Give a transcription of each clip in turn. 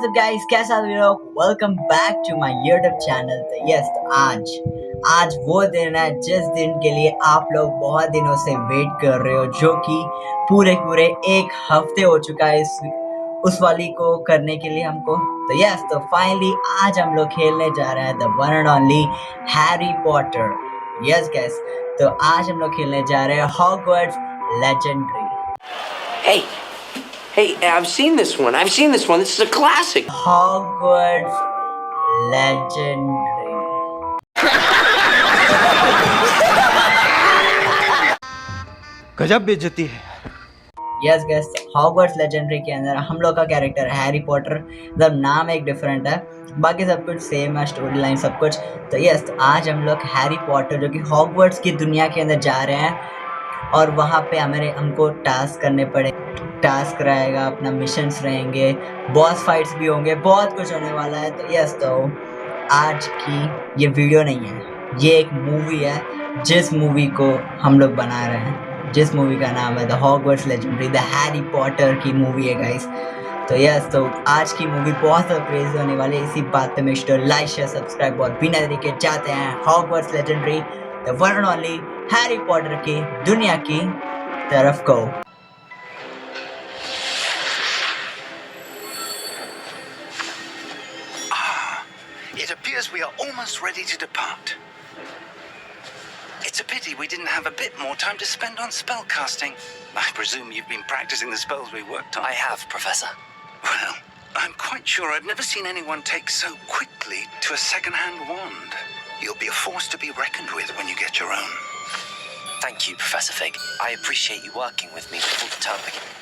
तो गाइस कैसा आप लोग welcome back to my YouTube channel. तो यस तो आज वो दिन है जिस दिन के लिए आप लोग बहुत दिनों से वेट कर रहे हो, जो कि पूरे पूरे एक हफ्ते हो चुका है उस वाली को करने के लिए हमको। तो यस तो फाइनली आज हम लोग खेलने जा रहे हैं the one and only Harry Potter. Yes guys, तो आज हम लोग खेलने जा रहे हैं Hogwarts legendary. Hey, I've seen this one. This is a classic. Hogwarts legendary. गजब बेइज्जती है। यस गैस, हॉगवर्ट्स लेजेंडरी के अंदर हम लोग का कैरेक्टर है हैरी पॉटर। मतलब नाम एक डिफरेंट है, बाकी सब कुछ सेम है, स्टोरी लाइन सब कुछ। तो यस, तो आज हम लोग हैरी पॉटर जो कि हॉगवर्ट्स की दुनिया के अंदर जा रहे हैं और वहाँ पे हमको टास्क करने पड़े। टास्क रहेगा, अपना मिशंस रहेंगे, बॉस फाइट्स भी होंगे, बहुत कुछ होने वाला है। तो यस, तो आज की ये वीडियो नहीं है, ये एक मूवी है जिस मूवी को हम लोग बना रहे हैं, जिस मूवी का नाम है the Hogwarts legendary, the Harry Potter की मूवी है गाइस। तो यस, तो आज की मूवी बहुत ज़्यादा क्रेजी होने वाली है। इसी बात पे make sure like share subscribe और बिना देरी के जाते हैं Hogwarts legendary the one and only Harry Potter की दुनिया की तरफ को। It appears we are almost ready to depart. It's a pity we didn't have a bit more time to spend on spellcasting. I presume you've been practicing the spells we worked on. I have, Professor. Well, I'm quite sure I've never seen anyone take so quickly to a second-hand wand. You'll be a force to be reckoned with when you get your own. Thank you, Professor Fig. I appreciate you working with me before the term begins.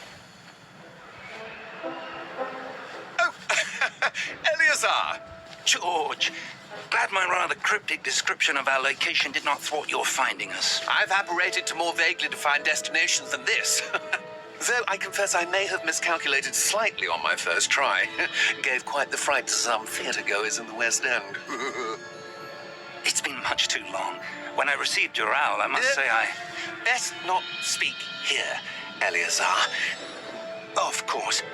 Oh, Eleazar! George, glad my rather cryptic description of our location did not thwart your finding us. I've apparated to more vaguely defined destinations than this. Though I confess I may have miscalculated slightly on my first try. Gave quite the fright to some theatre-goers in the West End. It's been much too long. When I received your owl, I must say I... Best not speak here, Eleazar. Of course.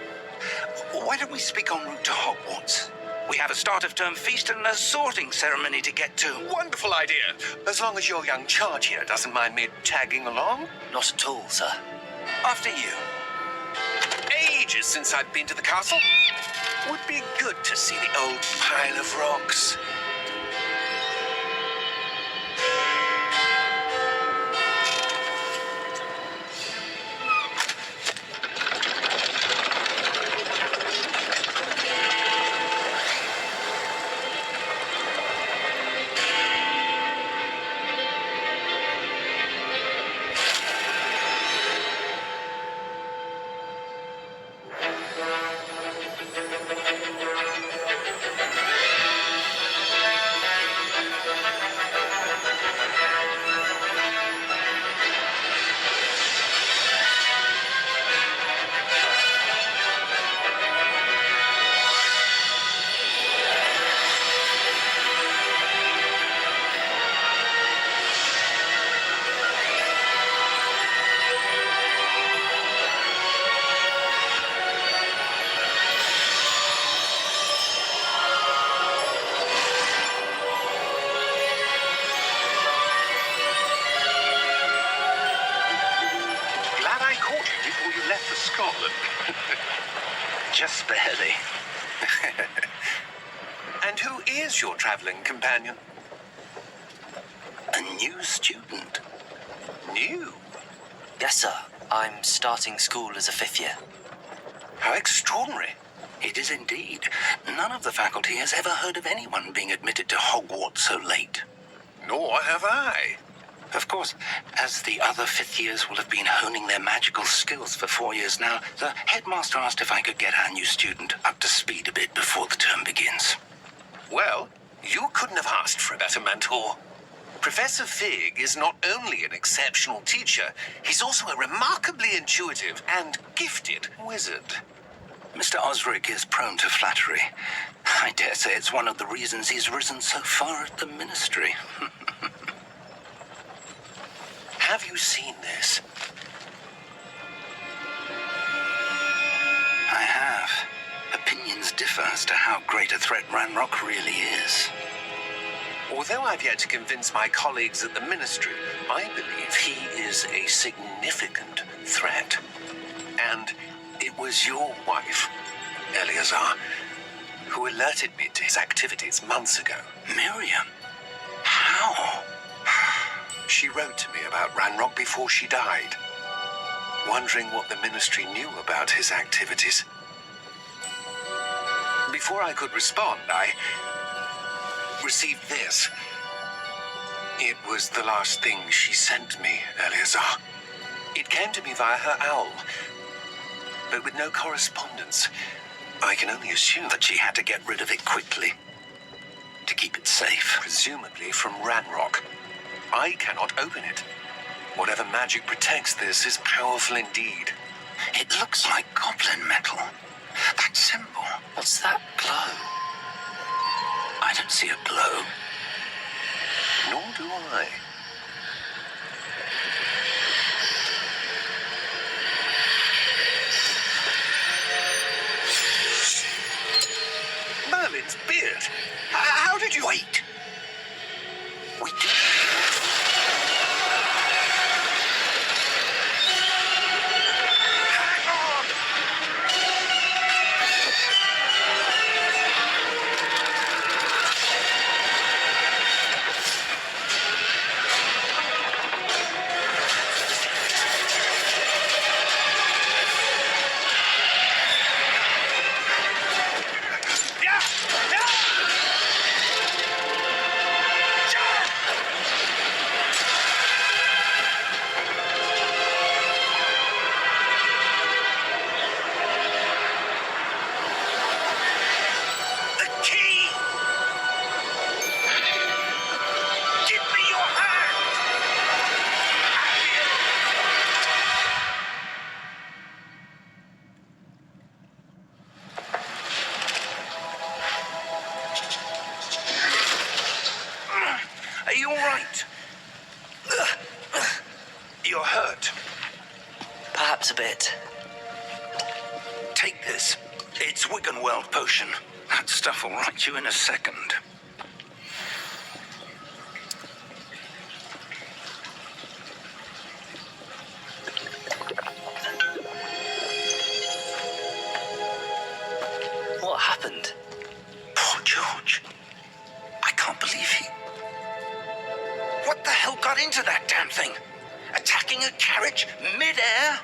Why don't we speak en route to Hogwarts? We have a start-of-term feast and a sorting ceremony to get to. Wonderful idea. As long as your young charge here doesn't mind me tagging along. Not at all, sir. After you. Ages since I've been to the castle. Would be good to see the old pile of rocks. Left for Scotland. Just barely. And who is your travelling companion? A new student. New? Yes, sir. I'm starting school as a 5th year. How extraordinary. It is indeed. None of the faculty has ever heard of anyone being admitted to Hogwarts so late. Nor have I. Of course, as the other 5th years will have been honing their magical skills for 4 years now, the headmaster asked if I could get our new student up to speed a bit before the term begins. Well, you couldn't have asked for a better mentor. Professor Fig is not only an exceptional teacher, he's also a remarkably intuitive and gifted wizard. Mr. Osric is prone to flattery. I dare say it's one of the reasons he's risen so far at the ministry. Have you seen this? I have. Opinions differ as to how great a threat Ranrock really is. Although I've yet to convince my colleagues at the Ministry, I believe he is a significant threat. And it was your wife, Eleazar, who alerted me to his activities months ago. Miriam? How? She wrote to me about Ranrock before she died, wondering what the Ministry knew about his activities. Before I could respond, I received this. It was the last thing she sent me, Eleazar. It came to me via her owl, but with no correspondence. I can only assume That she had to get rid of it quickly to keep it safe. presumably from Ranrock. I cannot open it. Whatever magic protects this is powerful indeed. It looks like goblin metal. That symbol. What's that glow? I don't see a glow. Nor do I. Merlin's beard. How did you... Wait. We did. Hang on! Yeah! Yeah! The key! Give me your hand! Are you all right? You're hurt. Perhaps a bit. Take this. It's Wiggenweld potion. That stuff will right you in a second. What happened? Poor George. I can't believe he... What the hell got into that damn thing? Attacking a carriage mid-air?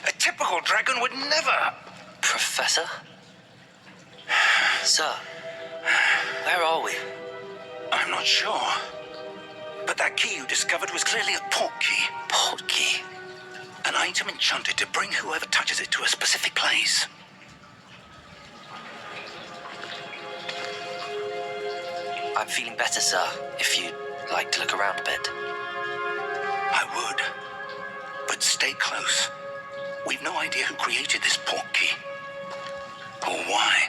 A typical dragon would never... Professor? Sir, where are we? I'm not sure. But that key you discovered was clearly a port key. Port key. An item enchanted to bring whoever touches it to a specific place. I'm feeling better, sir, if you'd like to look around a bit. I would. But stay close. We've no idea who created this port key. Or why.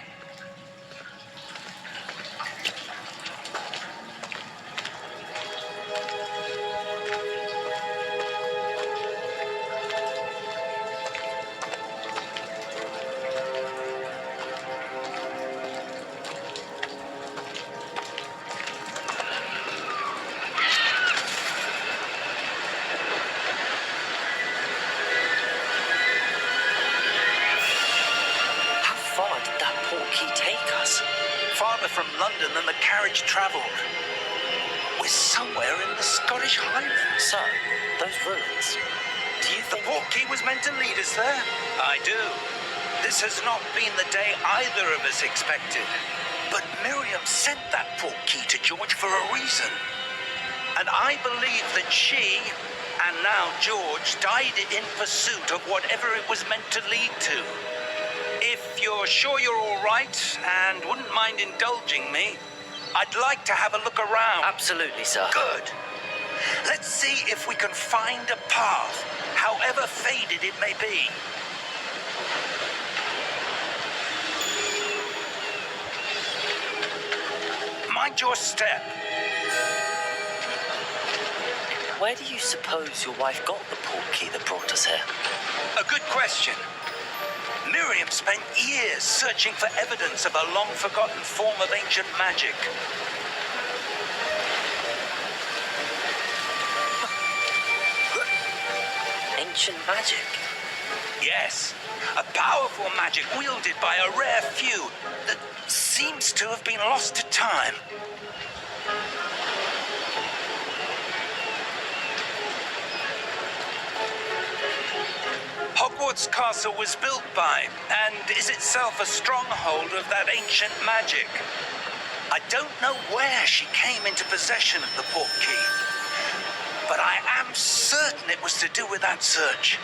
How far did that port key take us? Farther from London than the carriage travelled. We're somewhere in the Scottish Highlands. Sir, those ruins. Do you The think... port key was meant to lead us there? I do. This has not been the day either of us expected. But Miriam sent that port key to George for a reason. And I believe that she, and now George, died in pursuit of whatever it was meant to lead to. If you're sure you're all right and wouldn't mind indulging me, I'd like to have a look around. Absolutely, sir. Good. Let's see if we can find a path, however faded it may be. Mind your step. Where do you suppose your wife got the port key that brought us here? A good question. Miriam spent years searching for evidence of a long-forgotten form of ancient magic. Ancient magic? Yes, a powerful magic wielded by a rare few that seems to have been lost to time. Hogwarts Castle was built by, and is itself a stronghold of that ancient magic. I don't know where she came into possession of the portkey, but I am certain it was to do with that search.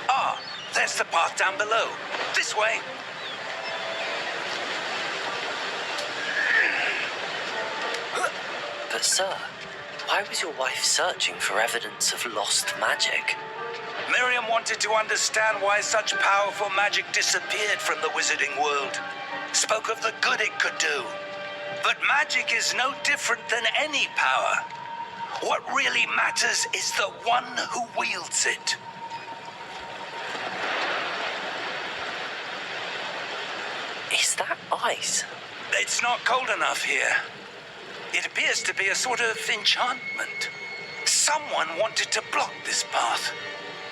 Ah, there's the path down below. This way. But sir, why was your wife searching for evidence of lost magic? Miriam wanted to understand why such powerful magic disappeared from the wizarding world. Spoke of the good it could do. But magic is no different than any power. What really matters is the one who wields it. Is that ice? It's not cold enough here. It appears to be a sort of enchantment. Someone wanted to block this path.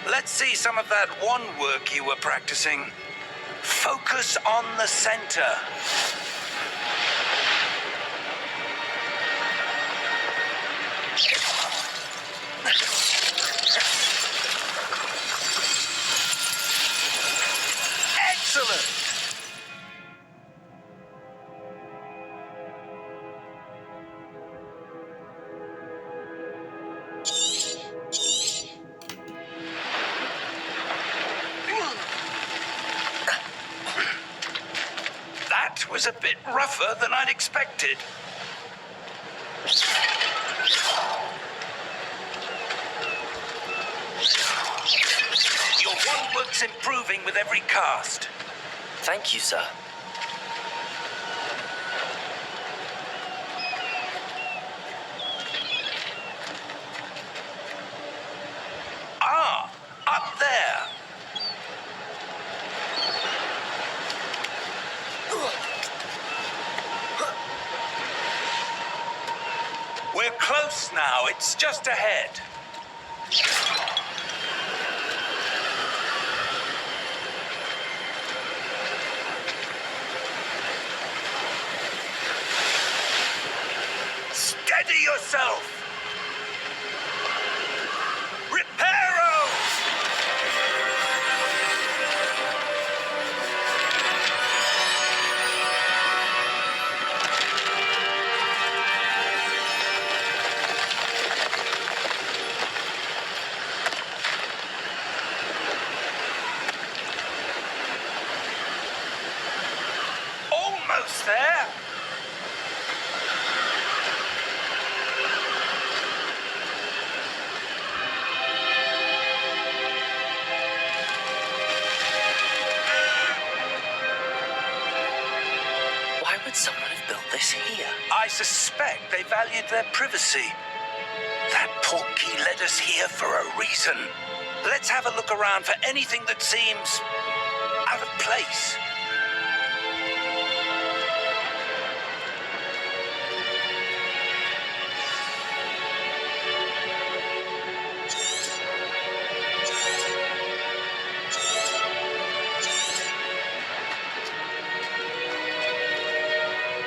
Let's see some of that wand work you were practicing. Focus on the center. Excellent! That was a bit rougher than I'd expected. Your wand work's improving with every cast. Thank you, sir. Ah, up there. We're close now. It's just ahead. Steady yourself. Reparo! Almost there. Why would someone have built this here? I suspect they valued their privacy. That portkey led us here for a reason. Let's have a look around for anything that seems out of place.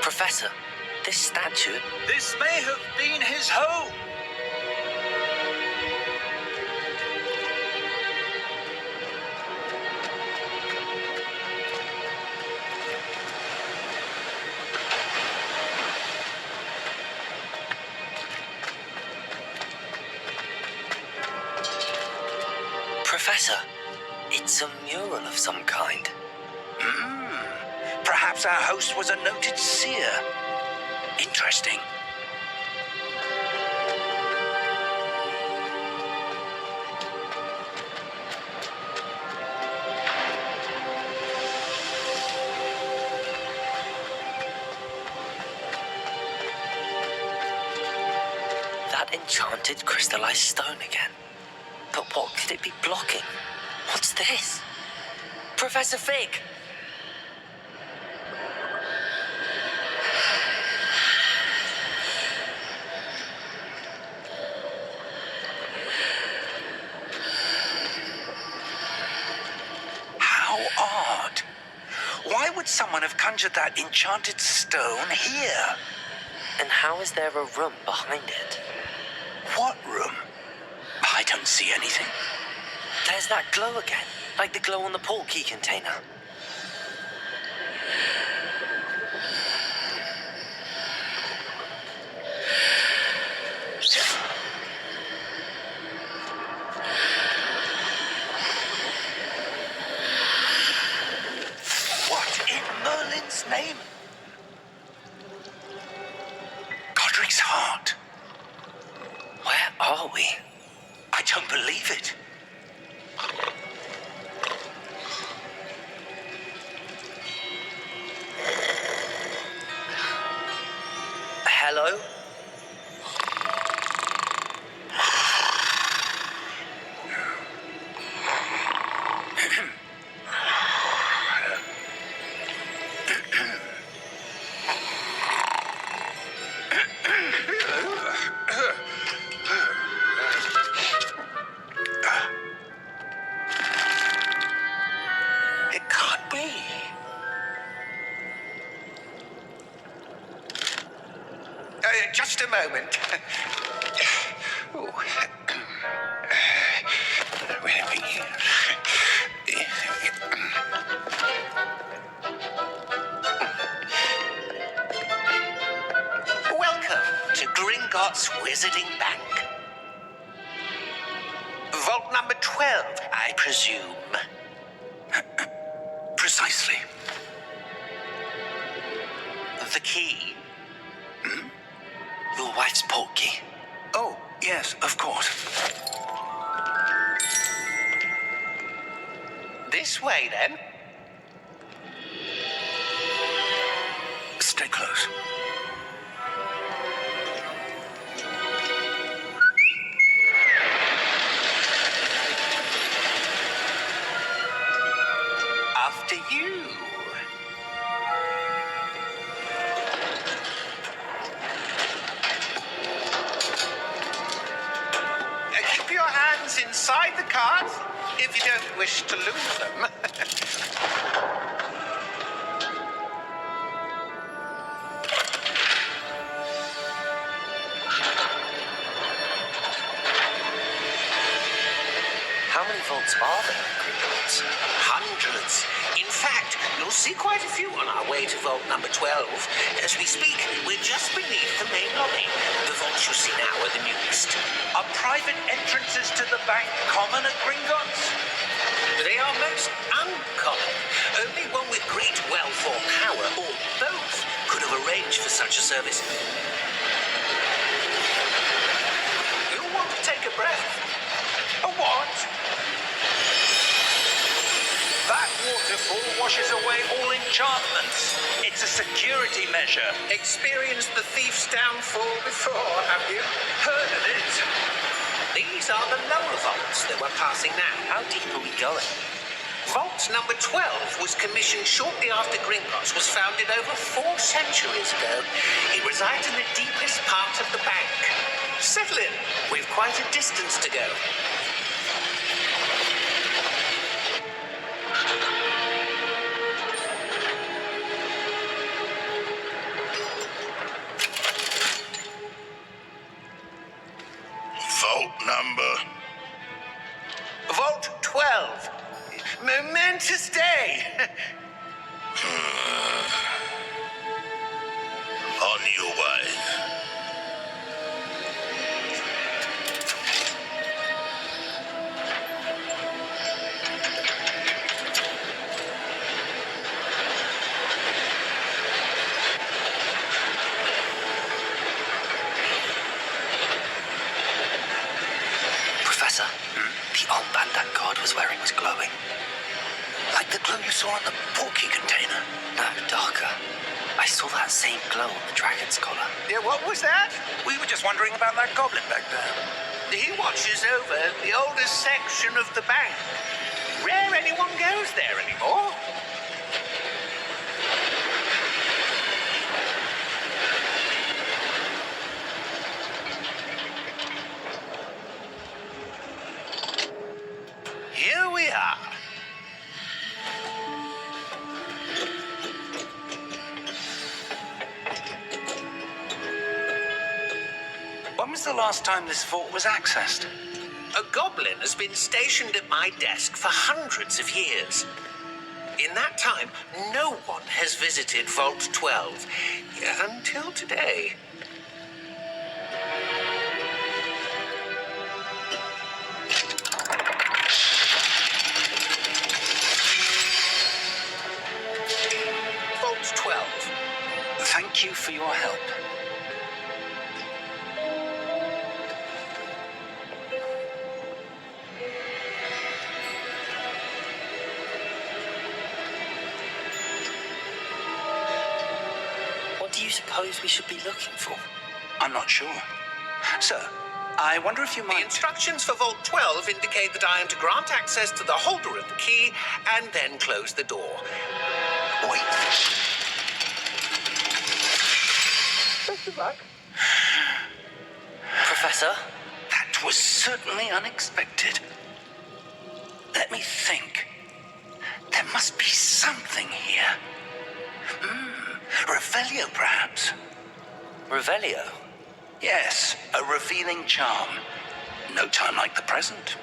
Professor, this statue... This may have been his home. Professor, it's a mural of some kind. Perhaps our host was a noted seer. Interesting. That enchanted crystallized stone again. But what could it be blocking? What's this? Professor Fig! How odd. Why would someone have conjured that enchanted stone here? And how is there a room behind it? What room? I don't see anything. There's that glow again, like the glow on the portkey container. What in Merlin's name? Godric's heart. Where are we? I don't believe it. Hello? It can't be. Just a moment. Oh. Where are we? Welcome to Gringotts Wizarding Bank. Vault number 12, I presume. Precisely. The key. Your wife's portkey. Oh, yes, of course. This way, then. Stay close. After you. Keep your hands inside the cart if you don't wish to lose them. How many vaults are there in Gringotts? Hundreds. In fact, you'll see quite a few on our way to vault number 12. As we speak, we're just beneath the main lobby. The vaults you see now are the newest. Are private entrances to the bank common at Gringotts? They are most uncommon. Only one with great wealth or power, or both, could have arranged for such a service. You'll want to take a breath. A what? That waterfall washes away all enchantments. It's a security measure. Experienced the thief's downfall before, have you? Heard of it? These are the lower vaults that we're passing now. How deep are we going? Vault number 12 was commissioned shortly after Gringotts was founded over 4 centuries ago. It resides in the deepest part of the bank. Settle in. We've quite a distance to go. Vault number. Vault 12. Momentous day. On your way. Professor, the armband that guard was wearing was glowing. Like the glow you saw in the portkey container. No, darker. I saw that same glow on the dragon's collar. Yeah, what was that? We were just wondering about that goblin back there. He watches over the oldest section of the bank. Rare anyone goes there anymore. Here we are. When was the last time this vault was accessed? A goblin has been stationed at my desk for hundreds of years. In that time, no one has visited Vault 12 until today. Vault 12. Thank you for your help. What do you suppose we should be looking for? I'm not sure. Sir, I wonder if you The might... instructions for Vault 12 indicate that I am to grant access to the holder of the key and then close the door. Wait. Professor? That was certainly unexpected. Let me think. There must be something here. Revelio, perhaps? Revelio? Yes, a revealing charm. No time like the present.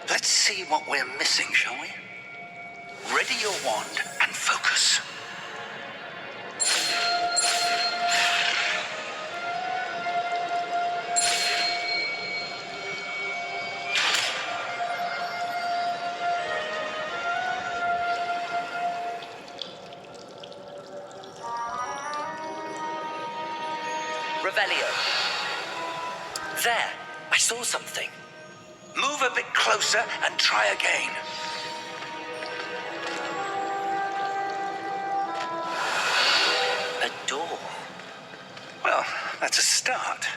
Let's see what we're missing, shall we? Ready your wand and focus. Revelio. There, I saw something. Move a bit closer and try again. A door. Well, that's a start.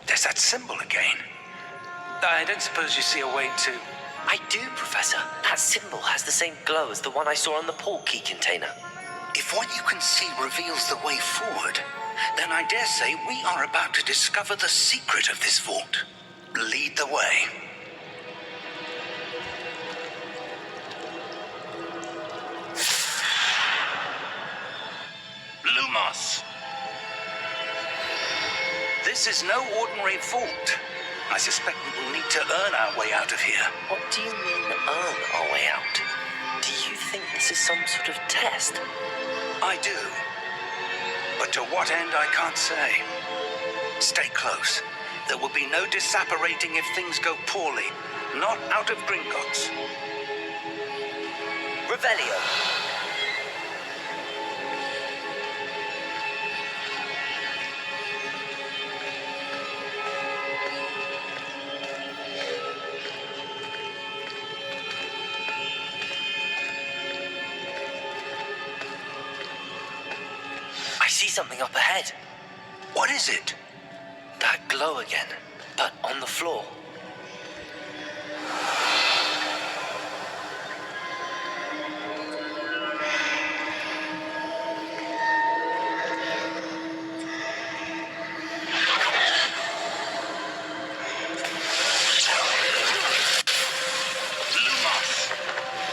There's that symbol again. I don't suppose you see a way to... I do, Professor. That symbol has the same glow as the one I saw on the portkey container. If what you can see reveals the way forward, then I dare say we are about to discover the secret of this vault. Lead the way. Lumos. This is no ordinary vault. I suspect we will need to earn our way out of here. What do you mean, earn our way out? Do you think this is some sort of test? I do. But to what end, I can't say. Stay close. There will be no disapparating if things go poorly. Not out of Gringotts. Revelio. I see something up ahead. What is it? That glow again, but on the floor. Lumos!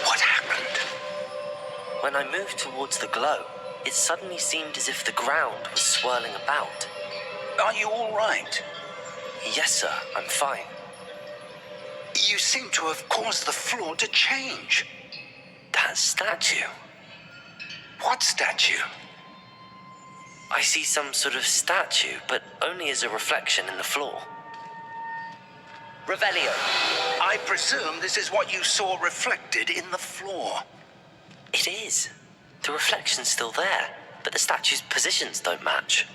What happened? When I moved towards the glow, it suddenly seemed as if the ground was swirling about. Are you all right? Yes, sir, I'm fine. You seem to have caused the floor to change. That statue. What statue? I see some sort of statue, but only as a reflection in the floor. Revelio. I presume this is what you saw reflected in the floor. It is. The reflection's still there, but the statue's positions don't match.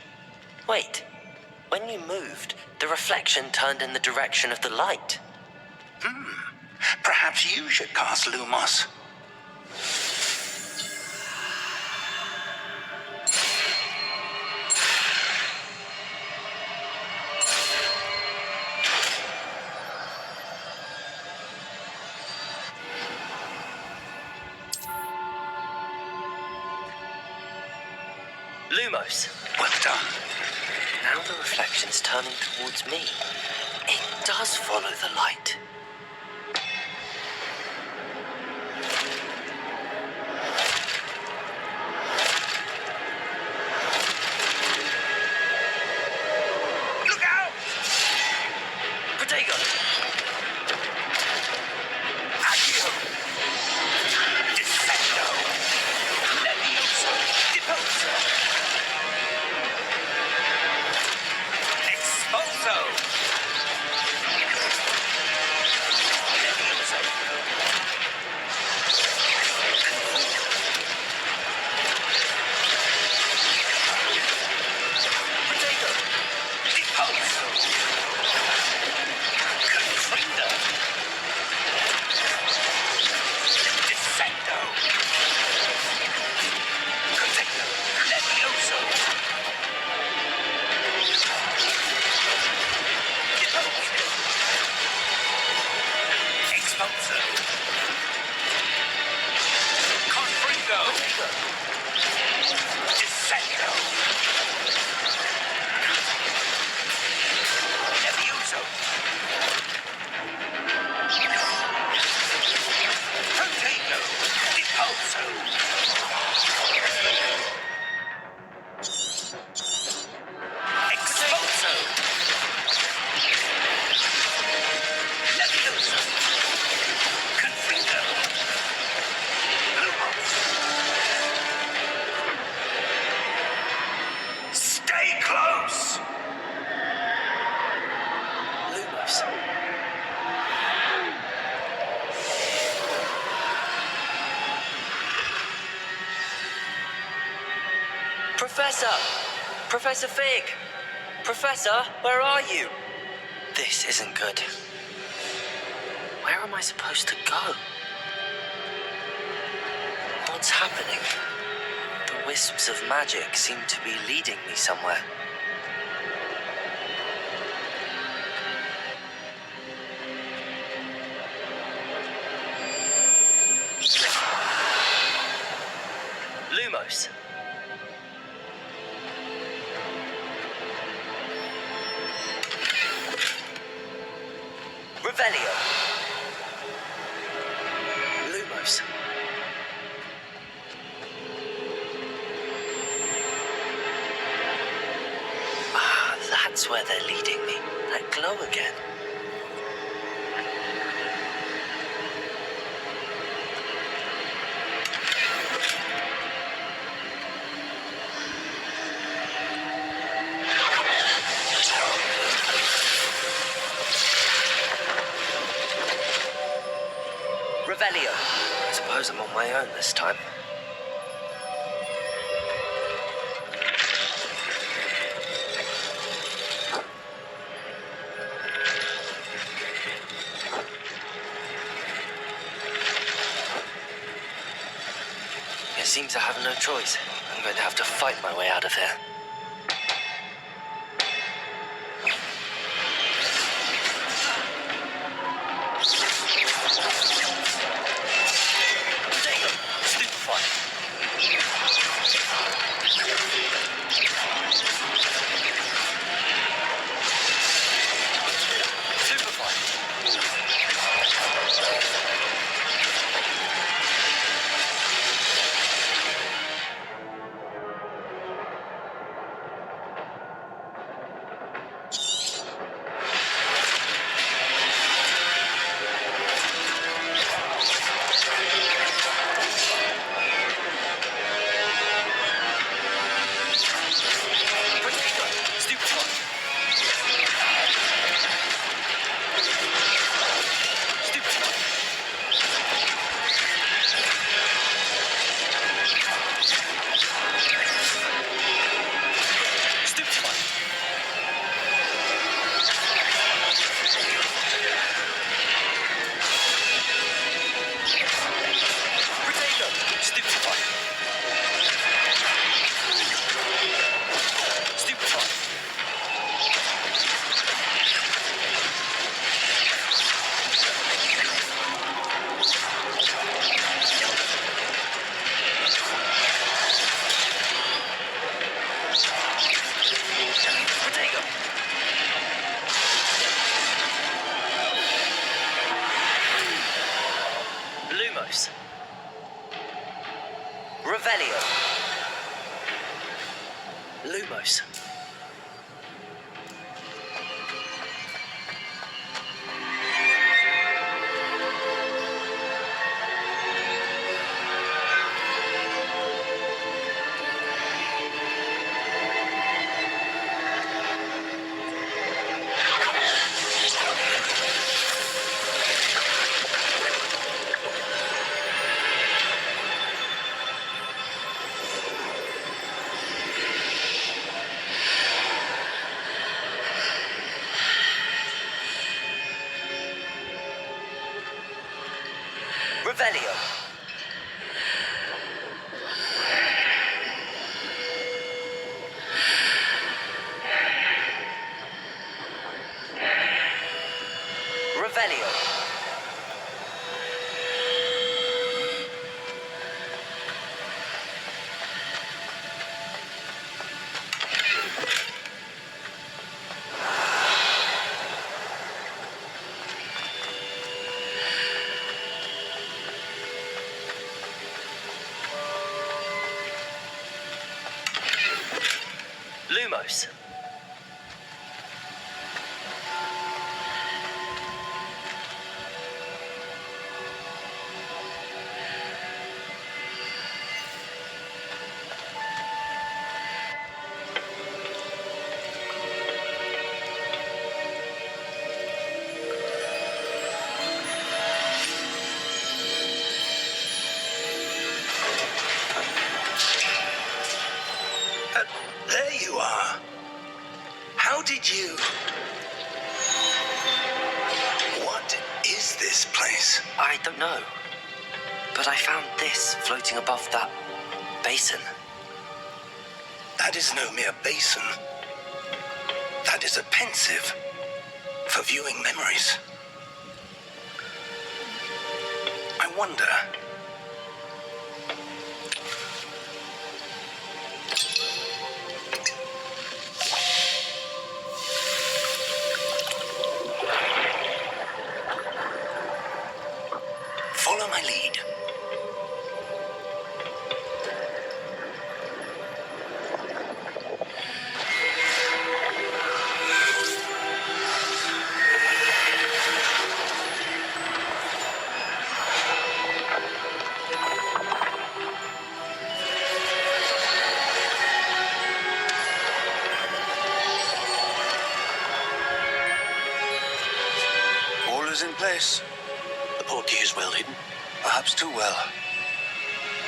Wait. When you moved, the reflection turned in the direction of the light. Perhaps you should cast Lumos. Lumos. Well done. Now the reflection's turning towards me. It does follow the light. Look out! Protego! Accio! Descendo! Levioso! Deposo! Exposo! Levioso! Protego! Deposo! Confringo! Descendo! Protego! Levioso! Deposo! Exposo! Confringo! Descendo! Levioso! Protego! Deposo! Exposo! Levioso! Confringo! Lumos! Stay close! Lumos. Professor! Professor Fig! Professor, where are you? This isn't good. Where am I supposed to go? What's happening? The wisps of magic seem to be leading me somewhere. Lumos. Revelio. Lumos. Ah, that's where they're leading me. That glow again. Revelio. I suppose I'm on my own this time. It seems I have no choice. I'm going to have to fight my way out of here. Protego! Stupefy! Stupefy! Revelio. Revelio. Lumos. There you are. How did you... What is this place? I don't know. But I found this floating above that basin. That is no mere basin. That is a pensive for viewing memories. I wonder... Follow my lead. All is in place. The portkey is well hidden. Perhaps too well.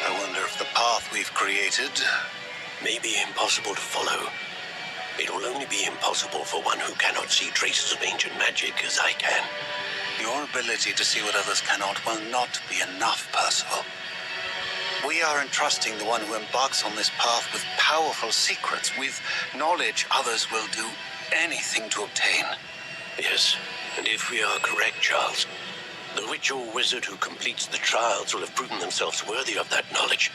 I wonder if the path we've created May be impossible to follow. It will only be impossible for one who cannot see traces of ancient magic as I can. Your ability to see what others cannot will not be enough, Percival. We are entrusting the one who embarks on this path with powerful secrets, with knowledge others will do anything to obtain. Yes, and if we are correct, Charles, the witch or wizard who completes the trials will have proven themselves worthy of that knowledge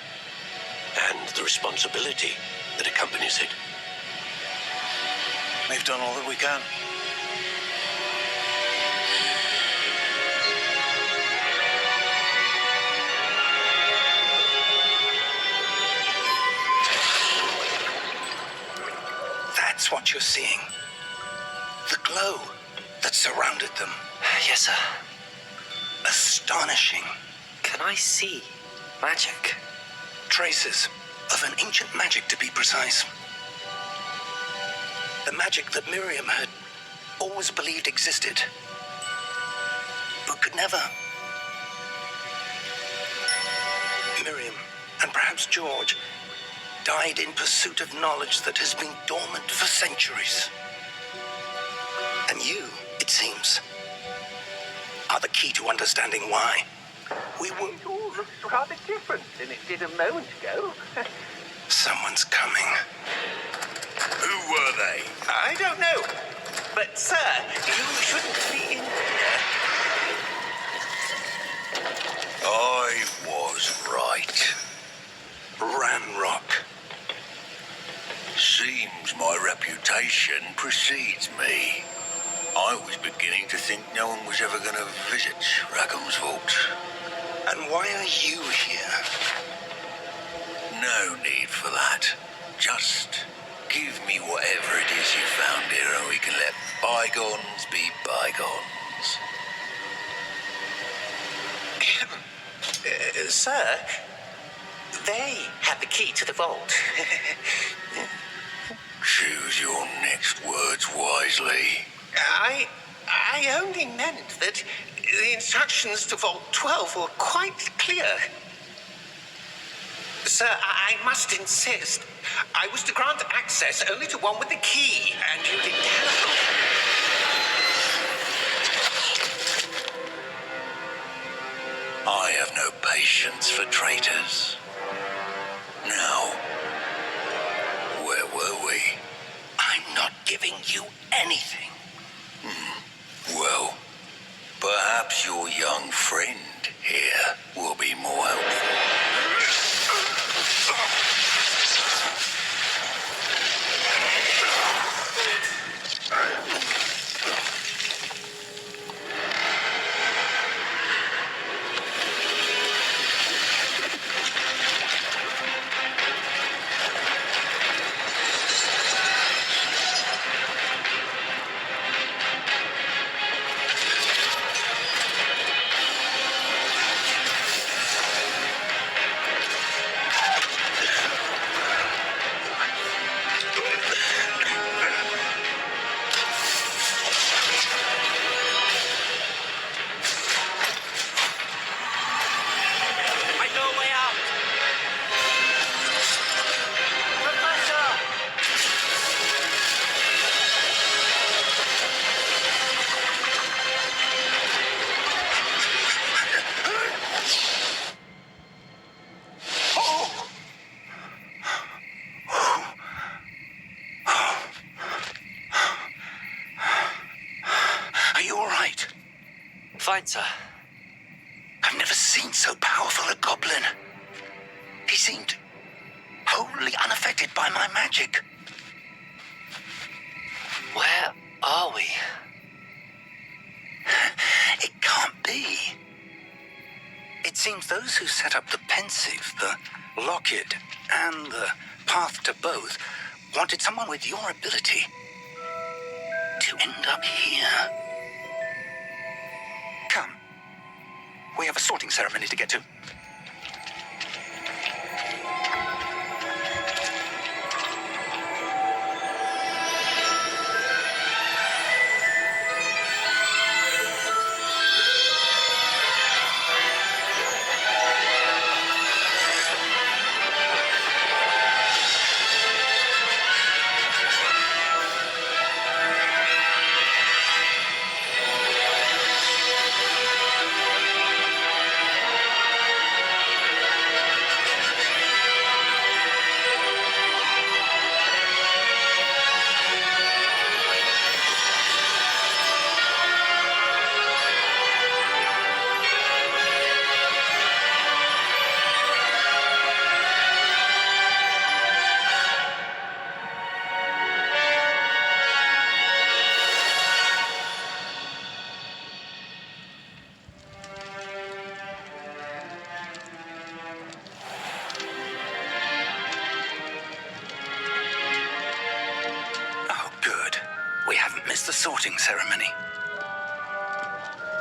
and the responsibility that accompanies it. We've done all that we can. That's what you're seeing. The glow that surrounded them. Yes, sir. Astonishing. Can I see magic? Traces of an ancient magic, to be precise. The magic that Miriam had always believed existed, but could never. Miriam, and perhaps George, died in pursuit of knowledge that has been dormant for centuries. And you, it seems, are the key to understanding why. We were... It all looks rather different than it did a moment ago. Someone's coming. Who were they? I don't know. But, sir, you shouldn't be in here. I was right. Ranrock. Seems my reputation precedes me. I was beginning to think no one was ever going to visit Rackham's vault. And why are you here? No need for that. Just give me whatever it is you found here and we can let bygones be bygones. Sir, they have the key to the vault. Choose your next words wisely. I only meant that the instructions to Vault 12 were quite clear. Sir, I must insist. I was to grant access only to one with the key, and you didn't have it. I have patience for traitors. Now, where were we? I'm not giving you anything. Well, perhaps your young friend here will be more helpful. I know a way out. Professor! Are you all right? Fine, sir. I've never seen so powerful a goblin. He seemed wholly unaffected by my magic. Where are we? It can't be. It seems those who set up the pensive, the locket, and the path to both wanted someone with your ability to end up here. Come. We have a sorting ceremony to get to. Oh, good. We haven't missed the sorting ceremony.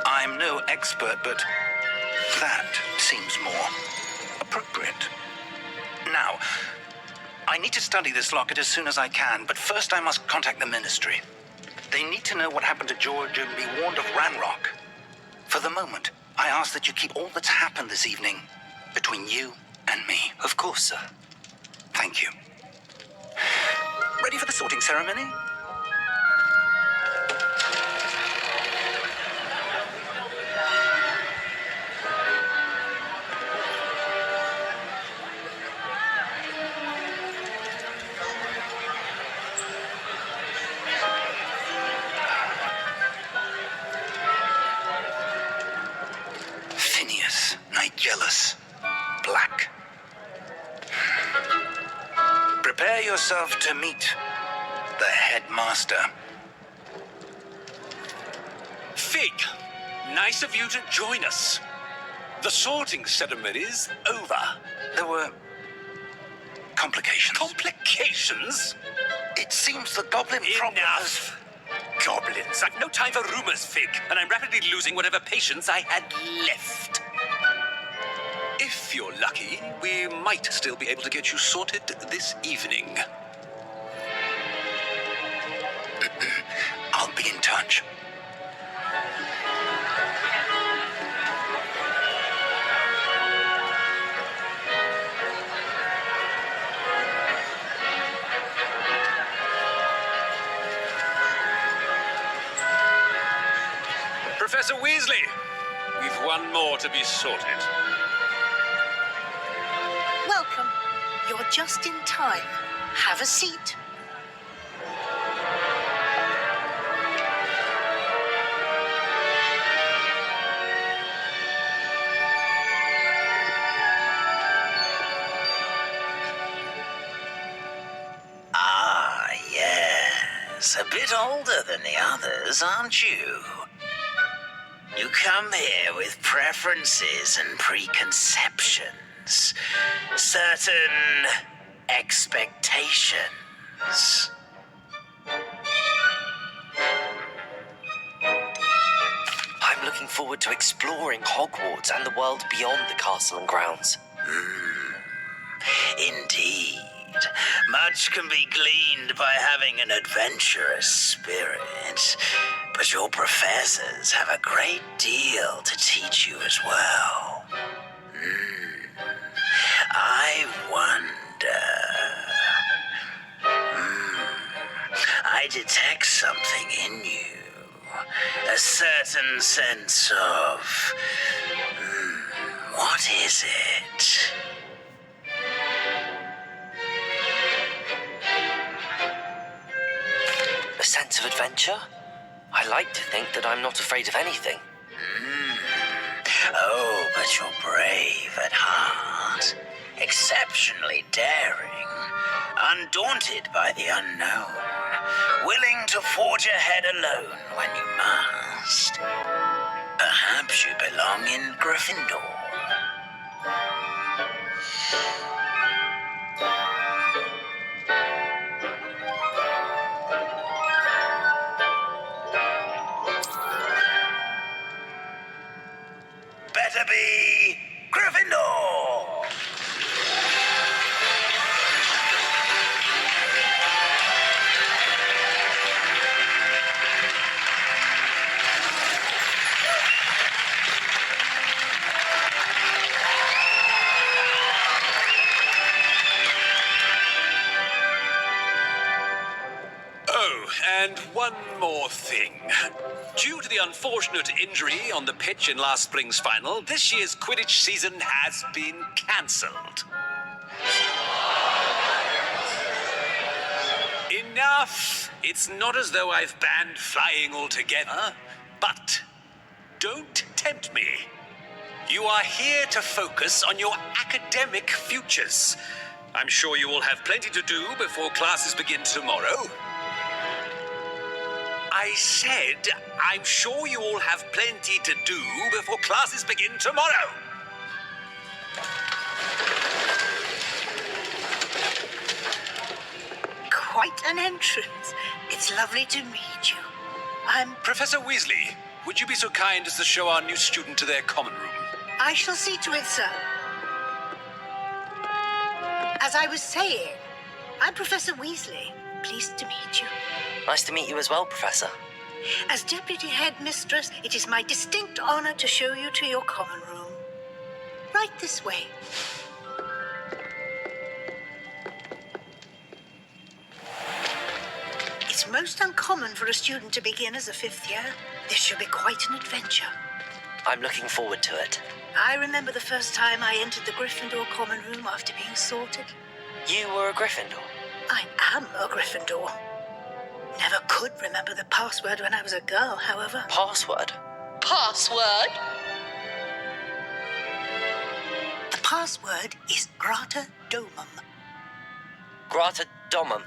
I'm no expert, but that seems more appropriate. Now, I need to study this locket as soon as I can, but first I must contact the Ministry. They need to know what happened to George and be warned of Ranrock. For the moment, I ask that you keep all that's happened this evening between you and me. Of course, sir. Thank you. Ready for the sorting ceremony? Phineas, Nigellus, Black. Prepare yourself to meet the headmaster. Fig, nice of you to join us. The sorting ceremony's over. There were complications. Complications? It seems the goblin problem has... Enough. Goblins. I've no time for rumors, Fig, and I'm rapidly losing whatever patience I had left. If you're lucky, we might still be able to get you sorted this evening. I'll be in touch. Professor Weasley, we've one more to be sorted. just in time. Have a seat. Ah, yes. A bit older than the others, aren't you? You come here with preferences and preconceptions. Certain expectations. I'm looking forward to exploring Hogwarts and the world beyond the castle and grounds. Indeed. Much can be gleaned by having an adventurous spirit, but your professors have a great deal to teach you as well. I wonder. I detect something in you. A certain sense of. What is it? A sense of adventure? I like to think that I'm not afraid of anything. Oh, but you're brave at heart. Exceptionally daring. Undaunted by the unknown. Willing to forge ahead alone when you must. Perhaps you belong in Gryffindor. Better be Gryffindor! Oh, and one more thing. Due to the unfortunate injury on the pitch in last spring's final, this year's Quidditch season has been cancelled. Enough! It's not as though I've banned flying altogether, but don't tempt me. You are here to focus on your academic futures. I'm sure you will have plenty to do before classes begin tomorrow. I said, I'm sure you all have plenty to do before classes begin tomorrow. Quite an entrance. It's lovely to meet you. I'm... Professor Weasley, would you be so kind as to show our new student to their common room? I shall see to it, sir. As I was saying, I'm Professor Weasley. Pleased to meet you. Nice to meet you as well, Professor. As Deputy Headmistress, it is my distinct honor to show you to your common room. Right this way. It's most uncommon for a student to begin as a fifth year. This should be quite an adventure. I'm looking forward to it. I remember the first time I entered the Gryffindor common room after being sorted. You were a Gryffindor. I am a Gryffindor. Never could remember the password when I was a girl, however. Password? Password? The password is Grata Domum. Grata Domum.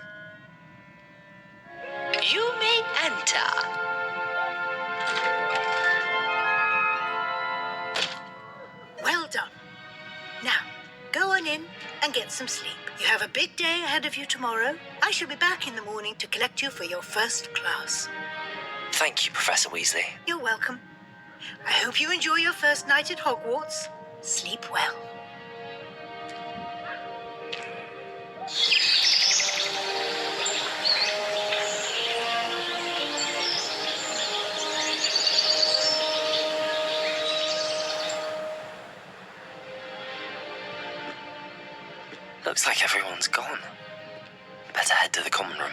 You may enter. Well done. Now, go on in and get some sleep. You have a big day ahead of you tomorrow. I shall be back in the morning to collect you for your first class. Thank you, Professor Weasley. You're welcome. I hope you enjoy your first night at Hogwarts. Sleep well. Looks like everyone's gone. Better head to the common room.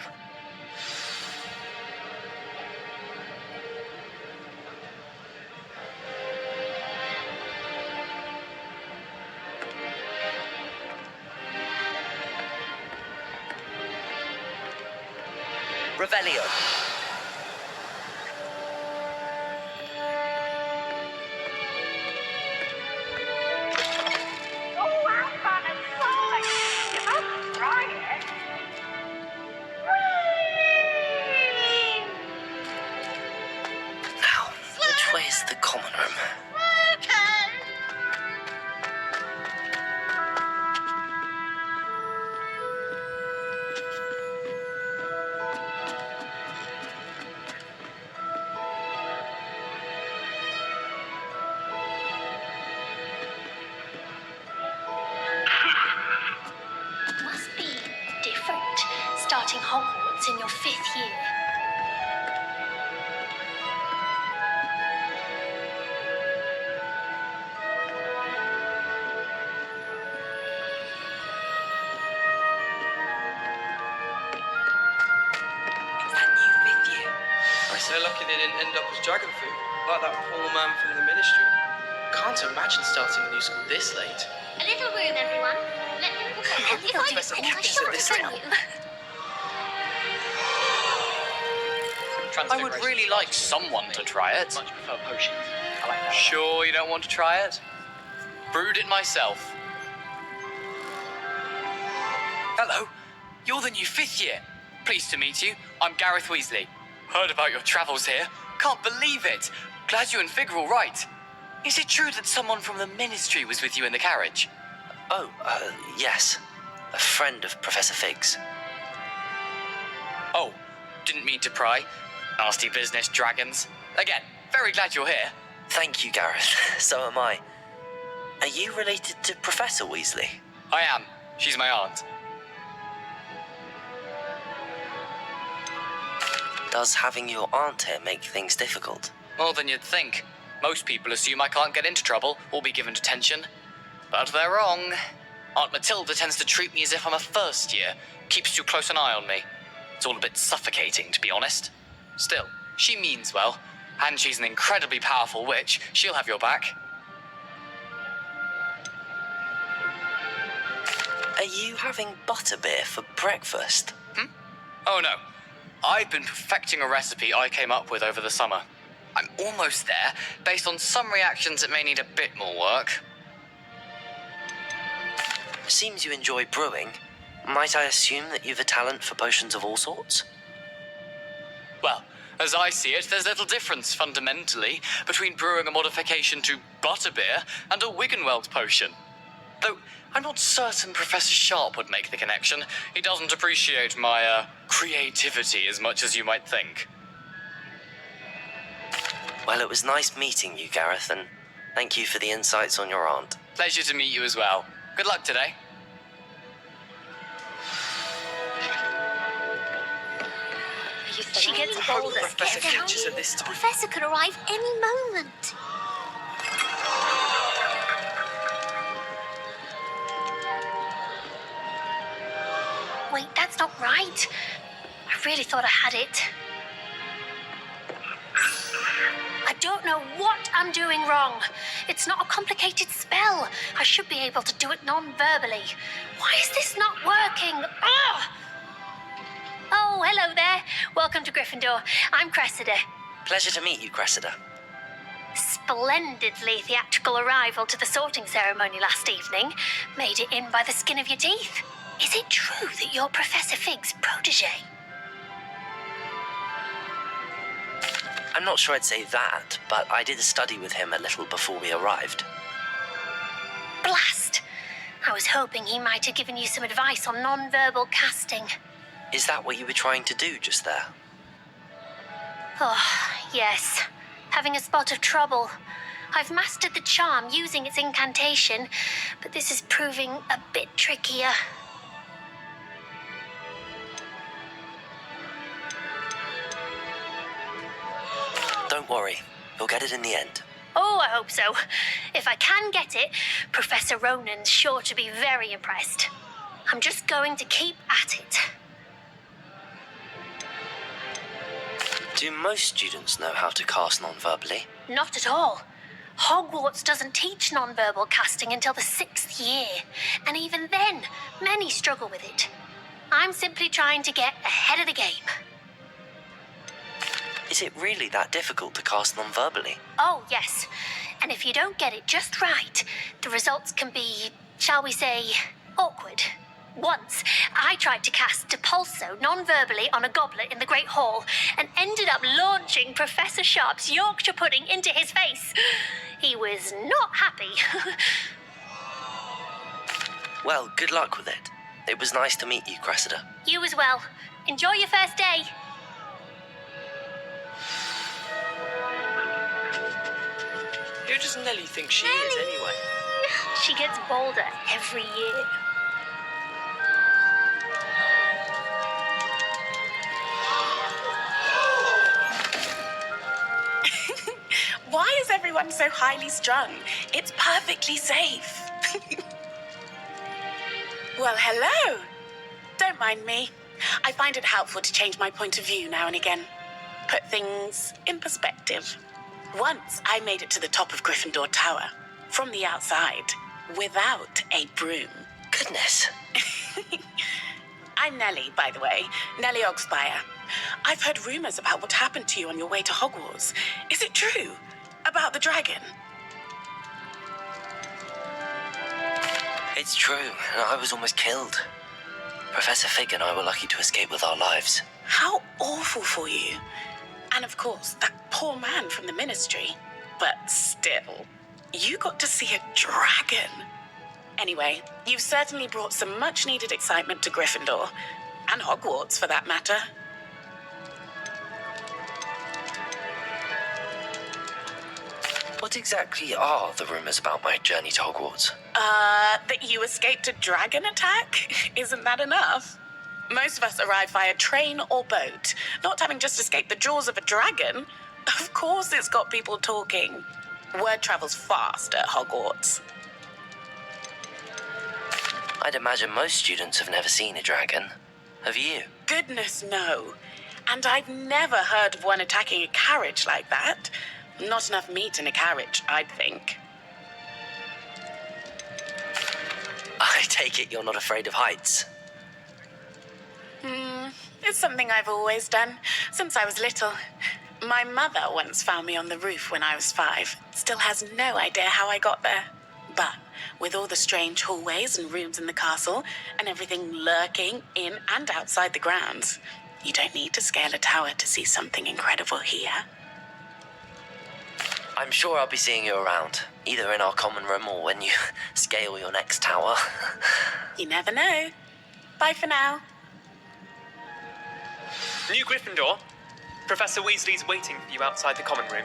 Revelio. Now, which way is the common room? Must be different starting Hogwarts in your 5th year. It's that new 5th year. I'm so lucky they didn't end up as dragon food, like that poor man from the ministry. Can't imagine starting a new school this late. A little room, everyone. Let me if I Professor think I Hughes should at this bring time. you. I would really like someone to try it. Much prefer potions. I like that. Sure you don't want to try it? Brewed it myself. Hello, you're the new 5th year. Pleased to meet you. I'm Gareth Weasley. Heard about your travels here. Can't believe it. Glad you and Fig are all right. Is it true that someone from the ministry was with you in the carriage? Oh, yes. A friend of Professor Fig's. Oh, didn't mean to pry. Nasty business, dragons. Again, very glad you're here. Thank you, Gareth. So am I. Are you related to Professor Weasley? I am. She's my aunt. Does having your aunt here make things difficult? More than you'd think. Most people assume I can't get into trouble or be given detention. But they're wrong. Aunt Matilda tends to treat me as if I'm a first year, keeps too close an eye on me. It's all a bit suffocating, to be honest. Still, she means well, and she's an incredibly powerful witch. She'll have your back. Are you having butterbeer for breakfast? Oh no. I've been perfecting a recipe I came up with over the summer. I'm almost there, based on some reactions that may need a bit more work. Seems you enjoy brewing. Might I assume that you've a talent for potions of all sorts? Well, as I see it, there's little difference, fundamentally, between brewing a modification to butterbeer and a Wiggenweld potion. Though, I'm not certain Professor Sharp would make the connection. He doesn't appreciate my, creativity as much as you might think. Well, it was nice meeting you, Gareth, and thank you for the insights on your aunt. Pleasure to meet you as well. Good luck today. She gets bolder. Professor Get down. Fitches at this The time. professor could arrive any moment. Wait, that's not right. I really thought I had it. I don't know what I'm doing wrong. It's not a complicated spell. I should be able to do it non-verbally. Why is this not working? Ugh! Oh, hello there. Welcome to Gryffindor. I'm Cressida. Pleasure to meet you, Cressida. Splendidly theatrical arrival to the sorting ceremony last evening. Made it in by the skin of your teeth. Is it true that you're Professor Fig's protege? I'm not sure I'd say that, but I did study with him a little before we arrived. Blast! I was hoping he might have given you some advice on non-verbal casting. Is that what you were trying to do just there? Oh, yes. Having a spot of trouble. I've mastered the charm using its incantation, but this is proving a bit trickier. Don't worry, you'll get it in the end. Oh, I hope so. If I can get it, Professor Ronan's sure to be very impressed. I'm just going to keep at it. Do most students know how to cast non-verbally? Not at all. Hogwarts doesn't teach non-verbal casting until the 6th year, and even then, many struggle with it. I'm simply trying to get ahead of the game. Is it really that difficult to cast non-verbally? Oh, yes. And if you don't get it just right, the results can be, shall we say, awkward. Once, I tried to cast Depulso non-verbally on a goblet in the Great Hall and ended up launching Professor Sharp's Yorkshire pudding into his face. He was not happy. Well, good luck with it. It was nice to meet you, Cressida. You as well. Enjoy your first day. Who does Nellie think she is, anyway? She gets bolder every year. Why is everyone so highly strung? It's perfectly safe. Well, hello. Don't mind me. I find it helpful to change my point of view now and again. Put things in perspective. Once I made it to the top of Gryffindor Tower, from the outside, without a broom. Goodness. I'm Nellie, by the way. Nellie Ogspire. I've heard rumors about what happened to you on your way to Hogwarts. Is it true? About the dragon? It's true, and I was almost killed. Professor Fig and I were lucky to escape with our lives. How awful for you. And of course, that poor man from the Ministry. But still, you got to see a dragon. Anyway, you've certainly brought some much-needed excitement to Gryffindor. And Hogwarts, for that matter. What exactly are the rumors about my journey to Hogwarts? That you escaped a dragon attack? Isn't that enough? Most of us arrive via train or boat, not having just escaped the jaws of a dragon. Of course it's got people talking. Word travels fast at Hogwarts. I'd imagine most students have never seen a dragon. Have you? Goodness, no. And I've never heard of one attacking a carriage like that. Not enough meat in a carriage, I'd think. I take it you're not afraid of heights. It's something I've always done, since I was little. My mother once found me on the roof when I was 5. Still has no idea how I got there. But with all the strange hallways and rooms in the castle, and everything lurking in and outside the grounds, you don't need to scale a tower to see something incredible here. I'm sure I'll be seeing you around, either in our common room or when you scale your next tower. You never know. Bye for now. New Gryffindor, Professor Weasley's waiting for you outside the common room.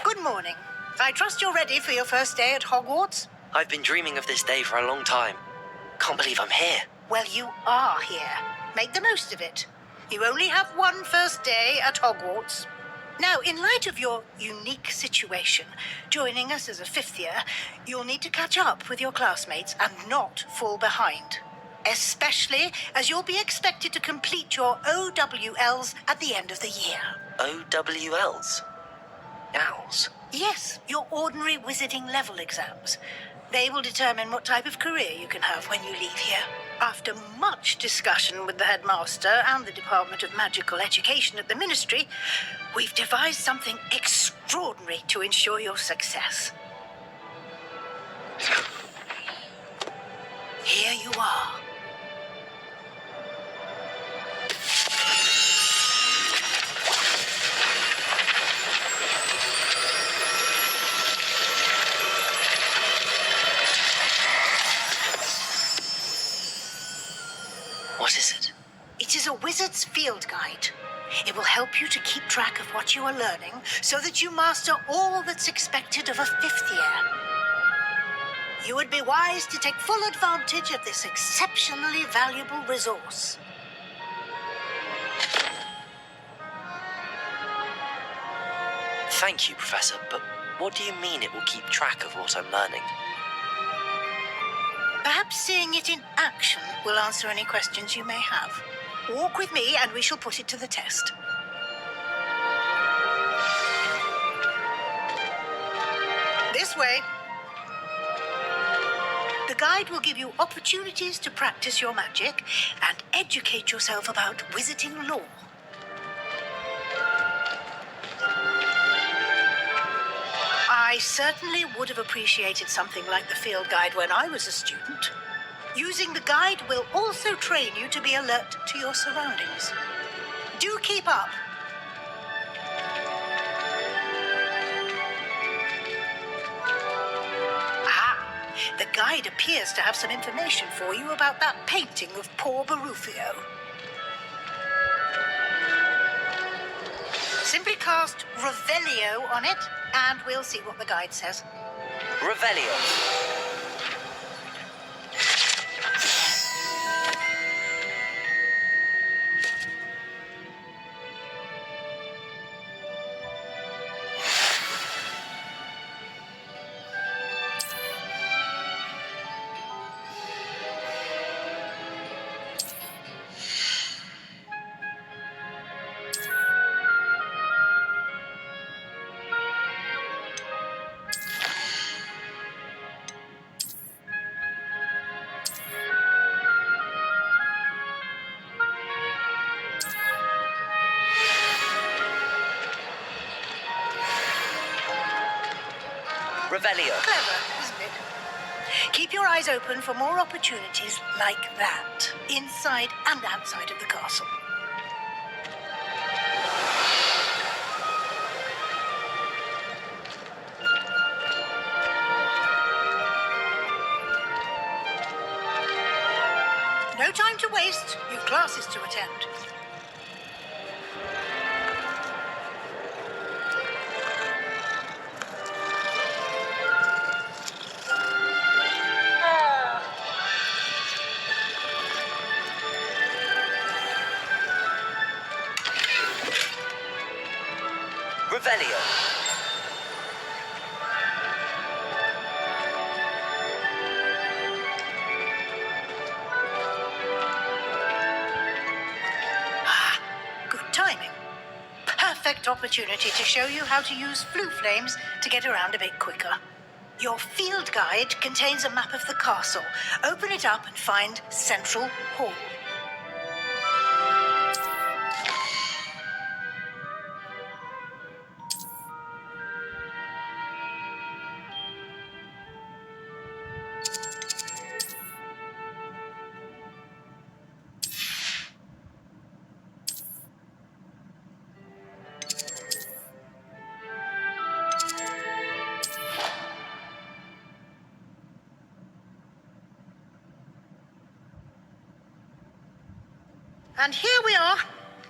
Good morning. I trust you're ready for your first day at Hogwarts? I've been dreaming of this day for a long time. Can't believe I'm here. Well, you are here. Make the most of it. You only have one first day at Hogwarts. Now, in light of your unique situation, joining us as a 5th year, you'll need to catch up with your classmates and not fall behind. Especially as you'll be expected to complete your OWLs at the end of the year. OWLs? Owls? Yes, your ordinary wizarding level exams. They will determine what type of career you can have when you leave here. After much discussion with the headmaster and the Department of Magical Education at the Ministry, we've devised something extraordinary to ensure your success. Here you are. What is it? It is a wizard's field guide. It will help you to keep track of what you are learning so that you master all that's expected of a 5th year. You would be wise to take full advantage of this exceptionally valuable resource. Thank you, Professor, but what do you mean it will keep track of what I'm learning? Perhaps seeing it in action will answer any questions you may have. Walk with me and we shall put it to the test. This way. The guide will give you opportunities to practice your magic and educate yourself about wizarding lore. I certainly would have appreciated something like the field guide when I was a student. Using the guide will also train you to be alert to your surroundings. Do keep up. The guide appears to have some information for you about that painting of poor Barufio. Simply cast Revelio on it, and we'll see what the guide says. Revelio. Revelio. Clever, isn't it? Keep your eyes open for more opportunities like that, inside and outside of the castle. No time to waste. You've classes to attend. Revelio. Good timing. Perfect opportunity to show you how to use flue flames to get around a bit quicker. Your field guide contains a map of the castle. Open it up and find Central Hall. And here we are.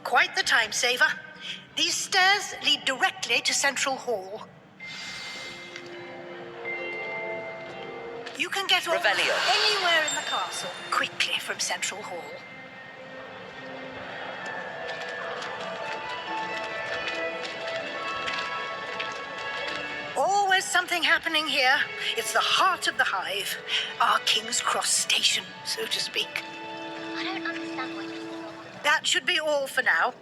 Quite the time saver. These stairs lead directly to Central Hall. You can get off anywhere in the castle quickly from Central Hall. Always something happening here. It's the heart of the hive. Our King's Cross station, so to speak. I don't understand what you're... That should be all for now.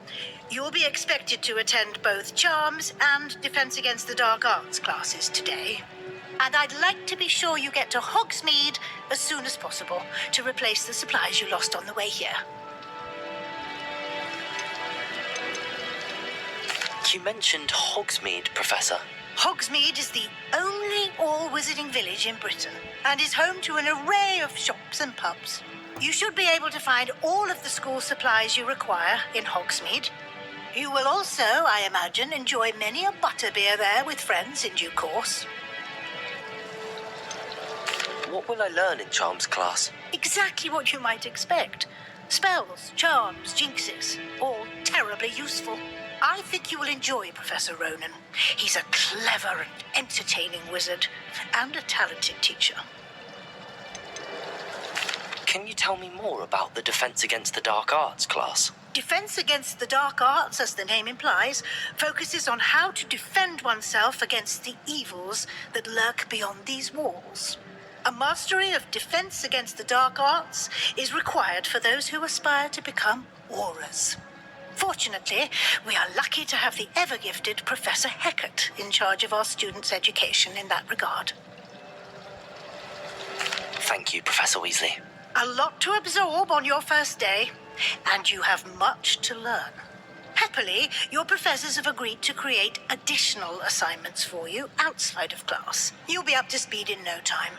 You'll be expected to attend both Charms and Defense Against the Dark Arts classes today. And I'd like to be sure you get to Hogsmeade as soon as possible to replace the supplies you lost on the way here. You mentioned Hogsmeade, Professor. Hogsmeade is the only all-wizarding village in Britain and is home to an array of shops and pubs. You should be able to find all of the school supplies you require in Hogsmeade. You will also, I imagine, enjoy many a butterbeer there with friends in due course. What will I learn in Charms class? Exactly what you might expect. Spells, charms, jinxes, all terribly useful. I think you will enjoy Professor Ronan. He's a clever and entertaining wizard and a talented teacher. Can you tell me more about the Defense Against the Dark Arts class? Defense Against the Dark Arts, as the name implies, focuses on how to defend oneself against the evils that lurk beyond these walls. A mastery of Defense Against the Dark Arts is required for those who aspire to become aurors. Fortunately, we are lucky to have the ever-gifted Professor Hecat in charge of our students' education in that regard. Thank you, Professor Weasley. A lot to absorb on your first day, and you have much to learn. Happily, your professors have agreed to create additional assignments for you outside of class. You'll be up to speed in no time.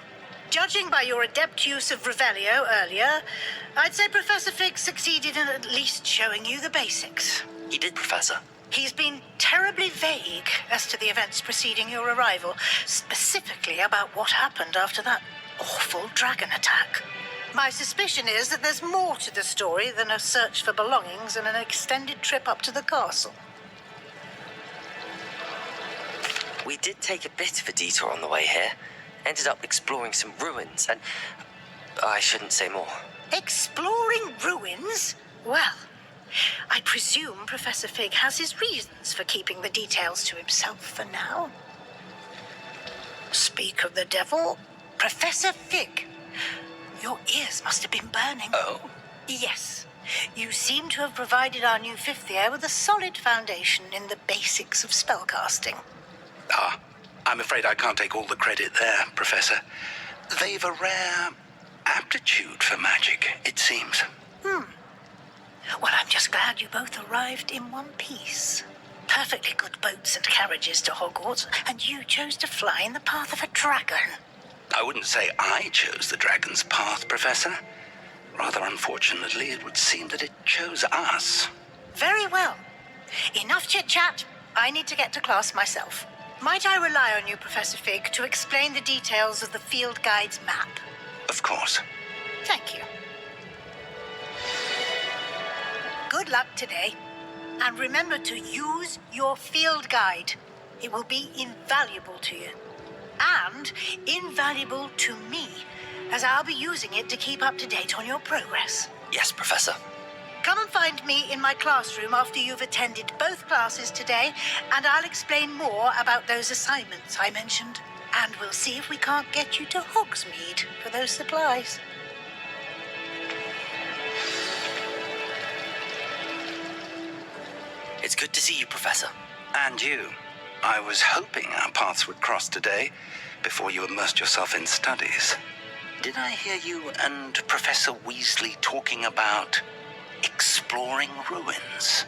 Judging by your adept use of Revelio earlier, I'd say Professor Fig succeeded in at least showing you the basics. He did, Professor. He's been terribly vague as to the events preceding your arrival, specifically about what happened after that awful dragon attack. My suspicion is that there's more to the story than a search for belongings and an extended trip up to the castle. We did take a bit of a detour on the way here. Ended up exploring some ruins, and I shouldn't say more. Exploring ruins? Well, I presume Professor Fig has his reasons for keeping the details to himself for now. Speak of the devil, Professor Fig. Your ears must have been burning. Oh? Yes. You seem to have provided our new fifth year with a solid foundation in the basics of spellcasting. Ah, I'm afraid I can't take all the credit there, Professor. They've a rare aptitude for magic, it seems. Well, I'm just glad you both arrived in one piece. Perfectly good boats and carriages to Hogwarts, and you chose to fly in the path of a dragon. I wouldn't say I chose the dragon's path, Professor. Rather unfortunately, it would seem that it chose us. Very well. Enough chit-chat. I need to get to class myself. Might I rely on you, Professor Fig, to explain the details of the field guide's map? Of course. Thank you. Good luck today. And remember to use your field guide. It will be invaluable to you. And invaluable to me, as I'll be using it to keep up to date on your progress. Yes, Professor. Come and find me in my classroom after you've attended both classes today, and I'll explain more about those assignments I mentioned. And we'll see if we can't get you to Hogsmeade for those supplies. It's good to see you, Professor. And you. I was hoping our paths would cross today before you immersed yourself in studies. Did I hear you and Professor Weasley talking about exploring ruins?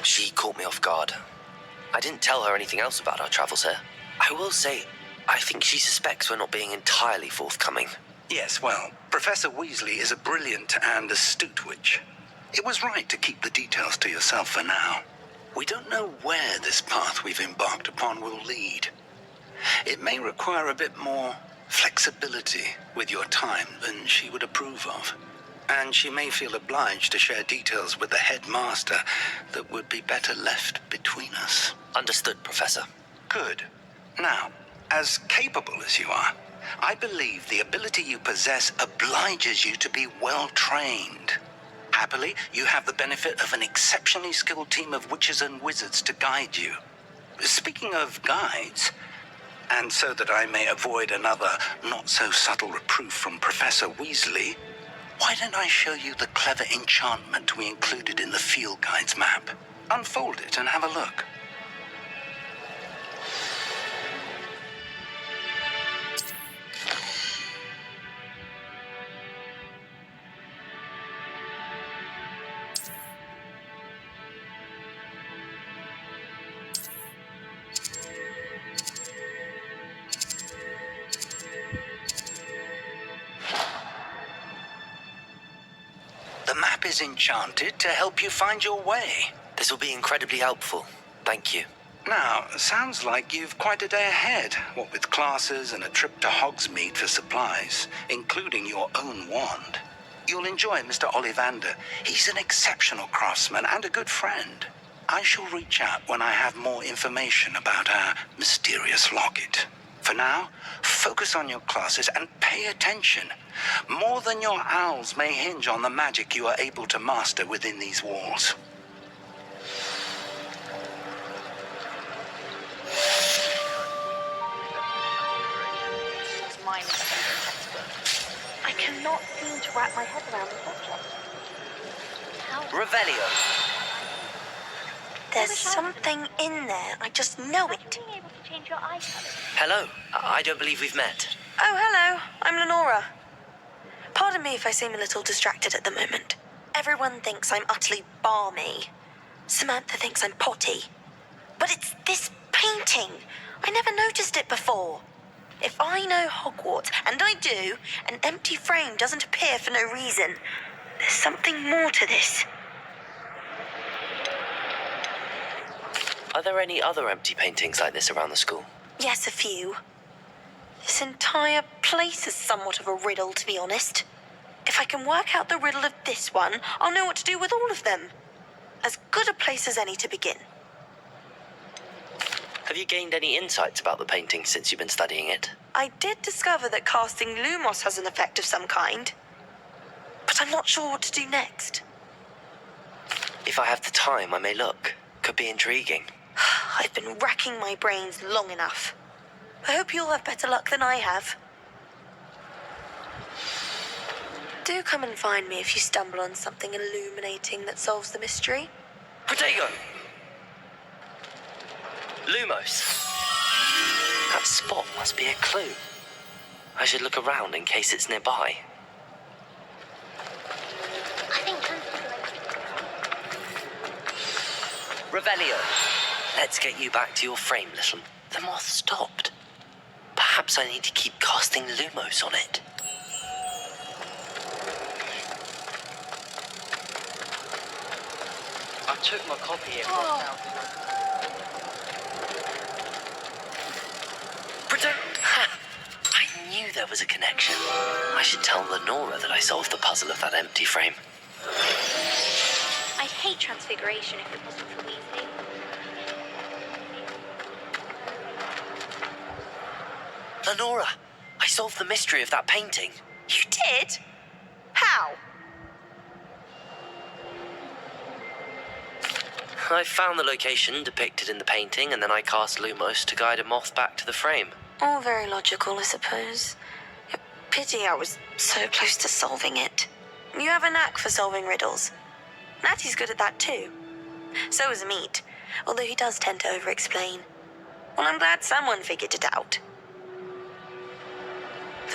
She caught me off guard. I didn't tell her anything else about our travels here. I will say, I think she suspects we're not being entirely forthcoming. Yes, well, Professor Weasley is a brilliant and astute witch. It was right to keep the details to yourself for now. We don't know where this path we've embarked upon will lead. It may require a bit more flexibility with your time than she would approve of. And she may feel obliged to share details with the headmaster that would be better left between us. Understood, Professor. Good. Now, as capable as you are, I believe the ability you possess obliges you to be well trained. Happily, you have the benefit of an exceptionally skilled team of witches and wizards to guide you. Speaking of guides, and so that I may avoid another not-so-subtle reproof from Professor Weasley, why don't I show you the clever enchantment we included in the field guide's map? Unfold it and have a look. The map is enchanted to help you find your way. This will be incredibly helpful. Thank you. Now, sounds like you've quite a day ahead, what with classes and a trip to Hogsmeade for supplies, including your own wand. You'll enjoy Mr. Ollivander. He's an exceptional craftsman and a good friend. I shall reach out when I have more information about our mysterious locket. For now, focus on your classes and pay attention. More than your owls may hinge on the magic you are able to master within these walls. I can not seem to wrap my head around the subject. How? Revelio. There's something in there. I just know it. Being able to change your eye color. Hello. I don't believe we've met. Oh, hello. I'm Lenora. Pardon me if I seem a little distracted at the moment. Everyone thinks I'm utterly balmy. Samantha thinks I'm potty. But it's this painting. I never noticed it before. If I know Hogwarts, and I do, an empty frame doesn't appear for no reason. There's something more to this. Are there any other empty paintings like this around the school? Yes, a few. This entire place is somewhat of a riddle, to be honest. If I can work out the riddle of this one, I'll know what to do with all of them. As good a place as any to begin. Have you gained any insights about the painting since you've been studying it? I did discover that casting Lumos has an effect of some kind. But I'm not sure what to do next. If I have the time, I may look. Could be intriguing. I've been racking my brains long enough. I hope you'll have better luck than I have. Do come and find me if you stumble on something illuminating that solves the mystery. Protego! Lumos. That spot must be a clue. I should look around in case it's nearby. I think Revelio. Let's get you back to your frame, little. The moth stopped. Perhaps I need to keep casting Lumos on it. I took my copy. It I knew there was a connection. I should tell Lenora that I solved the puzzle of that empty frame. I'd hate transfiguration if it wasn't for Weasley. Lenora, I solved the mystery of that painting. You did? How? I found the location depicted in the painting, and then I cast Lumos to guide a moth back to the frame. All very logical, I suppose. Pity I was so close to solving it. You have a knack for solving riddles. Natty's good at that too. So is Meat, although he does tend to over-explain. Well, I'm glad someone figured it out.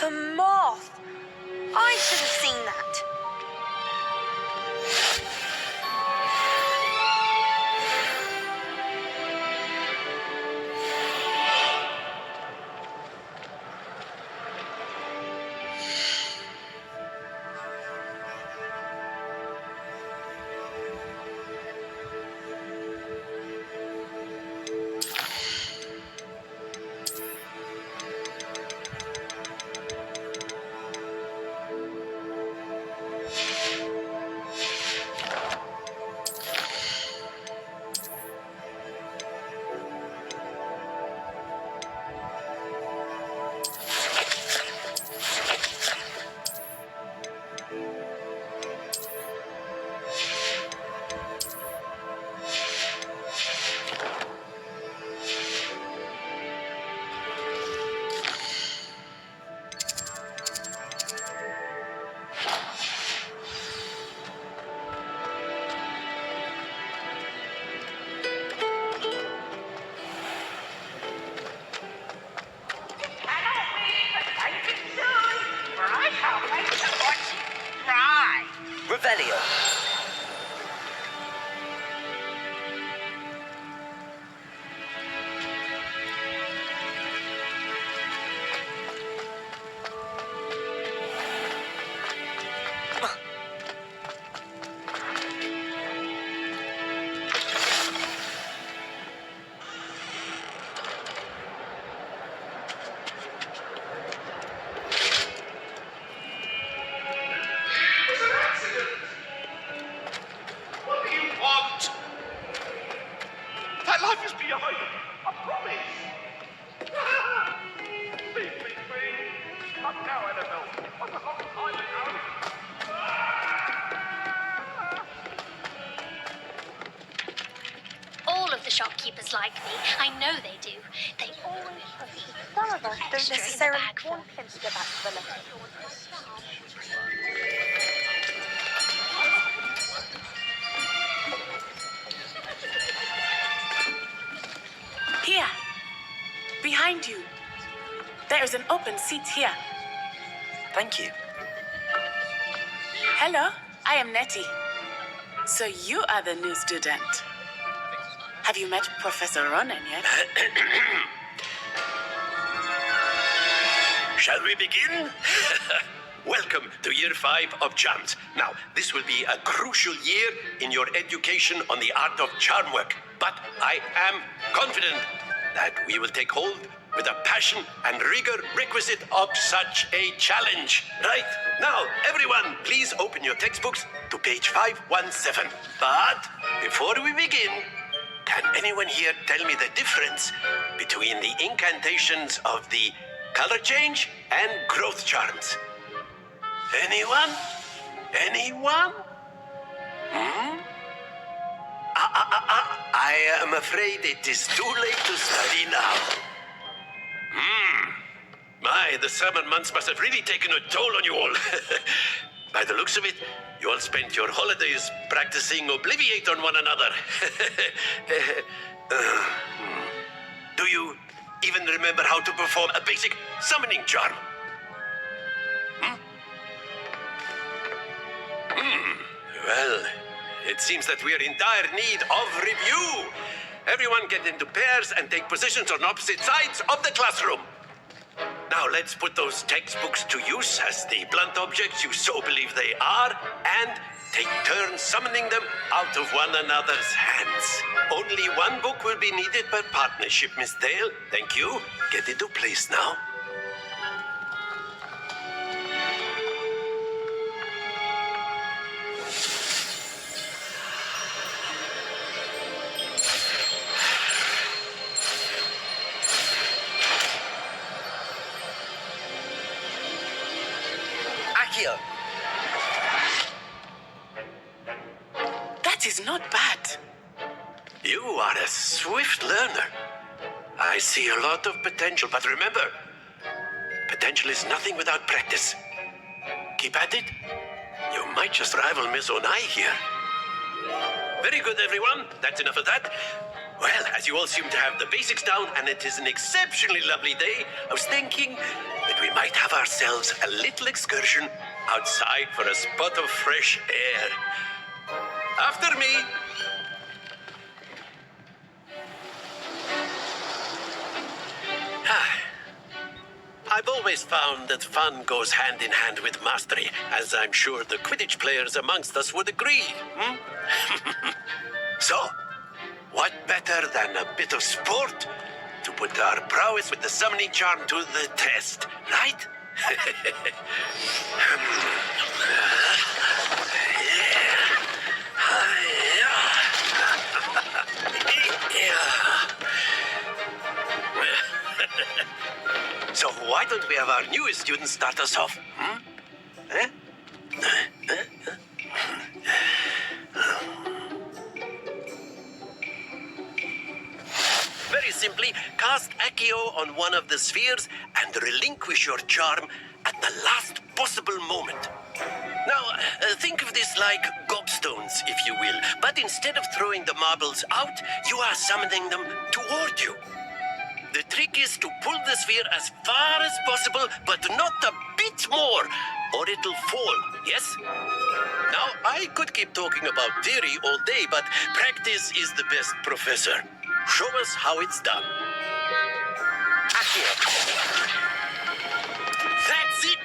The moth! I should have seen that. Revelio. That life is behind me, I promise. Leave me be. Come now, Annabelle. What a long time ago. All of the shopkeepers like me. I know they do. They always Some of us don't extra in the necessarily bag for want him to go back to the letter. Here, behind you. There is an open seat here. Thank you. Hello, I am Nettie. So you are the new student. Have you met Professor Ronan yet? Shall we begin? Welcome to year 5 of charms. Now, this will be a crucial year in your education on the art of charm work. But I am confident that we will take hold with the passion and rigor requisite of such a challenge. Right, now, everyone, please open your textbooks to page 517. But before we begin, can anyone here tell me the difference between the incantations of the color change and growth charms? Anyone? Anyone? I am afraid it is too late to study now. My, the summer months must have really taken a toll on you all. By the looks of it, you all spent your holidays practicing Obliviate on one another. Do you even remember how to perform a basic summoning charm? Well, it seems that we are in dire need of review. Everyone get into pairs and take positions on opposite sides of the classroom. Now let's put those textbooks to use as the blunt objects you so believe they are, and take turns summoning them out of one another's hands. Only one book will be needed per partnership, Miss Dale. Thank you. Get into place now. Akio! That is not bad. You are a swift learner. I see a lot of potential, but remember, potential is nothing without practice. Keep at it. You might just rival Miss Onai here. Very good, everyone. That's enough of that. Well, as you all seem to have the basics down, and it is an exceptionally lovely day, I was thinking that we might have ourselves a little excursion outside for a spot of fresh air. After me. I've always found that fun goes hand in hand with mastery, as I'm sure the Quidditch players amongst us would agree. So, what better than a bit of sport to put our prowess with the summoning charm to the test, right? So why don't we have our newest student start us off? Eh? Very simply, cast Accio on one of the spheres and relinquish your charm at the last possible moment. Now, think of this like gobstones, if you will, but instead of throwing the marbles out, you are summoning them toward you. The trick is to pull the sphere as far as possible, but not a bit more, or it'll fall, yes? Now, I could keep talking about theory all day, but practice is the best professor. Show us how it's done. Accio. That's it!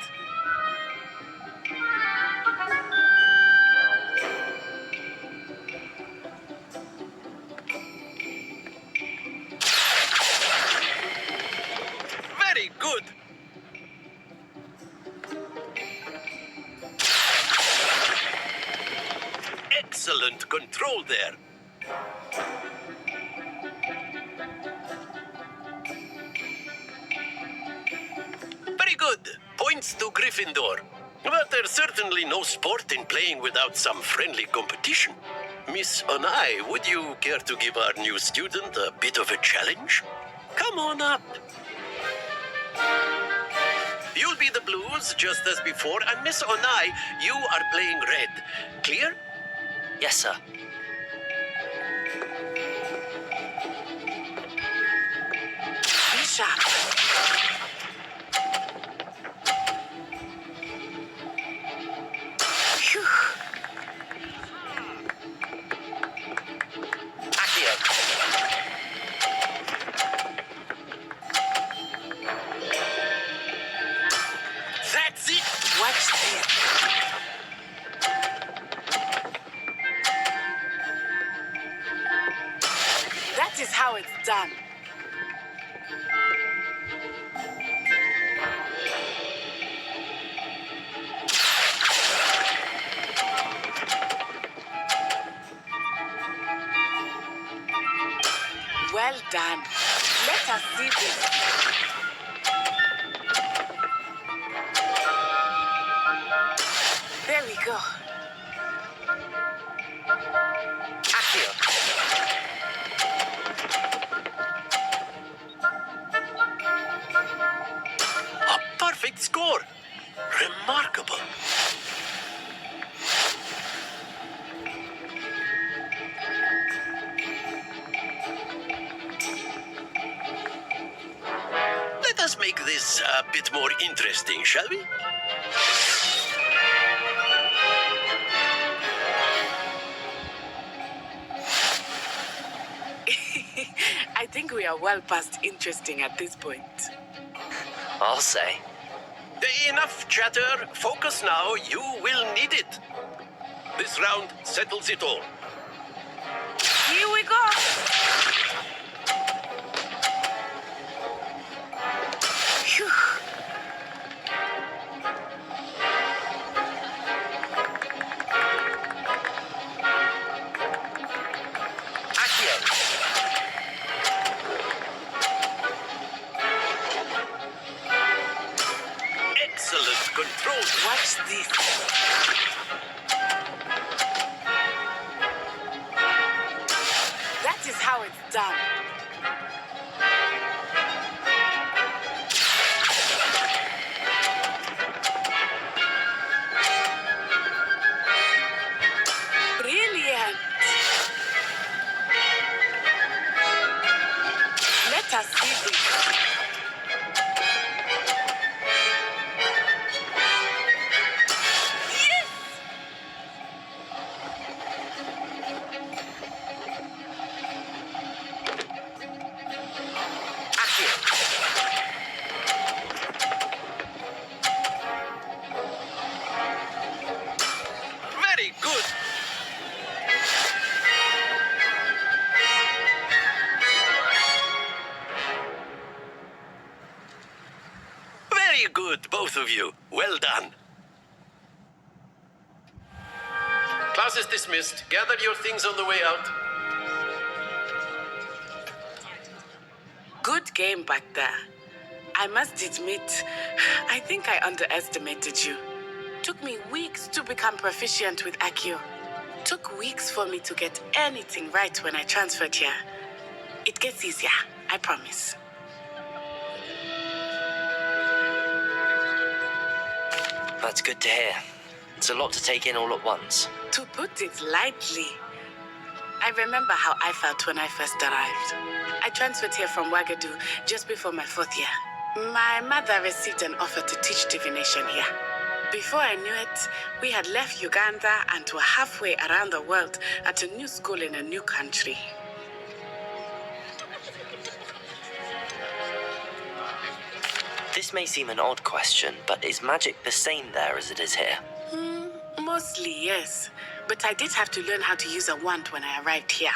Very good. Excellent control there. Very good. Points to Gryffindor. But there's certainly no sport in playing without some friendly competition. Miss Onai, would you care to give our new student a bit of a challenge? Come on up. You'll be the blues just as before, and Miss Onai, you are playing red. Clear? Yes, sir. Be sharp. Phew. Accio. That's it! Watch this. That is how it's done. Well done. Let us see this. There we go. Accio. A perfect score! Remarkable. Let us make this a bit more interesting, shall we? I think we are well past interesting at this point. I'll say. Enough chatter. Focus now. You will need it. This round settles it all. Here we go. Phew. Accio. Excellent control. Watch this. That is how it's done. Brilliant. Let us see this. Yes! Very good. Very good, both of you. Well done. Class is dismissed. Gather your things on the way out. Good game back there. I must admit, I think I underestimated you. Took me weeks to become proficient with Accio. Took weeks for me to get anything right when I transferred here. It gets easier, I promise. That's good to hear. It's a lot to take in all at once. To put it lightly, I remember how I felt when I first arrived. I transferred here from Wagadu just before my 4th year. My mother received an offer to teach divination here. Before I knew it, we had left Uganda and were halfway around the world at a new school in a new country. This may seem an odd question, but is magic the same there as it is here? Mostly, yes. But I did have to learn how to use a wand when I arrived here.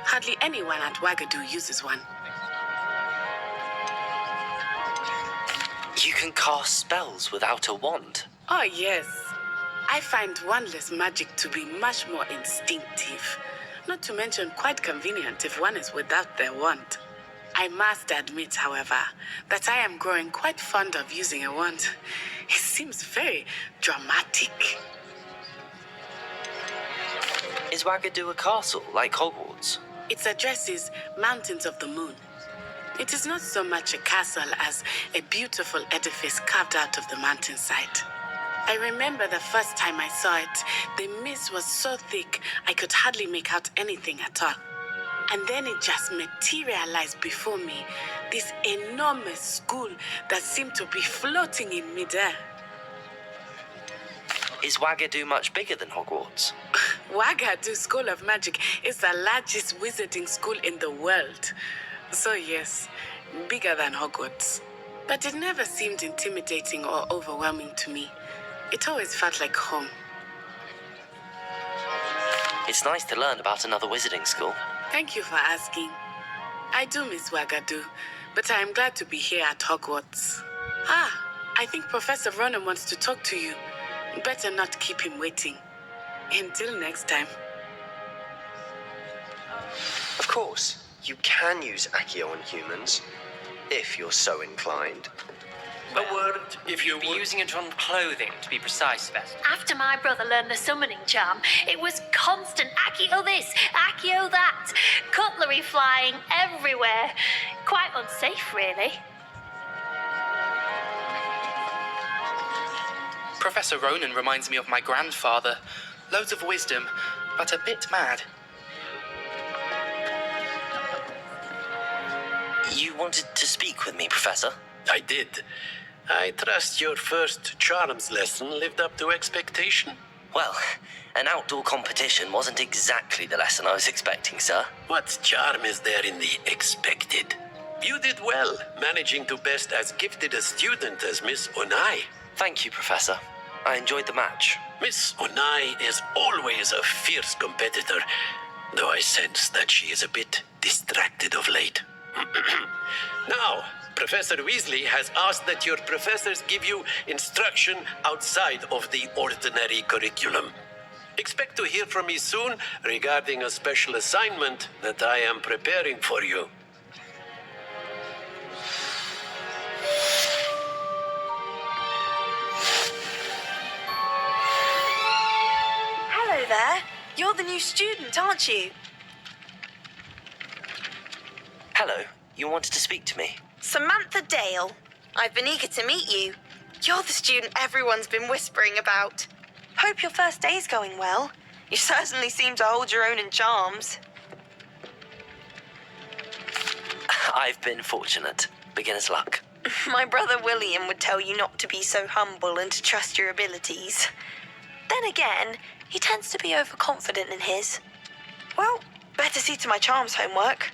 Hardly anyone at Wagadu uses one. You can cast spells without a wand. Oh, yes. I find wandless magic to be much more instinctive. Not to mention quite convenient if one is without their wand. I must admit, however, that I am growing quite fond of using a wand. It seems very dramatic. Is Is Wagadu a castle, like Hogwarts? Its address is Mountains of the Moon. It is not so much a castle as a beautiful edifice carved out of the mountainside. I remember the first time I saw it, the mist was so thick I could hardly make out anything at all. And then it just materialized before me, this enormous school that seemed to be floating in midair. Is Wagadu much bigger than Hogwarts? Wagadu School of Magic is the largest wizarding school in the world. So yes, bigger than Hogwarts. But it never seemed intimidating or overwhelming to me. It always felt like home. It's nice to learn about another wizarding school. Thank you for asking. I do miss Wagadu, but I am glad to be here at Hogwarts. I think Professor Ronan wants to talk to you. Better not keep him waiting. Until next time. Of course, you can use Accio on humans, if you're so inclined. A word, if you Be using it on clothing, to be precise, Beth. After my brother learned the summoning charm, it was constant Accio this, Accio that, cutlery flying everywhere. Quite unsafe, really. Professor Ronan reminds me of my grandfather. Loads of wisdom, but a bit mad. You wanted to speak with me, Professor? I did. I trust your first charms lesson lived up to expectation. Well, an outdoor competition wasn't exactly the lesson I was expecting, sir. What charm is there in the expected? You did well, managing to best as gifted a student as Miss Onai. Thank you, Professor. I enjoyed the match. Miss Onai is always a fierce competitor, though I sense that she is a bit distracted of late. Now, Professor Weasley has asked that your professors give you instruction outside of the ordinary curriculum. Expect to hear from me soon regarding a special assignment that I am preparing for you. Hello there. You're the new student, aren't you? Hello, you wanted to speak to me? Samantha Dale. I've been eager to meet you. You're the student everyone's been whispering about. Hope your first day's going well. You certainly seem to hold your own in charms. I've been fortunate. Beginner's luck. My brother William would tell you not to be so humble and to trust your abilities. Then again, he tends to be overconfident in his. Well, better see to my charms homework.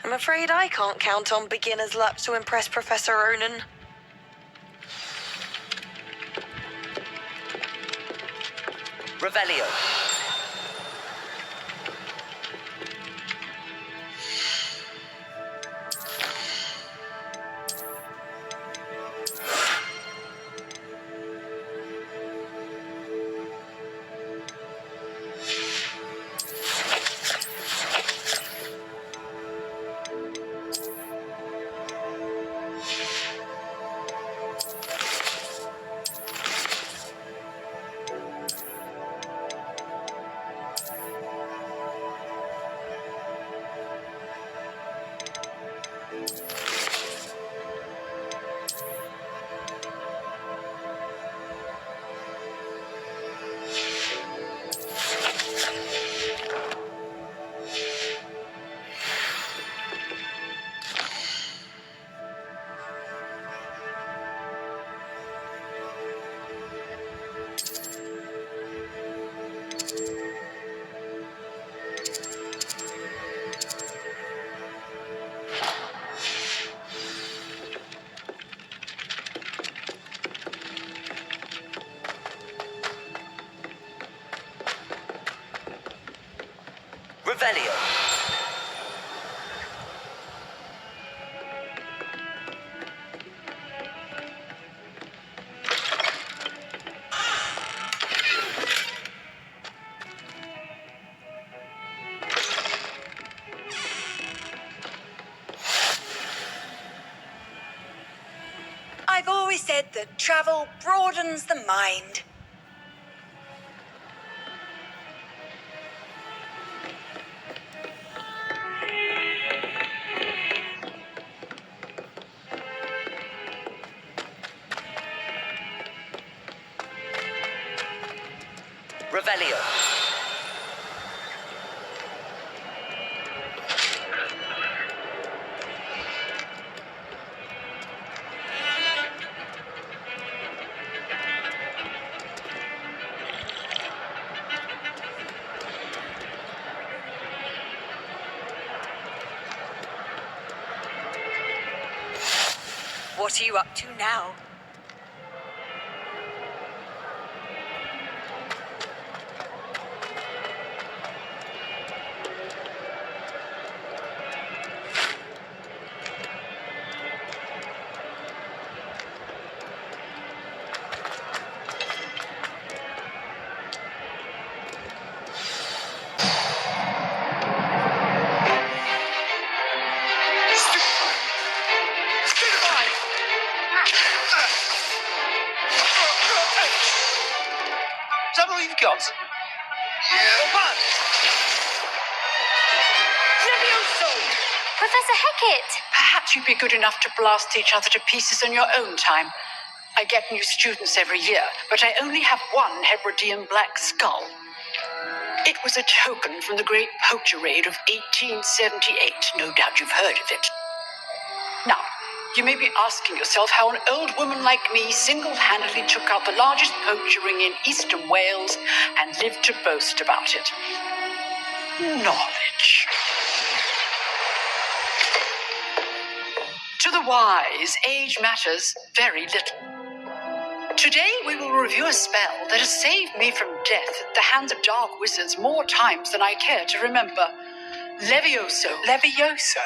I'm afraid I can't count on beginner's luck to impress Professor Ronan. Revelio. Revelio. I've always said that travel broadens the mind. Revelio. What are you up to now? Is that all you've got? What? Professor Hecat! Perhaps you'd be good enough to blast each other to pieces in your own time. I get new students every year, but I only have one Hebridean black skull. It was a token from the Great Poacher Raid of 1878. No doubt you've heard of it. Now, you may be asking yourself how an old woman like me single-handedly took out the largest poacher ring in eastern Wales and lived to boast about it. Knowledge. To the wise, age matters very little. Today we will review a spell that has saved me from death at the hands of dark wizards more times than I care to remember. Levioso. Levioso?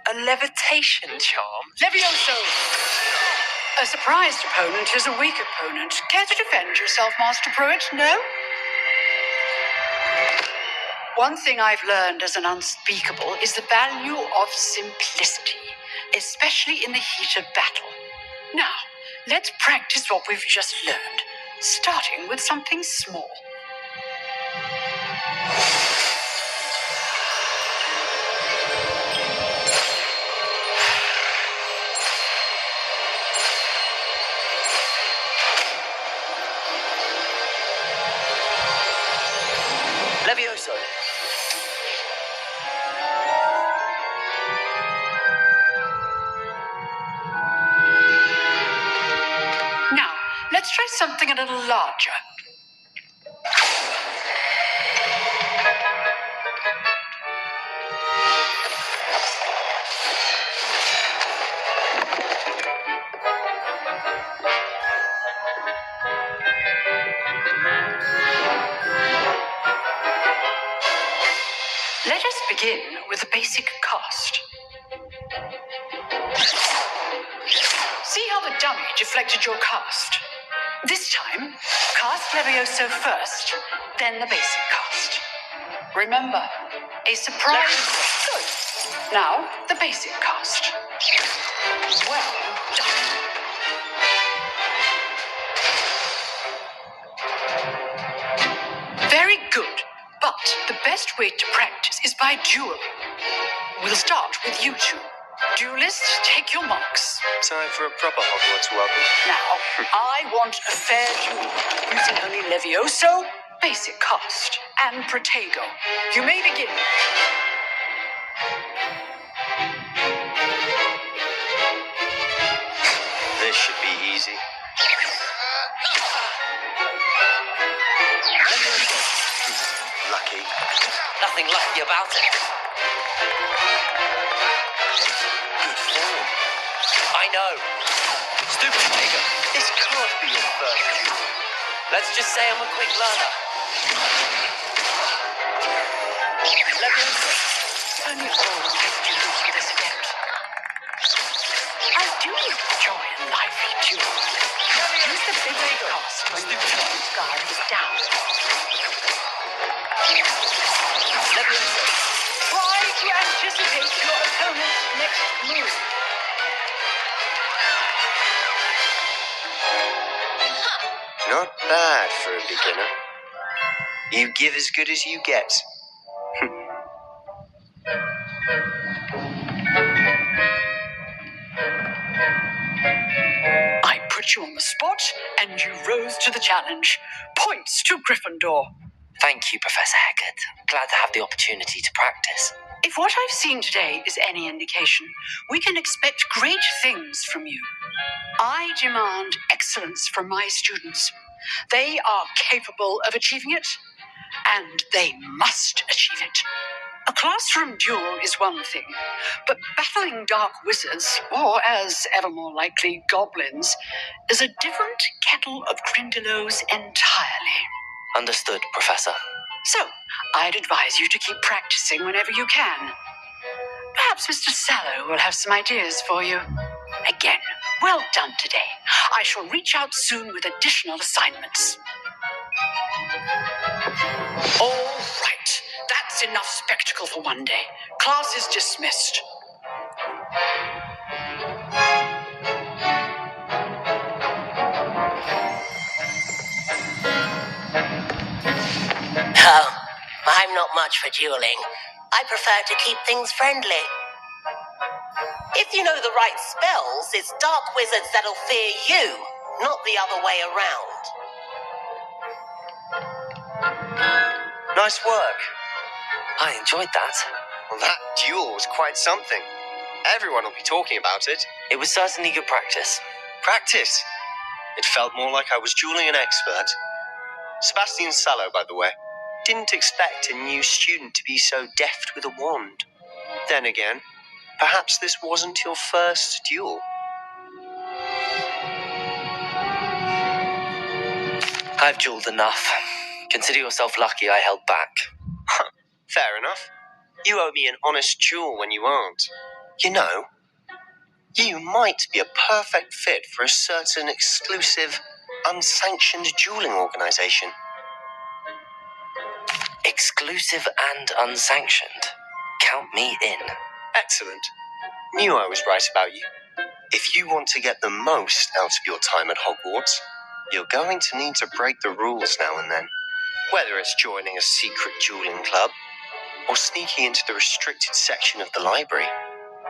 A levitation charm? Levioso! A surprised opponent is a weak opponent. Care to defend yourself, Master Pruitt? No? One thing I've learned as an unspeakable is the value of simplicity, especially in the heat of battle. Now, let's practice what we've just learned, starting with something small. Levioso. Now, let's try something a little larger. Let us begin with a basic cast. See how the dummy deflected your cast? This time, cast Levioso first, then the basic cast. Remember, a surprise. Good. Now, the basic cast. Well done. Very good. But the best way to practice is by dueling. We'll start with you two. Duelists, take your marks. Time for a proper Hogwarts welcome. Now, I want a fair duel, using only Levioso, basic cast, and Protego. You may begin. This should be easy. Lucky. Nothing lucky about it. Good form. I know. Stupid nigger. This can't be your first duel. Let's just say I'm a quick learner. Only fools get duels for this event. I do enjoy a lively duel. Use the basic cast when the opponent's guard is down. Try to anticipate your opponent's next move. Not bad for a beginner. You give as good as you get. I put put you on the spot, and you rose to the challenge. Points to Gryffindor. Thank you, Professor Hecat. Glad to have the opportunity to practice. If what I've seen today is any indication, we can expect great things from you. I demand excellence from my students. They are capable of achieving it, and they must achieve it. A classroom duel is one thing, but battling dark wizards, or as ever more likely, goblins, is a different kettle of grindylows entirely. Understood, Professor. So, I'd advise you to keep practicing whenever you can. Perhaps Mr. Sallow will have some ideas for you. Again, well done today. I shall reach out soon with additional assignments. All right, that's enough spectacle for one day. Class is dismissed. Oh, I'm not much for dueling. I prefer to keep things friendly. If you know the right spells, it's dark wizards that'll fear you, not the other way around. Nice work. I enjoyed that. Well, that duel was quite something. Everyone will be talking about it. It was certainly good practice. Practice? It felt more like I was dueling an expert. Sebastian Sallow, by the way. Didn't expect a new student to be so deft with a wand. Then again, perhaps this wasn't your first duel. I've dueled enough. Consider yourself lucky I held back. Fair enough. You owe me an honest duel when you aren't. You know, you might be a perfect fit for a certain exclusive, unsanctioned dueling organization. Exclusive and unsanctioned. Count me in. Excellent. Knew I was right about you. If you want to get the most out of your time at Hogwarts, you're going to need to break the rules now and then. Whether it's joining a secret dueling club or sneaking into the restricted section of the library,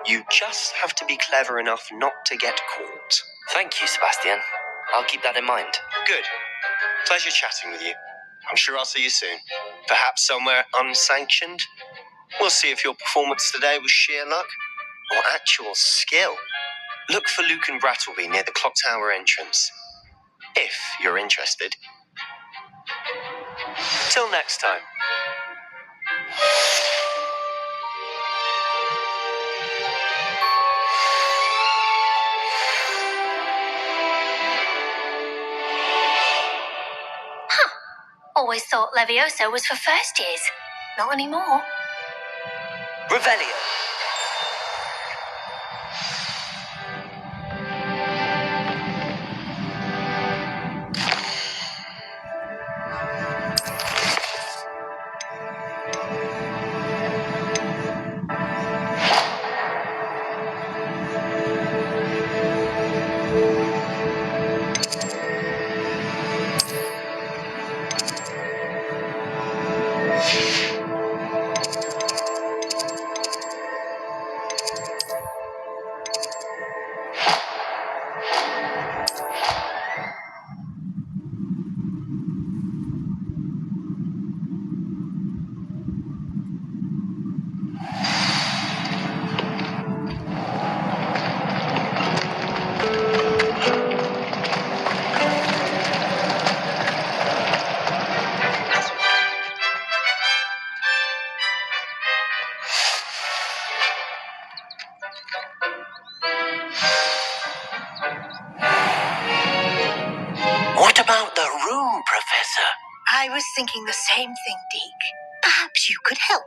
you just have to be clever enough not to get caught. Thank you, Sebastian. I'll keep that in mind. Good. Pleasure chatting with you. I'm sure I'll see you soon. Perhaps somewhere unsanctioned. We'll see if your performance today was sheer luck or actual skill. Look for Luke and Brattleby near the clock tower entrance, if you're interested. Till next time. Always thought Levioso was for first years. Not anymore. Revelio. What about the room, Professor? I was thinking the same thing, Deke. Perhaps you could help.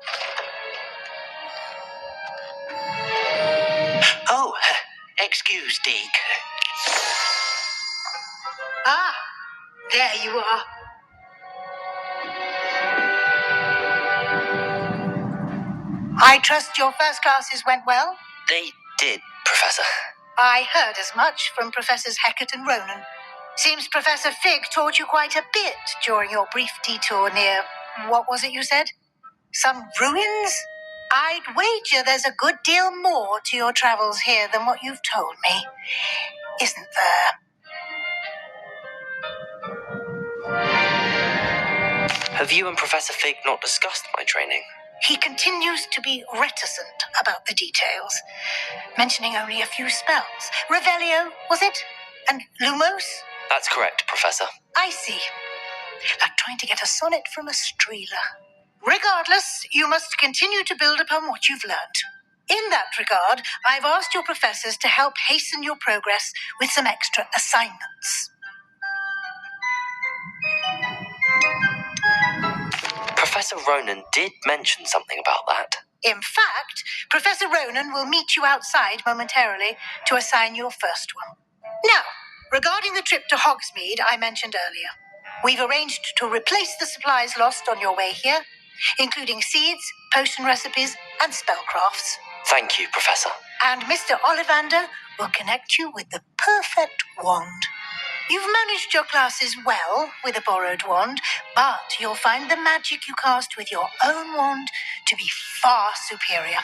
Oh, excuse, Deke. Ah, there you are. I trust your first classes went well? They did, Professor. I heard as much from Professors Hecat and Ronan. Seems Professor Fig taught you quite a bit during your brief detour near, what was it you said? Some ruins? I'd wager there's a good deal more to your travels here than what you've told me. Isn't there? Have you and Professor Fig not discussed my training? He continues to be reticent about the details, mentioning only a few spells. Revelio, was it? And Lumos? That's correct, Professor. I see. Like trying to get a sonnet from a streeler. Regardless, you must continue to build upon what you've learned. In that regard, I've asked your professors to help hasten your progress with some extra assignments. Professor Ronan did mention something about that. In fact, Professor Ronan will meet you outside momentarily to assign your first one. Now, regarding the trip to Hogsmeade I mentioned earlier, we've arranged to replace the supplies lost on your way here, including seeds, potion recipes, and spellcrafts. Thank you, Professor. And Mr. Ollivander will connect you with the perfect wand. You've managed your classes well with a borrowed wand, but you'll find the magic you cast with your own wand to be far superior.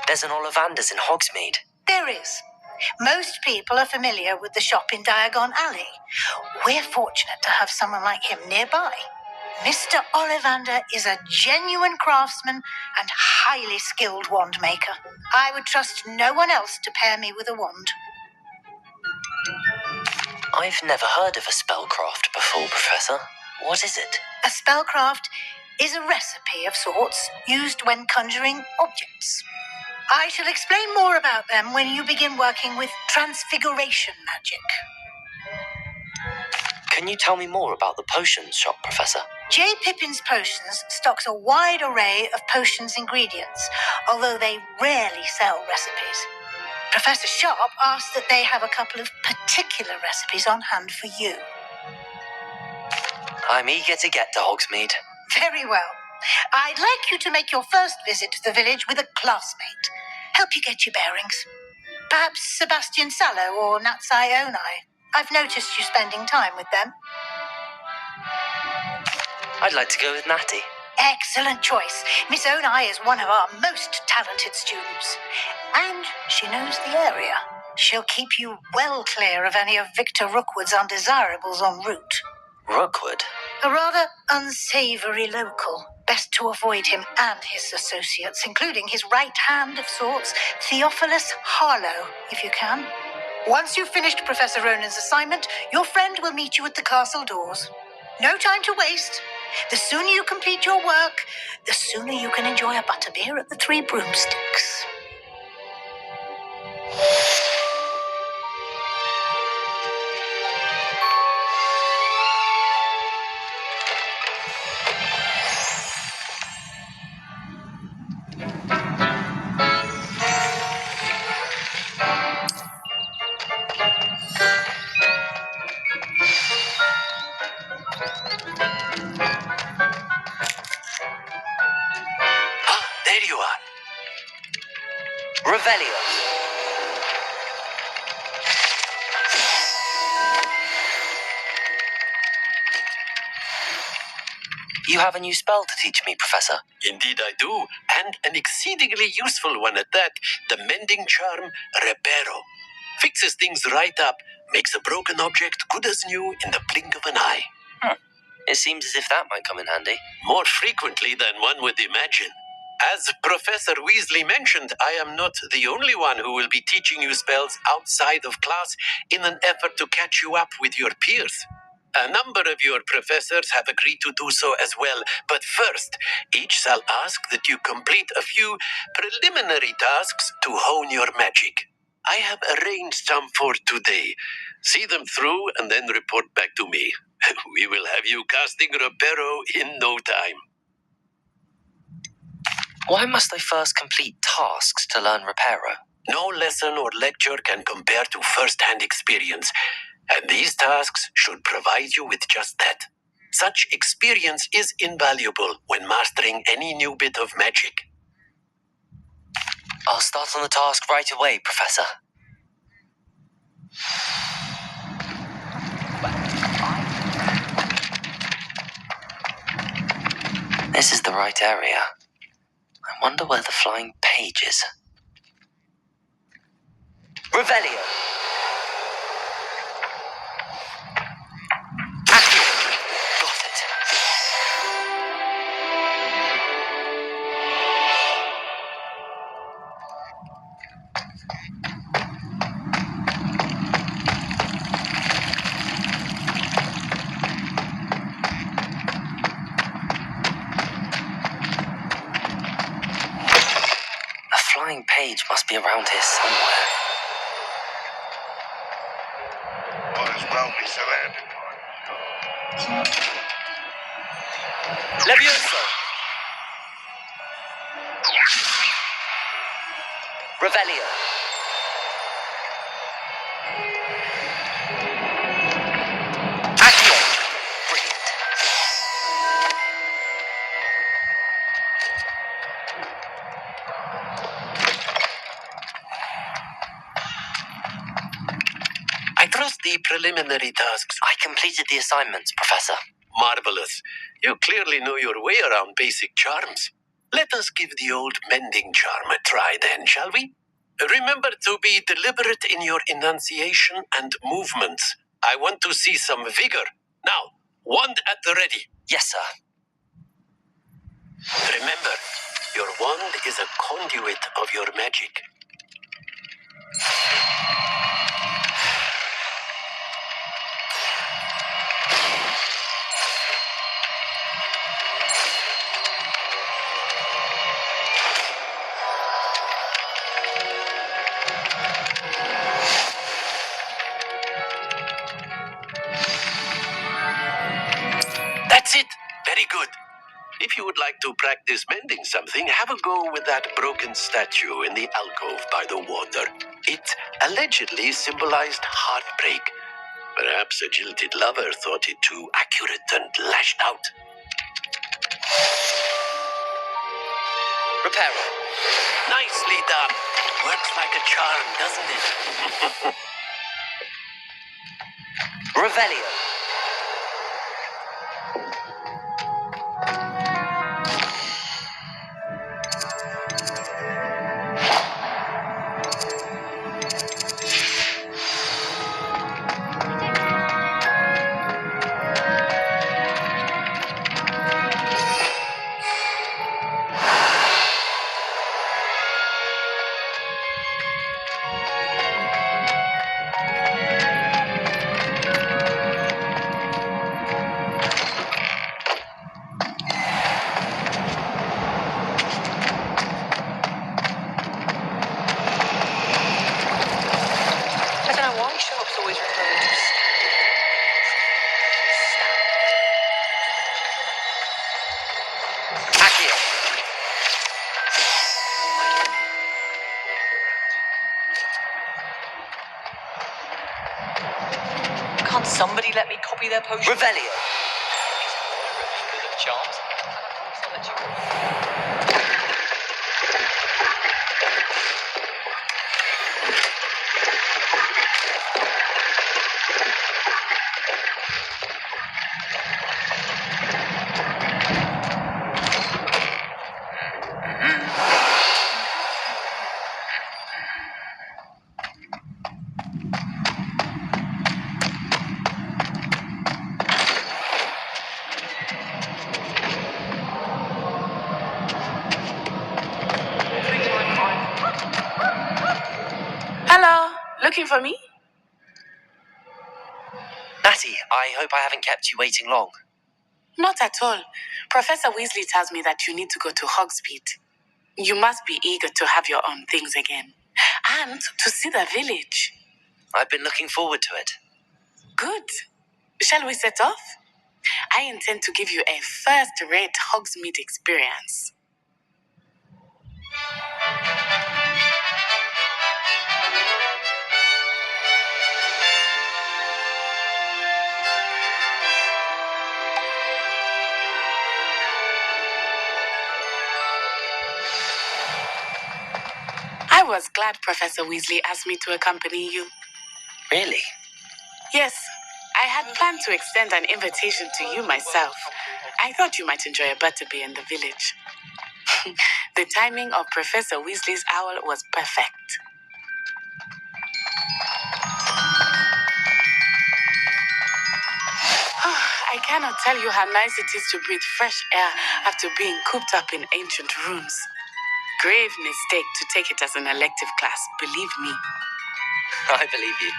There's an Ollivander's in Hogsmeade. There is. Most people are familiar with the shop in Diagon Alley. We're fortunate to have someone like him nearby. Mr. Ollivander is a genuine craftsman and highly skilled wand maker. I would trust no one else to pair me with a wand. I've never heard of a spellcraft before, Professor. What is it? A spellcraft is a recipe of sorts used when conjuring objects. I shall explain more about them when you begin working with transfiguration magic. Can you tell me more about the potions shop, Professor? J. Pippin's Potions stocks a wide array of potions ingredients, although they rarely sell recipes. Professor Sharp asked that they have a couple of particular recipes on hand for you. I'm eager to get to Hogsmeade. Very well. I'd like you to make your first visit to the village with a classmate. Help you get your bearings. Perhaps Sebastian Sallow or Natsai Onai. I've noticed you spending time with them. I'd like to go with Natty. Excellent choice. Miss Onai is one of our most talented students. And she knows the area. She'll keep you well clear of any of Victor Rookwood's undesirables en route. Rookwood? A rather unsavory local. Best to avoid him and his associates, including his right hand of sorts, Theophilus Harlow, if you can. Once you've finished Professor Ronan's assignment, your friend will meet you at the castle doors. No time to waste. The sooner you complete your work, the sooner you can enjoy a butterbeer at the Three Broomsticks. There you are. Revelio. You have a new spell to teach me, Professor. Indeed I do, and an exceedingly useful one at that. The mending charm, Reparo. Fixes things right up, makes a broken object good as new in the blink of an eye. It seems as if that might come in handy. More frequently than one would imagine. As Professor Weasley mentioned, I am not the only one who will be teaching you spells outside of class in an effort to catch you up with your peers. A number of your professors have agreed to do so as well, but first, each shall ask that you complete a few preliminary tasks to hone your magic. I have arranged some for today. See them through and then report back to me. We will have you casting Reparo in no time. Why must I first complete tasks to learn Reparo? No lesson or lecture can compare to first-hand experience, and these tasks should provide you with just that. Such experience is invaluable when mastering any new bit of magic. I'll start on the task right away, Professor. This is the right area. I wonder where the flying page is. Revelio! page must be around here somewhere. Might as well be surrounded by Levioso! Revelio. Accio. Brilliant. I trust the preliminary tasks. I completed the assignments, Professor. Marvelous. You clearly know your way around basic charms. Let us give the old mending charm a try then, shall we? Remember to be deliberate in your enunciation and movements. I want to see some vigor. Now, wand at the ready. Yes, sir. Remember, your wand is a conduit of your magic. That's it. Very good. If you would like to practice mending something, have a go with that broken statue in the alcove by the water. It allegedly symbolized heartbreak. Perhaps a jilted lover thought it too accurate and lashed out. Reparo. Nicely done. Works like a charm, doesn't it? Revelio. I don't know why Sharp's always referring to Accio. Can't somebody let me copy their potion? Revelio. Charms. I'll let you. Hello, looking for me? Natty, I hope I haven't kept you waiting long. Not at all. Professor Weasley tells me that you need to go to Hogsmeade. You must be eager to have your own things again. And to see the village. I've been looking forward to it. Good. Shall we set off? I intend to give you a first-rate Hogsmeade experience. I was glad Professor Weasley asked me to accompany you. Really? Yes, I had planned to extend an invitation to you myself. I thought you might enjoy a butterbeer in the village. The timing of Professor Weasley's owl was perfect. I cannot tell you how nice it is to breathe fresh air after being cooped up in ancient rooms. Grave mistake to take it as an elective class, believe me. I believe you.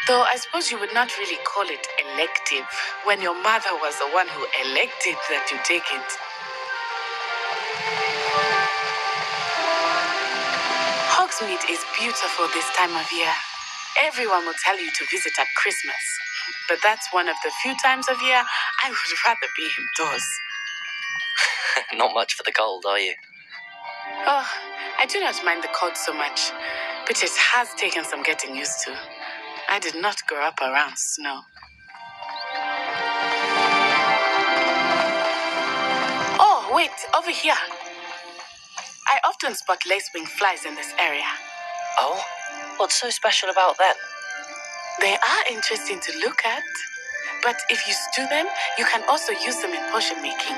Though I suppose you would not really call it elective when your mother was the one who elected that you take it. Hogsmeade is beautiful this time of year. Everyone will tell you to visit at Christmas. But that's one of the few times of year I would rather be indoors. Not much for the cold, are you? Oh, I do not mind the cold so much, but it has taken some getting used to. I did not grow up around snow. Oh, wait, over here. I often spot lacewing flies in this area. Oh? What's so special about them? They are interesting to look at, but if you stew them, you can also use them in potion making.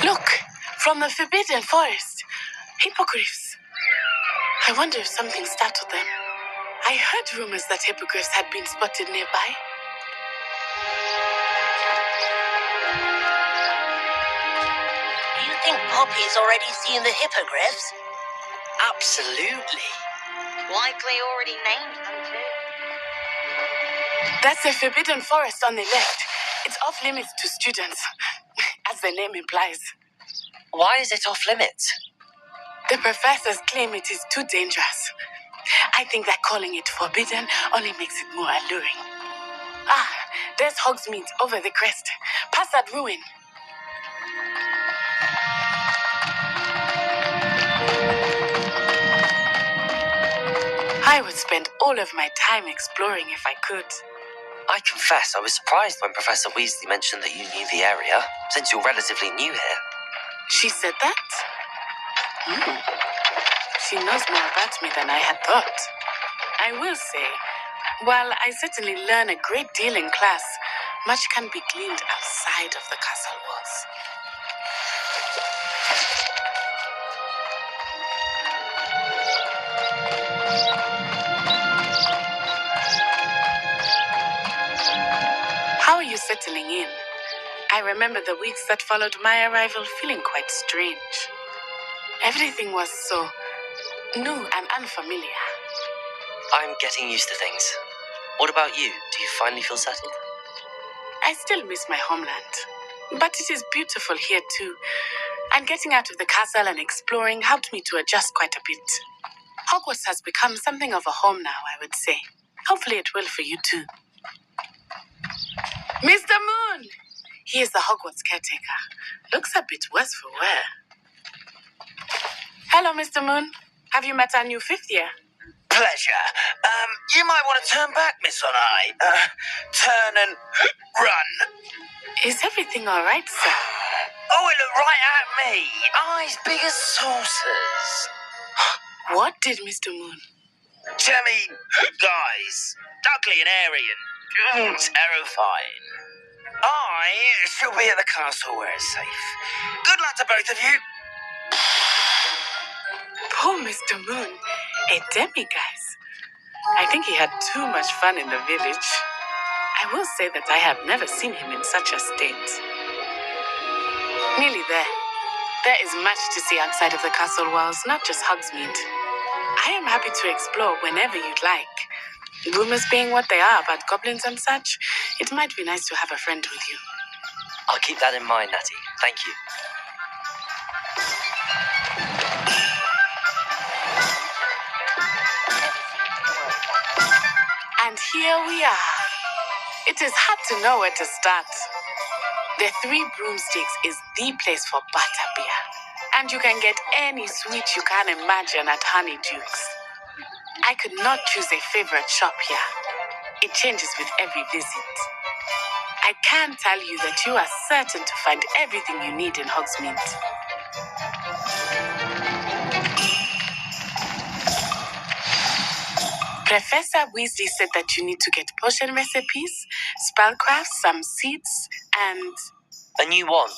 Look, from the Forbidden Forest, hippogriffs. I wonder if something startled them. I heard rumors that hippogriffs had been spotted nearby. Do you think Poppy's already seen the hippogriffs? Absolutely. Likely already named them too. That's the Forbidden Forest on the left. It's off limits to students, as the name implies. Why is it off limits? The professors claim it is too dangerous. I think that calling it forbidden only makes it more alluring. Ah, there's Hogsmeade over the crest. Past that ruin. I would spend all of my time exploring if I could. I confess I was surprised when Professor Weasley mentioned that you knew the area, since you're relatively new here. She said that? She knows more about me than I had thought. I will say, while I certainly learn a great deal in class, much can be gleaned outside of the castle walls. How are you settling in? I remember the weeks that followed my arrival feeling quite strange. Everything was so new and unfamiliar. I'm getting used to things. What about you? Do you finally feel settled? I still miss my homeland, but it is beautiful here too. And getting out of the castle and exploring helped me to adjust quite a bit. Hogwarts has become something of a home now, I would say. Hopefully it will for you too. Mr. Moon! He is the Hogwarts caretaker. Looks a bit worse for wear. Hello, Mr. Moon. Have you met our new fifth year? Pleasure. You might want to turn back, Miss Onai. Turn and run. Is everything all right, sir? Oh, it looked right at me. Eyes big as saucers. What did Mr. Moon? Jemmy, guys, ugly and airy and terrifying. I shall be at the castle where it's safe. Good luck to both of you. Poor Mr. Moon, a demiguise. I think he had too much fun in the village. I will say that I have never seen him in such a state. Nearly there. There is much to see outside of the castle walls, not just Hogsmeade. I am happy to explore whenever you'd like. Rumors being what they are about goblins and such, it might be nice to have a friend with you. I'll keep that in mind, Natty. Thank you. And here we are. It is hard to know where to start. The Three Broomsticks is the place for butterbeer. And you can get any sweet you can imagine at Honeydukes. I could not choose a favorite shop here. It changes with every visit. I can tell you that you are certain to find everything you need in Hogsmeade. Professor Weasley said that you need to get potion recipes, spellcrafts, some seeds, and... A new wand.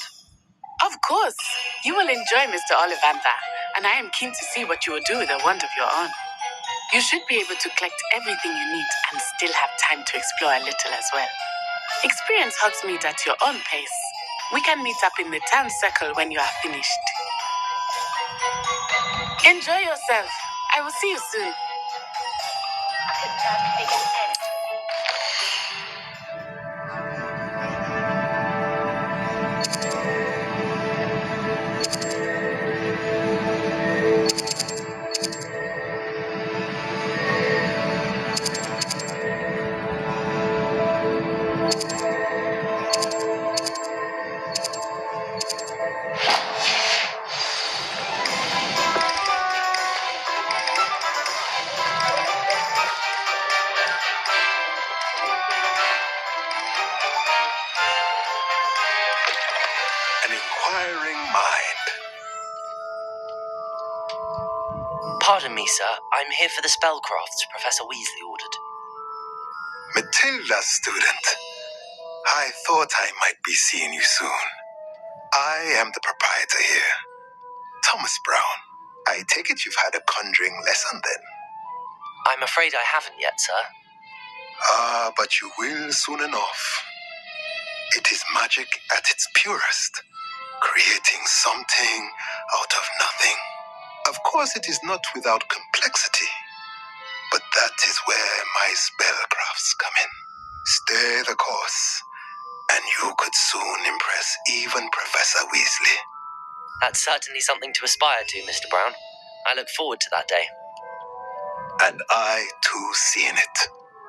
Of course. You will enjoy Mr. Ollivander, and I am keen to see what you will do with a wand of your own. You should be able to collect everything you need and still have time to explore a little as well. Experience Hogsmeade at your own pace. We can meet up in the town circle when you are finished. Enjoy yourself. I will see you soon. An inquiring mind. Pardon me, sir. I'm here for the spellcrafts Professor Weasley ordered. Matilda, student. I thought I might be seeing you soon. I am the proprietor here, Thomas Brown. I take it you've had a conjuring lesson then? I'm afraid I haven't yet, sir. Ah, but you will soon enough. It is magic at its purest, creating something out of nothing. Of course, it is not without complexity, but that is where my spellcrafts come in. Stay the course, and you could soon impress even Professor Weasley. That's certainly something to aspire to, Mr. Brown. I look forward to that day. And I, too, see in it.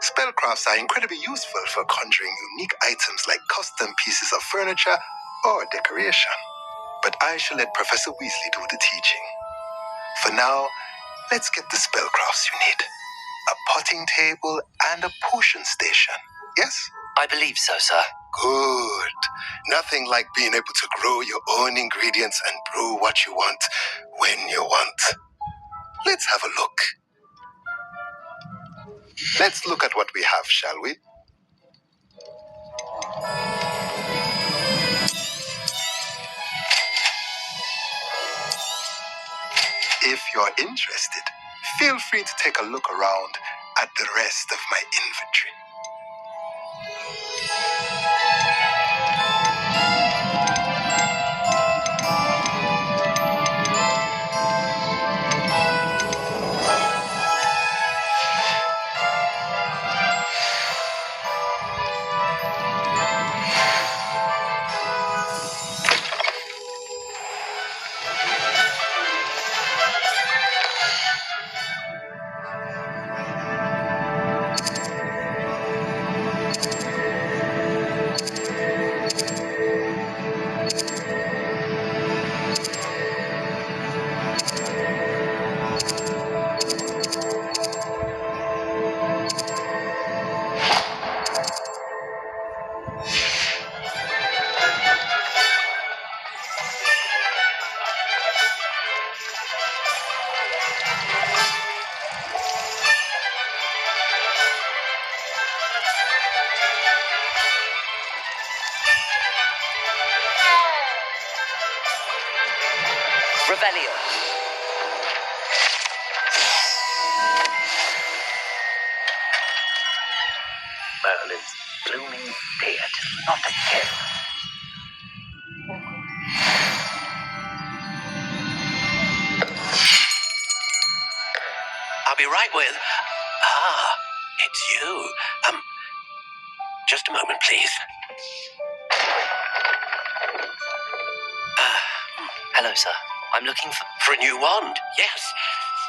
Spellcrafts are incredibly useful for conjuring unique items like custom pieces of furniture or decoration. But I shall let Professor Weasley do the teaching. For now, let's get the spellcrafts you need. A potting table and a potion station. Yes? I believe so, sir. Good. Nothing like being able to grow your own ingredients and brew what you want when you want. Let's have a look. Let's look at what we have, shall we? If you're interested, feel free to take a look around at the rest of my inventory. Revelio. Merlin's blooming beard, not again. I'll be right with... Ah, it's you. Just a moment, please. Hello, sir. I'm looking For a new wand, yes.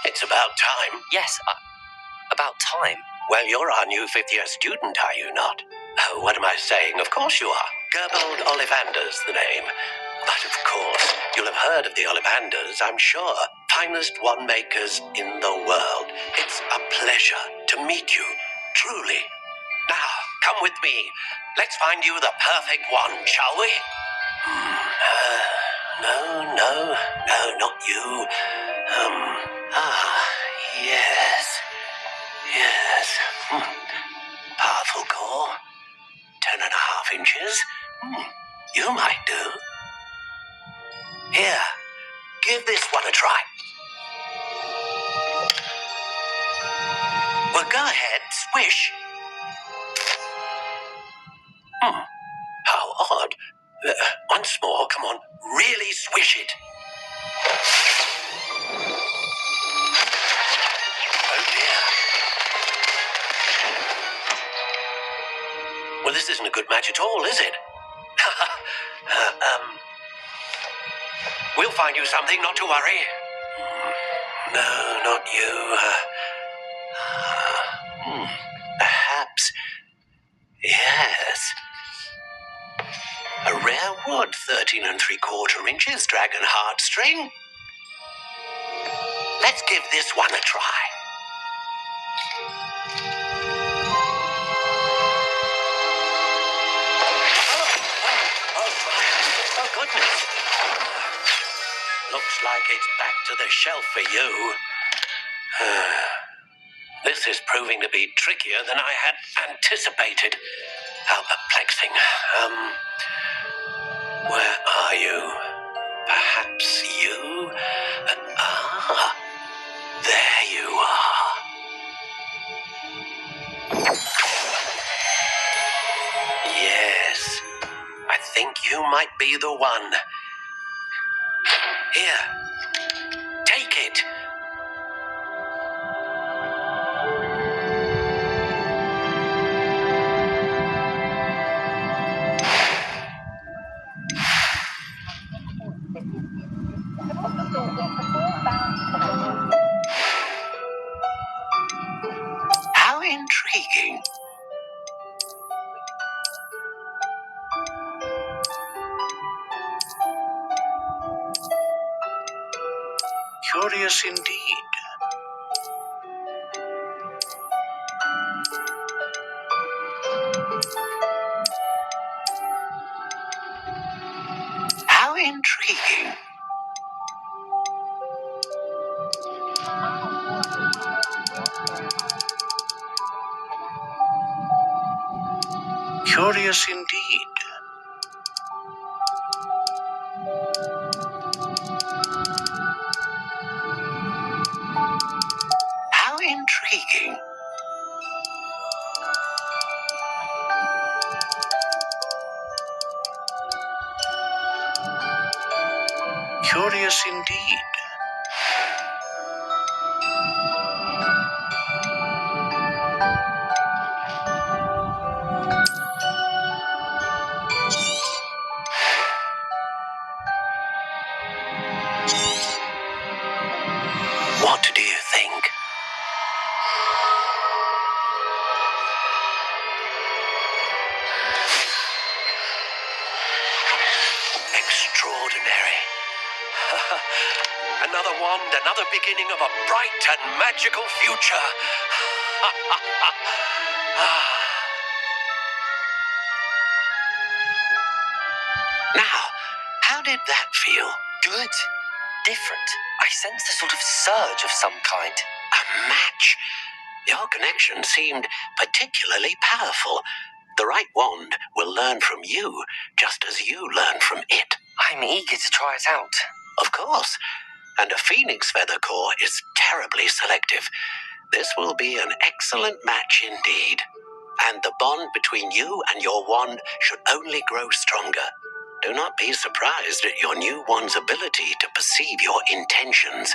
It's about time. Yes, about time. Well, you're our new fifth-year student, are you not? Oh, what am I saying? Of course you are. Gerbold Ollivander's the name. But of course, you'll have heard of the Ollivanders, I'm sure. Finest wand makers in the world. It's a pleasure to meet you, truly. Now, come with me. Let's find you the perfect wand, shall we? No, not you. Yes. Powerful core. 10.5 inches. You might do. Here, give this one a try. Well, go ahead, swish. How odd. Once more, come on, really swish it. good match at all, is it? We'll find you something, not to worry. No, not you. Perhaps. Yes. A rare wood, 13 3/4 inches, dragon heartstring. Let's give this one a try. Oh, goodness. Looks like it's back to the shelf for you. This is proving to be trickier than I had anticipated. How perplexing. Where are you? Perhaps you? There you are. Yes, I think you might be the one. Here, take it. How intriguing. Curious indeed. How intriguing. Curious indeed. How intriguing. Curious indeed. What do you think? Extraordinary. Another wand, another beginning of a bright and magical future. Now, how did that feel? Good. Different. I sensed a sort of surge of some kind. A match. Your connection seemed particularly powerful. The right wand will learn from you, just as you learn from it. I'm eager to try it out. Of course. And a phoenix feather core is terribly selective. This will be an excellent match indeed. And the bond between you and your wand should only grow stronger. Do not be surprised at your new wand's ability to perceive your intentions,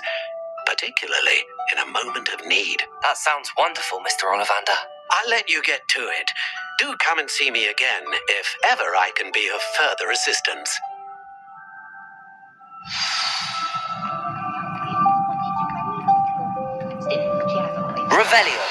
particularly in a moment of need. That sounds wonderful, Mr. Ollivander. I'll let you get to it. Do come and see me again if ever I can be of further assistance. Revelio.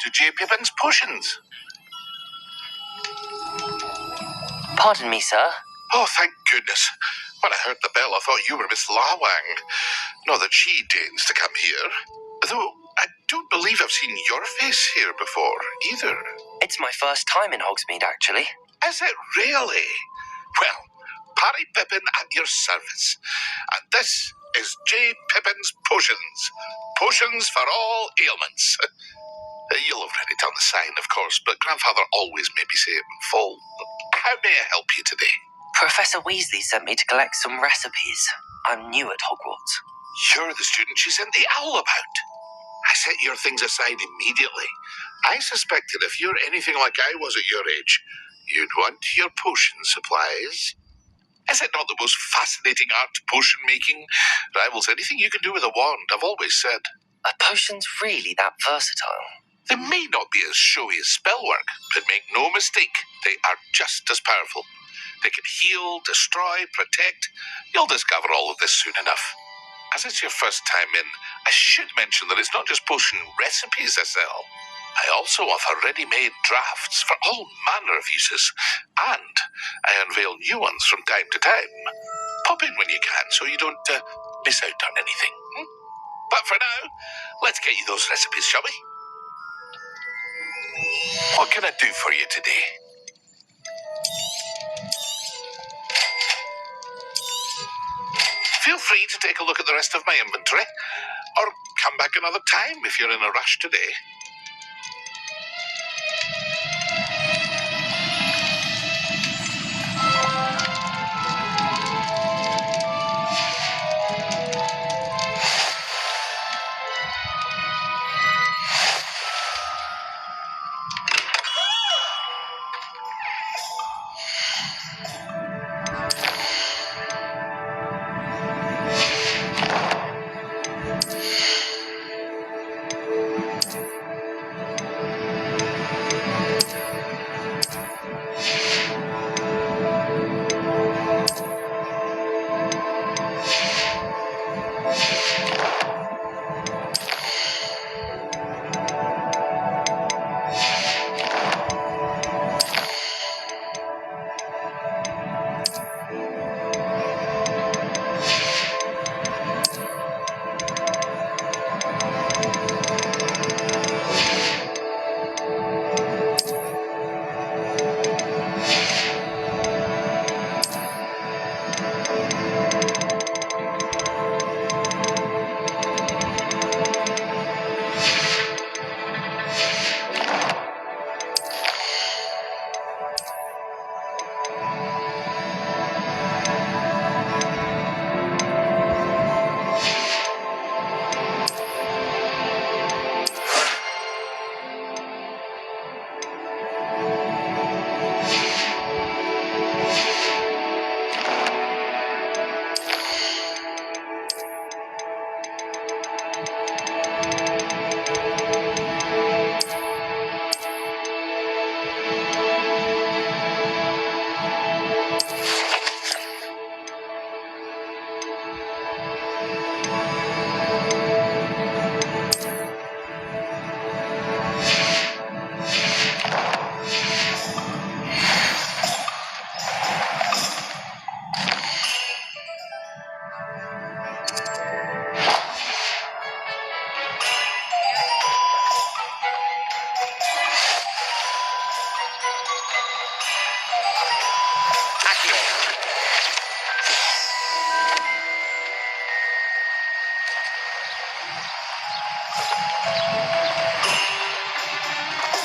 to J. Pippin's potions. Pardon me, sir. Oh, thank goodness. When I heard the bell, I thought you were Miss Lawang. Not that she deigns to come here. Though I don't believe I've seen your face here before, either. It's my first time in Hogsmeade, actually. Is it really? Well, Parry Pippin at your service. And this is J. Pippin's Potions. Potions for all ailments. You'll have read it on the sign, of course, but Grandfather always made me say it in full. How may I help you today? Professor Weasley sent me to collect some recipes. I'm new at Hogwarts. You're the student she sent the owl about. I set your things aside immediately. I suspected if you're anything like I was at your age, you'd want your potion supplies. Is it not the most fascinating art, potion making? Rivals anything you can do with a wand, I've always said. Are potions really that versatile? They may not be as showy as spellwork, but make no mistake, they are just as powerful. They can heal, destroy, protect. You'll discover all of this soon enough. As it's your first time in, I should mention that it's not just potion recipes I sell. I also offer ready-made drafts for all manner of uses, and I unveil new ones from time to time. Pop in when you can so you don't miss out on anything. But for now, let's get you those recipes, shall we? What can I do for you today? Feel free to take a look at the rest of my inventory, or come back another time if you're in a rush today.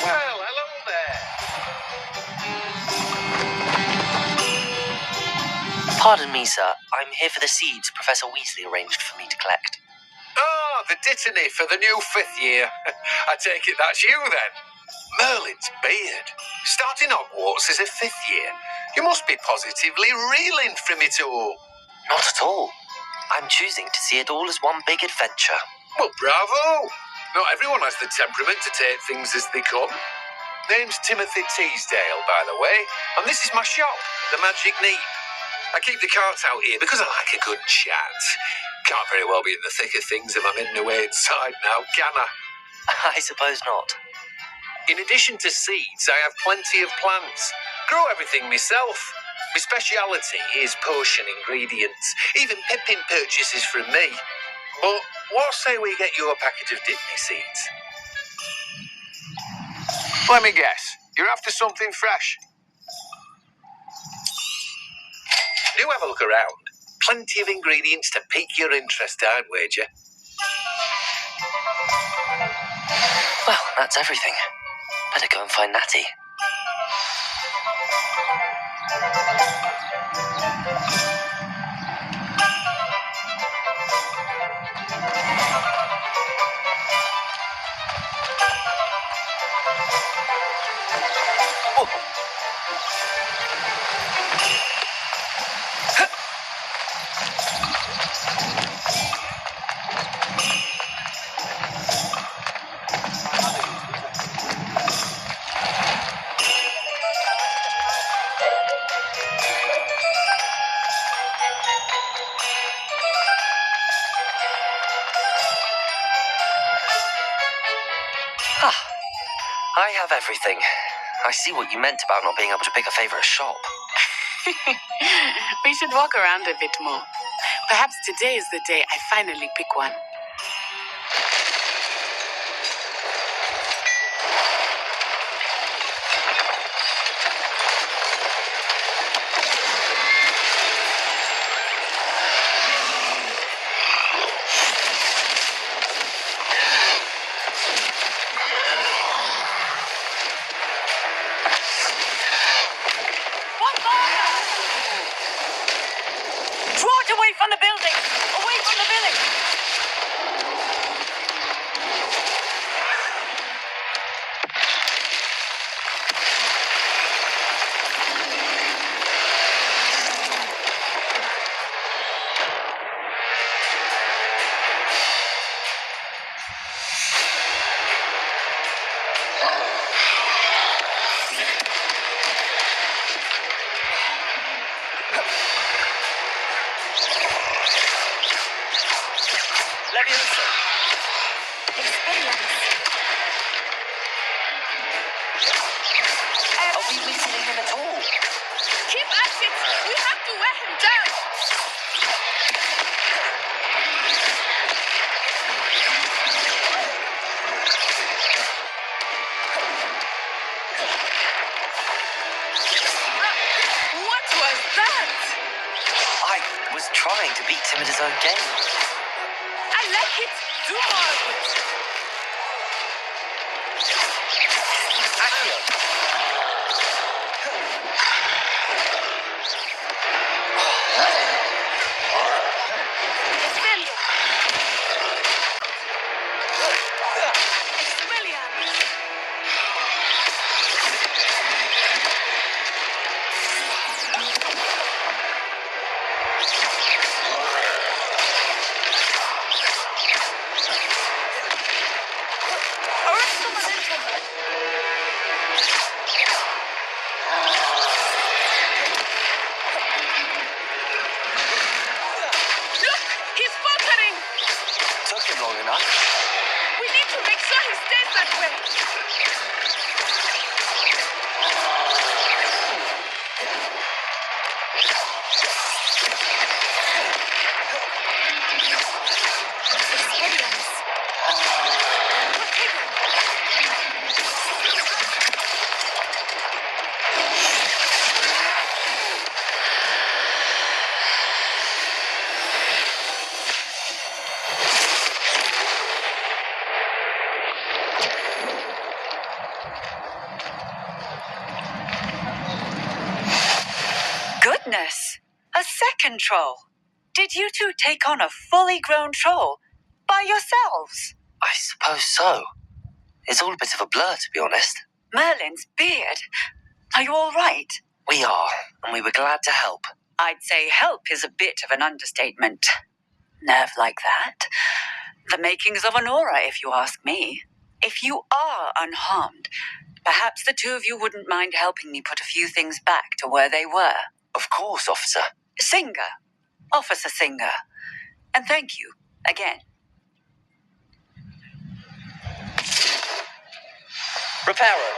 Well, hello there. Pardon me, sir. I'm here for the seeds Professor Weasley arranged for me to collect. Ah, the dittany for the new 5th year. I take it that's you then. Merlin's beard. Starting Hogwarts as a 5th year. You must be positively reeling from it all. Not at all. I'm choosing to see it all as one big adventure. Well, bravo. Not everyone has the temperament to take things as they come. Name's Timothy Teasdale, by the way, and this is my shop, the Magic Neep. I keep the cart out here because I like a good chat. Can't very well be in the thick of things if I'm hidden away inside now, can I? I suppose not. In addition to seeds, I have plenty of plants. Grow everything myself. My speciality is potion ingredients. Even Pippin purchases from me. But what say we get you a packet of Disney seeds? Let me guess. You're after something fresh. Do have a look around. Plenty of ingredients to pique your interest, I'd wager. Well, that's everything. Better go and find Natty. I have everything. I see what you meant about not being able to pick a favourite shop. We should walk around a bit more. Perhaps today is the day I finally pick one. Draw it away from the building! Away from the village! Leviosa! Are we missing him at all? Keep at it! We have to wear him down! What was that? I was trying to beat him at his own game. I like it! Do more of it! Accio! Took him long enough. We need to make sure he stays that way. Goodness! A second troll! Did you two take on a fully grown troll by yourselves? I suppose so. It's all a bit of a blur, to be honest. Merlin's beard. Are you all right? We are, and we were glad to help. I'd say help is a bit of an understatement. Nerve like that. The makings of an aura, if you ask me. If you are unharmed, perhaps the two of you wouldn't mind helping me put a few things back to where they were. Of course, officer. Singer. Officer Singer. And thank you, again. Reparo.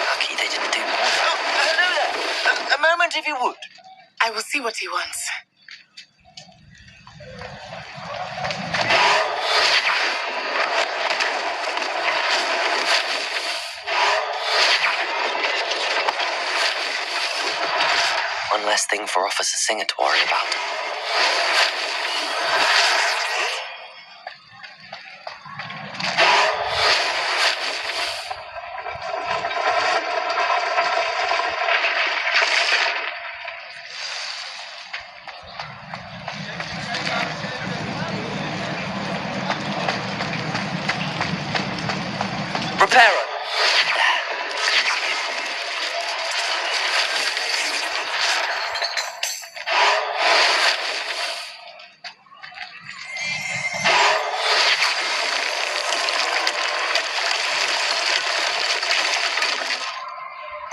Lucky they didn't do more. Oh, hello there. A moment if you would. I will see what he wants. One less thing for Officer Singer to worry about. Reparo.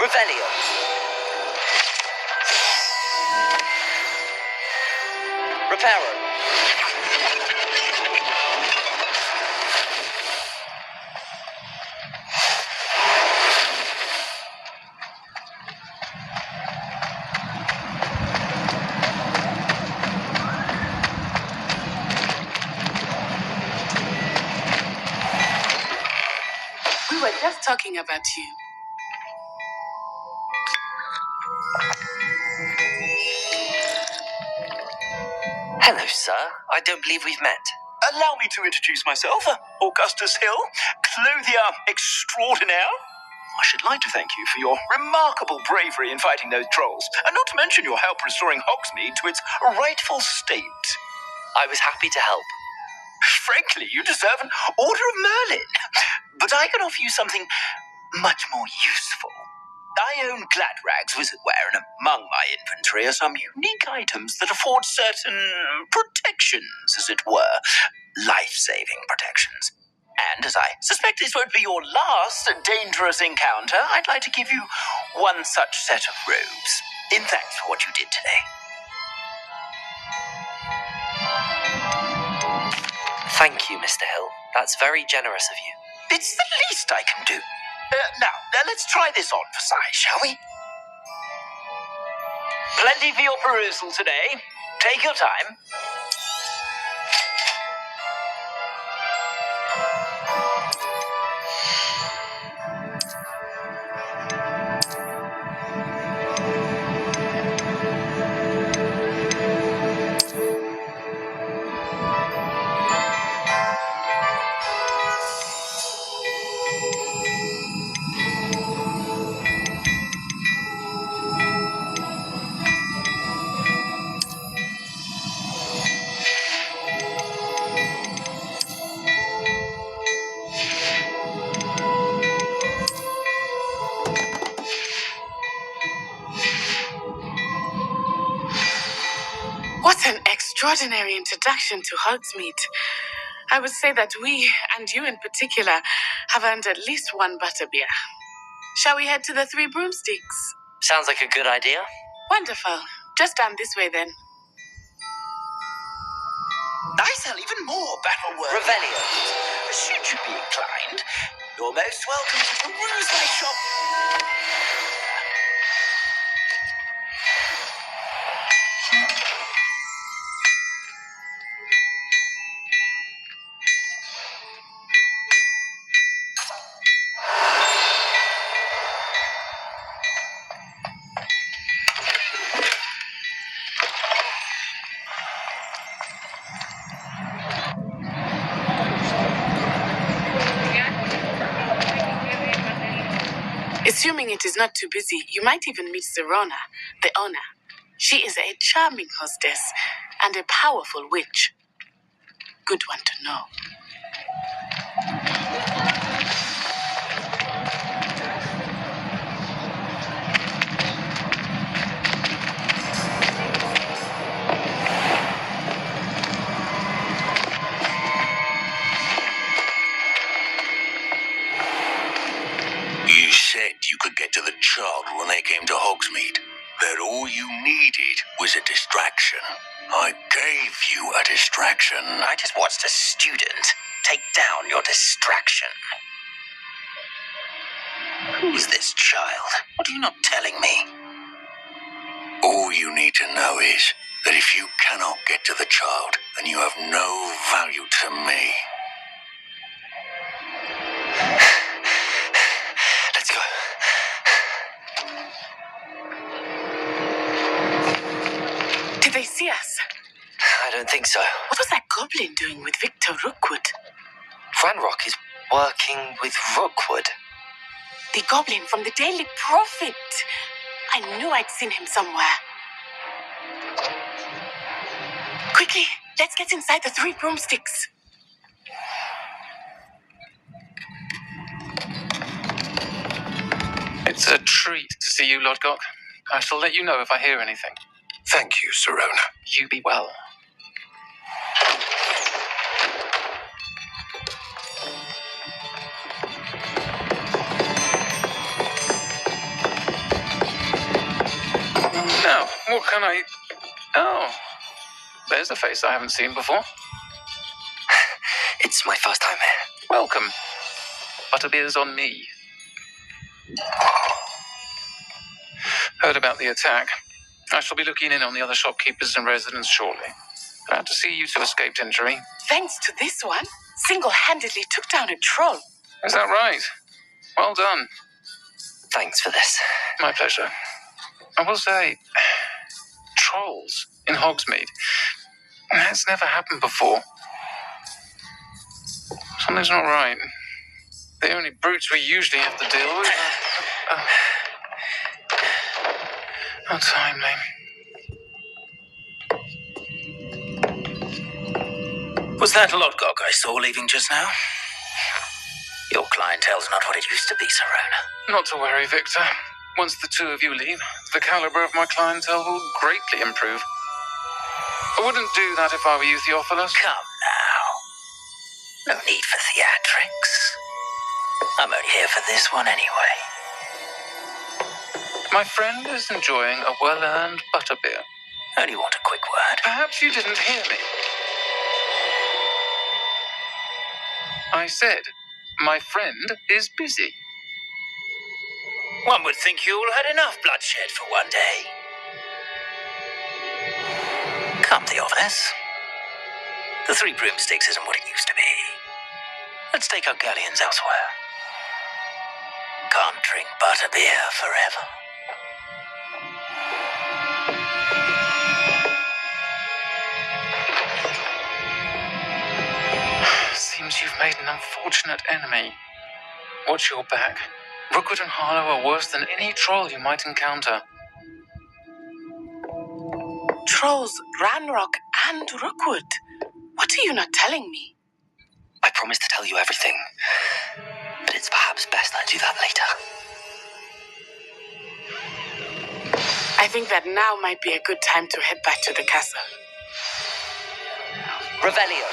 Revelio. Reparo. We were just talking about you. Hello, sir. I don't believe we've met. Allow me to introduce myself, Augustus Hill, clothier extraordinaire. I should like to thank you for your remarkable bravery in fighting those trolls, and not to mention your help restoring Hogsmeade to its rightful state. I was happy to help. Frankly, you deserve an Order of Merlin. But I can offer you something much more useful. I own Gladrag's wizardware, and among my inventory are some unique items that afford certain protections, as it were. Life-saving protections. And as I suspect this won't be your last dangerous encounter, I'd like to give you one such set of robes, in thanks for what you did today. Thank you, Mr. Hill. That's very generous of you. It's the least I can do. Now, let's try this on for size, shall we? Plenty for your perusal today. Take your time. What an extraordinary introduction to Hogsmeade. I would say that we, and you in particular, have earned at least one butterbeer. Shall we head to the Three Broomsticks? Sounds like a good idea. Wonderful. Just down this way then. I sell even more battle-worthy Revelio. Should you be inclined, you're most welcome to peruse my shop. Assuming it is not too busy, you might even meet Serona, the owner. She is a charming hostess and a powerful witch. Good one to know. You said you could get to the child when they came to Hogsmeade. That all you needed was a distraction. I gave you a distraction. I just watched a student take down your distraction. Who's this child? What are you not telling me? All you need to know is that if you cannot get to the child, then you have no value to me. Let's go. Did they see us? I don't think so. What was that goblin doing with Victor Rookwood? Ranrock is working with Rookwood. The goblin from the Daily Prophet. I knew I'd seen him somewhere. Quickly, let's get inside the 3 broomsticks. It's a treat to see you, Lodgok. I shall let you know if I hear anything. Thank you, Serona. You be well. Now, what can I... Oh, there's a face I haven't seen before. It's my first time here. Welcome. Butterbeer's on me. Heard about the attack. I shall be looking in on the other shopkeepers and residents shortly. Glad to see you two escaped injury. Thanks to this one, single-handedly took down a troll. Is that right? Well done. Thanks for this. My pleasure. I will say, trolls in Hogsmeade. That's never happened before. Something's not right. The only brutes we usually have to deal with are... How timely. Was that Lodgok I saw leaving just now? Your clientele's not what it used to be, Serona. Not to worry, Victor. Once the two of you leave, the caliber of my clientele will greatly improve. I wouldn't do that if I were you, Theophilus. Come now. No need for theatrics. I'm only here for this one anyway. My friend is enjoying a well-earned butterbeer. Only want a quick word. Perhaps you didn't hear me. I said, my friend is busy. One would think you all had enough bloodshed for one day. Come, Theophilus. The 3 broomsticks isn't what it used to be. Let's take our galleons elsewhere. Can't drink butterbeer forever. Seems you've made an unfortunate enemy. Watch your back. Rookwood and Harlow are worse than any troll you might encounter. Trolls, Ranrock, and Rookwood. What are you not telling me? I promise to tell you everything, but it's perhaps best I do that later. I think that now might be a good time to head back to the castle. Revelio.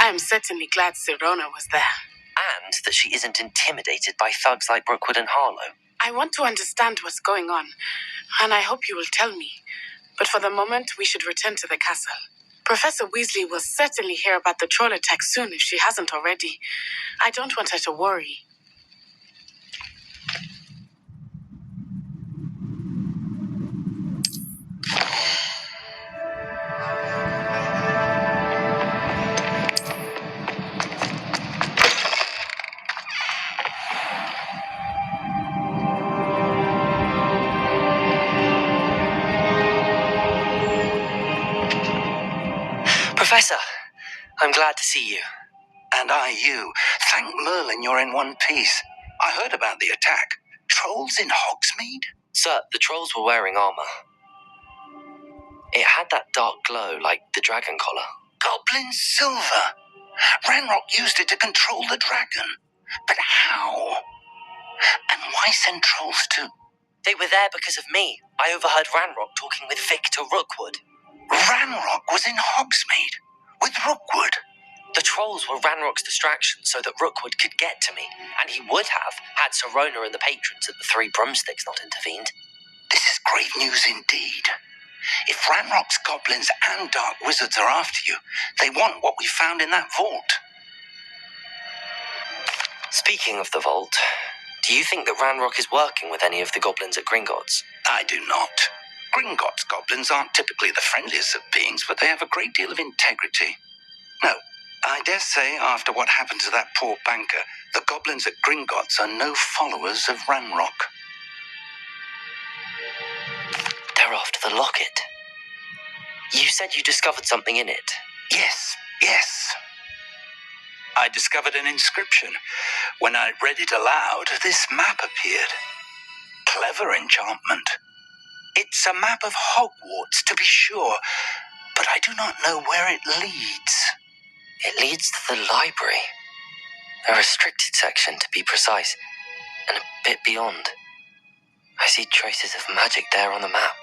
I am certainly glad Serona was there. And that she isn't intimidated by thugs like Rookwood and Harlow. I want to understand what's going on, and I hope you will tell me. But for the moment, we should return to the castle. Professor Weasley will certainly hear about the troll attack soon if she hasn't already. I don't want her to worry. Professor, I'm glad to see you. And I you. Thank Merlin you're in one piece. I heard about the attack. Trolls in Hogsmeade? Sir, the trolls were wearing armor. It had that dark glow like the dragon collar. Goblin silver. Ranrock used it to control the dragon. But how? And why send trolls to... They were there because of me. I overheard Ranrock talking with Victor Rookwood. Ranrock was in Hogsmeade? With Rookwood. The trolls were Ranrock's distraction so that Rookwood could get to me, and he would have had Serona and the patrons at the Three Broomsticks not intervened. This is grave news indeed. If Ranrock's goblins and dark wizards are after you, they want what we found in that vault. Speaking of the vault, do you think that Ranrock is working with any of the goblins at Gringotts? I do not. Gringotts goblins aren't typically the friendliest of beings, but they have a great deal of integrity. No, I dare say after what happened to that poor banker, the goblins at Gringotts are no followers of Ranrock. They're after the locket. You said you discovered something in it. Yes. I discovered an inscription. When I read it aloud, this map appeared. Clever enchantment. It's a map of Hogwarts, to be sure, but I do not know where it leads. It leads to the library. A restricted section, to be precise, and a bit beyond. I see traces of magic there on the map.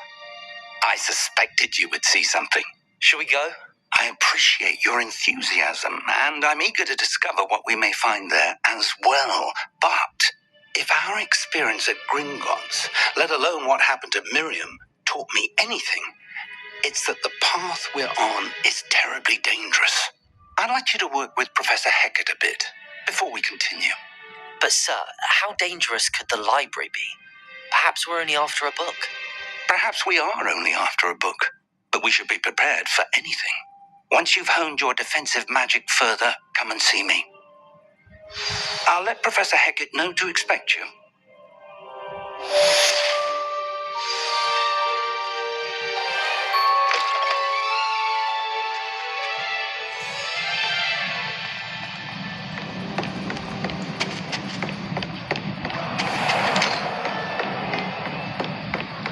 I suspected you would see something. Shall we go? I appreciate your enthusiasm, and I'm eager to discover what we may find there as well. But if our experience at Gringotts, let alone what happened to Miriam, taught me anything, it's that the path we're on is terribly dangerous. I'd like you to work with Professor Hecat a bit before we continue. But sir, how dangerous could the library be? Perhaps we're only after a book. Perhaps we are only after a book, but we should be prepared for anything. Once you've honed your defensive magic further, come and see me. I'll let Professor Hecat know to expect you.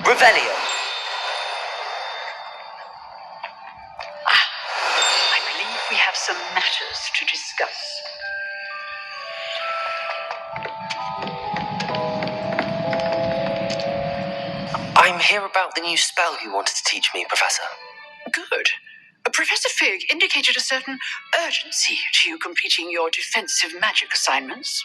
Revelio. I believe we have some matters to discuss. I'm here about the new spell you wanted to teach me, Professor. Good. Professor Fig indicated a certain urgency to you completing your defensive magic assignments.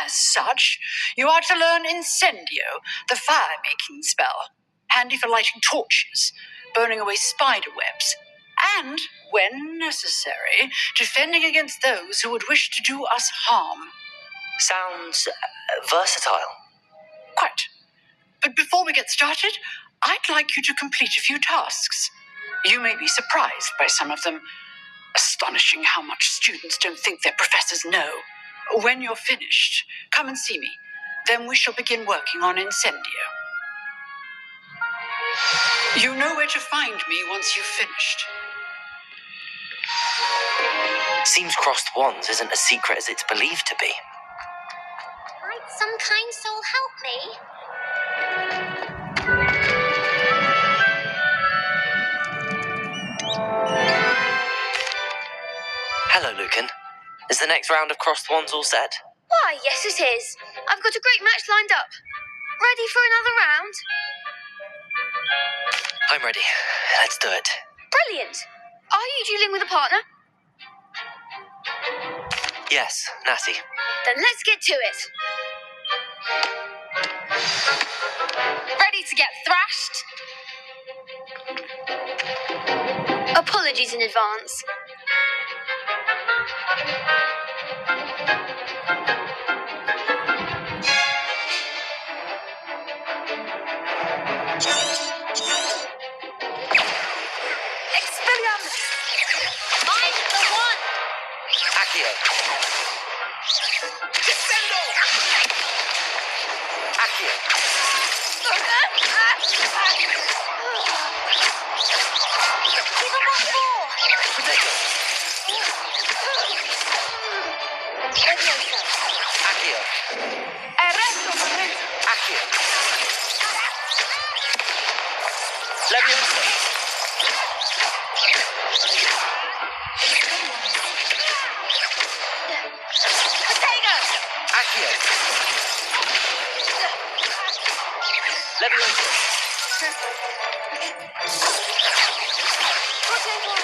As such, you are to learn Incendio, the fire-making spell, handy for lighting torches, burning away spider webs, and, when necessary, defending against those who would wish to do us harm. Sounds versatile. Quite. But before we get started, I'd like you to complete a few tasks. You may be surprised by some of them. Astonishing how much students don't think their professors know. When you're finished, come and see me. Then we shall begin working on Incendio. You know where to find me once you've finished. Seems crossed wands isn't as secret as it's believed to be. Might some kind soul help me? Hello, Lucan. Is the next round of crossed wands all set? Why, yes it is. I've got a great match lined up. Ready for another round? I'm ready. Let's do it. Brilliant. Are you dueling with a partner? Yes, Natty. Then let's get to it. Ready to get thrashed? Apologies in advance. Expelliarmus! I'm the one! Accio. Descendo! Accio. Give up on more! Protego. Leviosa. Accio. Arresto! Accio. Leviosa. Protego! Accio. Leviosa. Protego!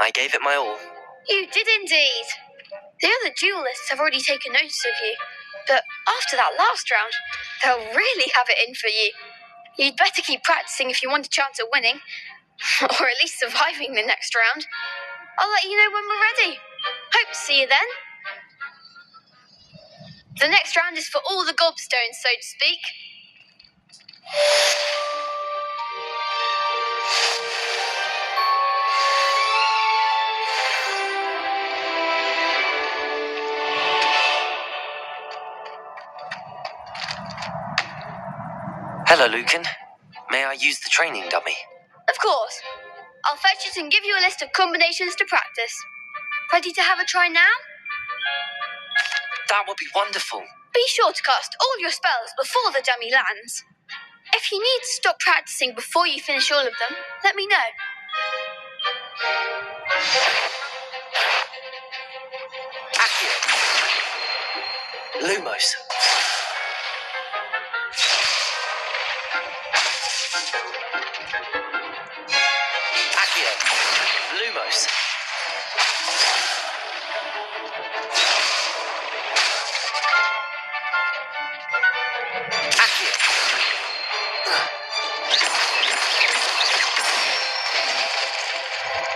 I gave it my all. You did indeed. The other duelists have already taken notice of you, but after that last round, they'll really have it in for you. You'd better keep practicing if you want a chance at winning, or at least surviving the next round. I'll let you know when we're ready. Hope to see you then. The next round is for all the gobstones, so to speak. Hello, Lucan. May I use the training dummy? Of course. I'll fetch it and give you a list of combinations to practice. Ready to have a try now? That would be wonderful. Be sure to cast all your spells before the dummy lands. If you need to stop practicing before you finish all of them, let me know. Accio. Lumos. Accio. Lumos. Accio.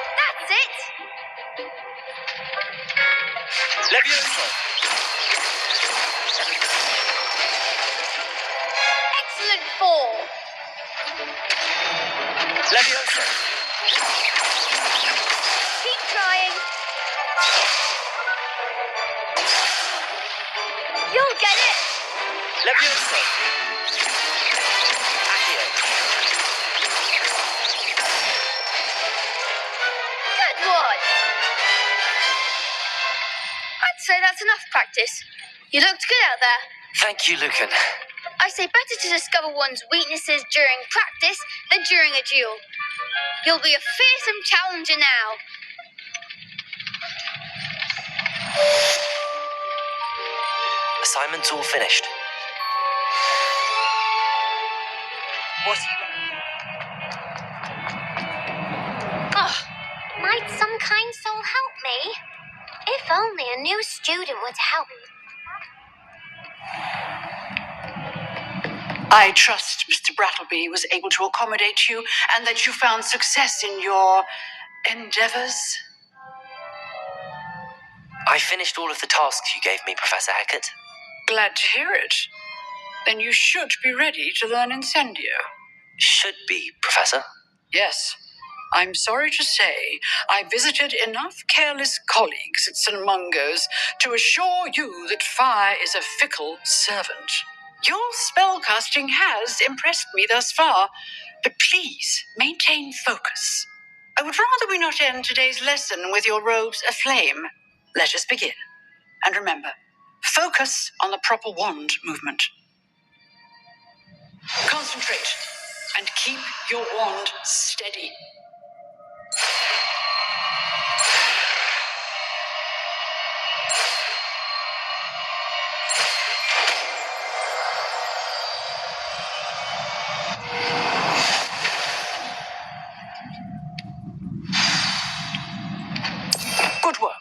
That's it! Levioso. Excellent fall! Levioso. Keep trying. You'll get it! Levioso. Accio. Good one! I'd say that's enough practice. You looked good out there. Thank you, Lucan. I say better to discover one's weaknesses during practice than during a duel. You'll be a fearsome challenger now. Assignment's all finished. Oh, might some kind soul help me? If only a new student would help me. I trust Mr. Brattleby was able to accommodate you and that you found success in your endeavors. I finished all of the tasks you gave me, Professor Hackett. Glad to hear it. Then you should be ready to learn Incendio. Should be, Professor. Yes. I'm sorry to say, I visited enough careless colleagues at St. Mungo's to assure you that fire is a fickle servant. Your spellcasting has impressed me thus far, but please maintain focus. I would rather we not end today's lesson with your robes aflame. Let us begin. And remember, focus on the proper wand movement. Concentrate and keep your wand steady. Good work.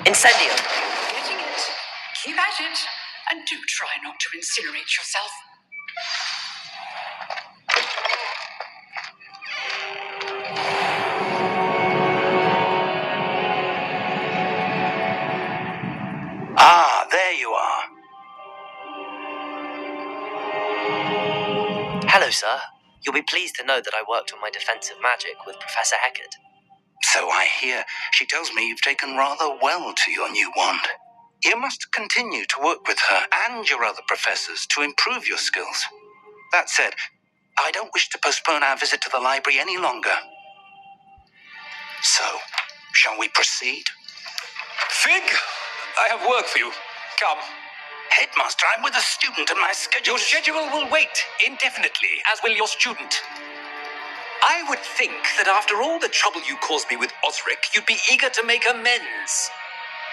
Incendio. Getting it. Keep at it. And do try not to incinerate yourself. Ah, there you are. Hello, sir. You'll be pleased to know that I worked on my defensive magic with Professor Hackett. So I hear. She tells me you've taken rather well to your new wand. You must continue to work with her and your other professors to improve your skills. That said, I don't wish to postpone our visit to the library any longer. So, shall we proceed? Fig, I have work for you. Come. Headmaster, I'm with a student and my schedule... Your schedule will wait indefinitely, as will your student. I would think that after all the trouble you caused me with Osric, you'd be eager to make amends.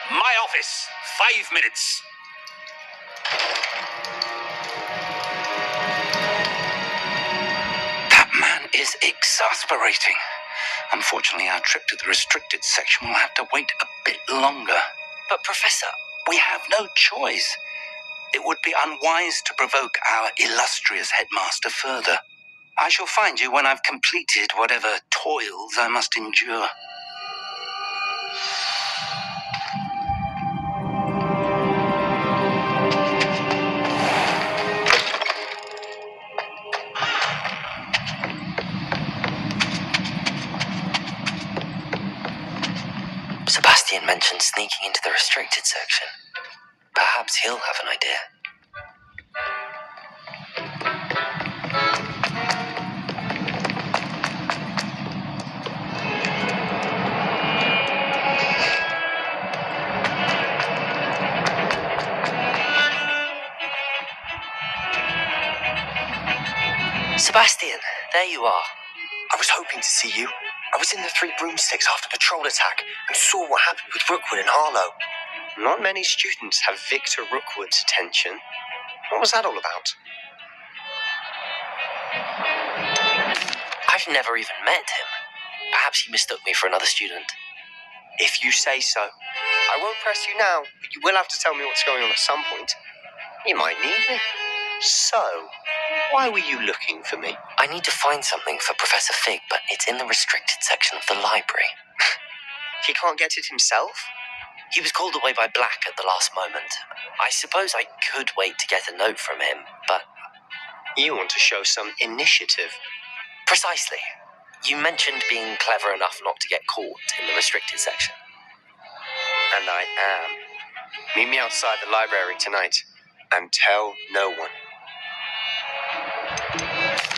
My office, 5 minutes. That man is exasperating. Unfortunately, our trip to the restricted section will have to wait a bit longer. But, Professor, We have no choice. It would be unwise to provoke our illustrious headmaster further. I shall find you when I've completed whatever toils I must endure. Sebastian mentioned sneaking into the restricted section. Perhaps he'll have an idea. Sebastian, there you are. I was hoping to see you. I was in the Three Broomsticks after the troll attack and saw what happened with Rookwood and Harlow. Not many students have Victor Rookwood's attention. What was that all about? I've never even met him. Perhaps he mistook me for another student. If you say so. I won't press you now, but you will have to tell me what's going on at some point. You might need me. So, why were you looking for me? I need to find something for Professor Fig, but it's in the restricted section of the library. He can't get it himself? He was called away by Black at the last moment. I suppose I could wait to get a note from him, but... You want to show some initiative. Precisely. You mentioned being clever enough not to get caught in the restricted section. And I am. Meet me outside the library tonight, and tell no one.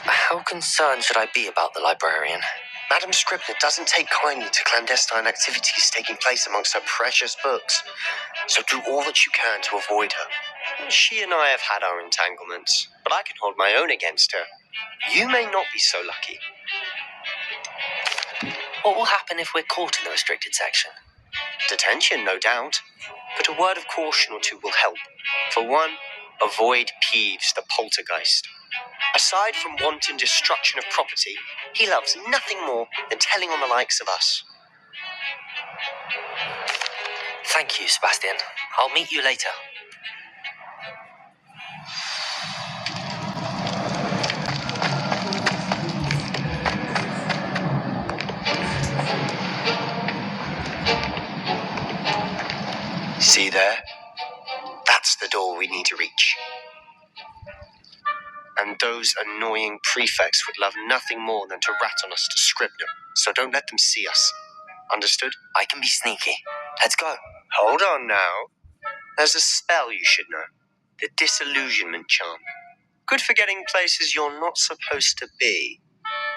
How concerned should I be about the librarian? Madam Scribner doesn't take kindly to clandestine activities taking place amongst her precious books, so do all that you can to avoid her. She and I have had our entanglements, but I can hold my own against her. You may not be so lucky. What will happen if we're caught in the restricted section? Detention, no doubt, but a word of caution or two will help. For one, avoid Peeves the poltergeist. Aside from wanton destruction of property, he loves nothing more than telling on the likes of us. Thank you, Sebastian. I'll meet you later. See there? That's the door we need to reach. And those annoying prefects would love nothing more than to rat on us to Scribner, so don't let them see us. Understood? I can be sneaky. Let's go. Hold on now. There's a spell you should know. The Disillusionment Charm. Good for getting places you're not supposed to be.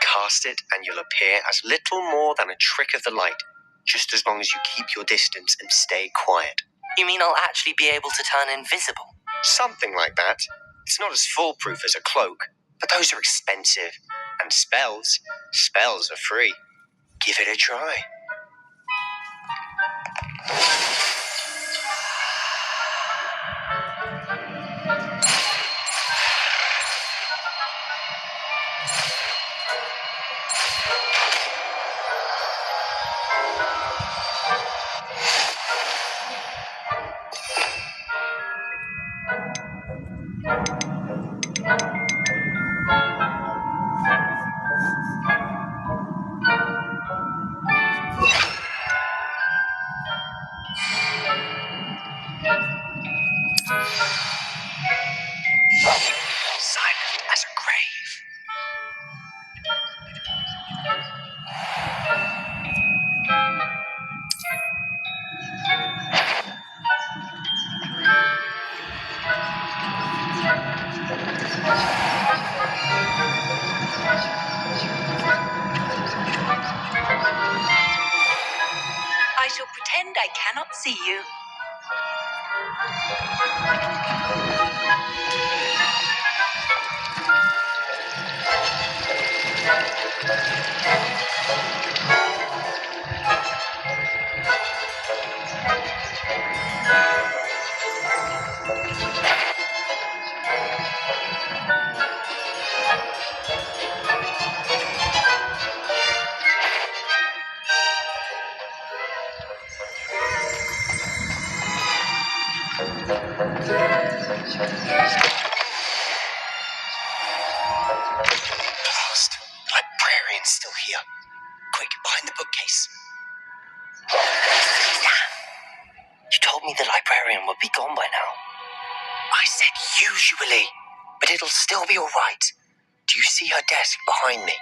Cast it and you'll appear as little more than a trick of the light, just as long as you keep your distance and stay quiet. You mean I'll actually be able to turn invisible? Something like that. It's not as foolproof as a cloak, but those are expensive. And spells are free. Give it a try. I cannot see you. Blast! The librarian's still here. Quick, behind the bookcase. You told me the librarian would be gone by now. I said usually, but it'll still be all right. Do you see her desk behind me?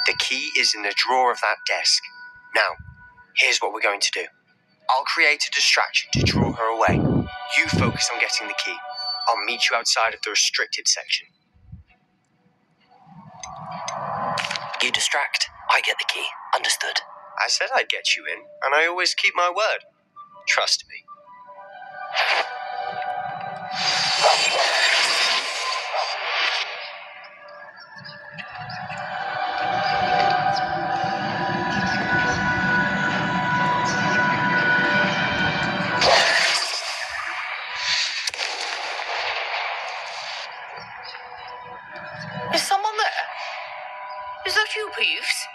The key is in the drawer of that desk. Now, here's what we're going to do. I'll create a distraction to draw her away. You focus on getting the key. I'll meet you outside of the restricted section. You distract, I get the key. Understood. I said I'd get you in, and I always keep my word. Trust me. Is someone there? Is that you, Peeves?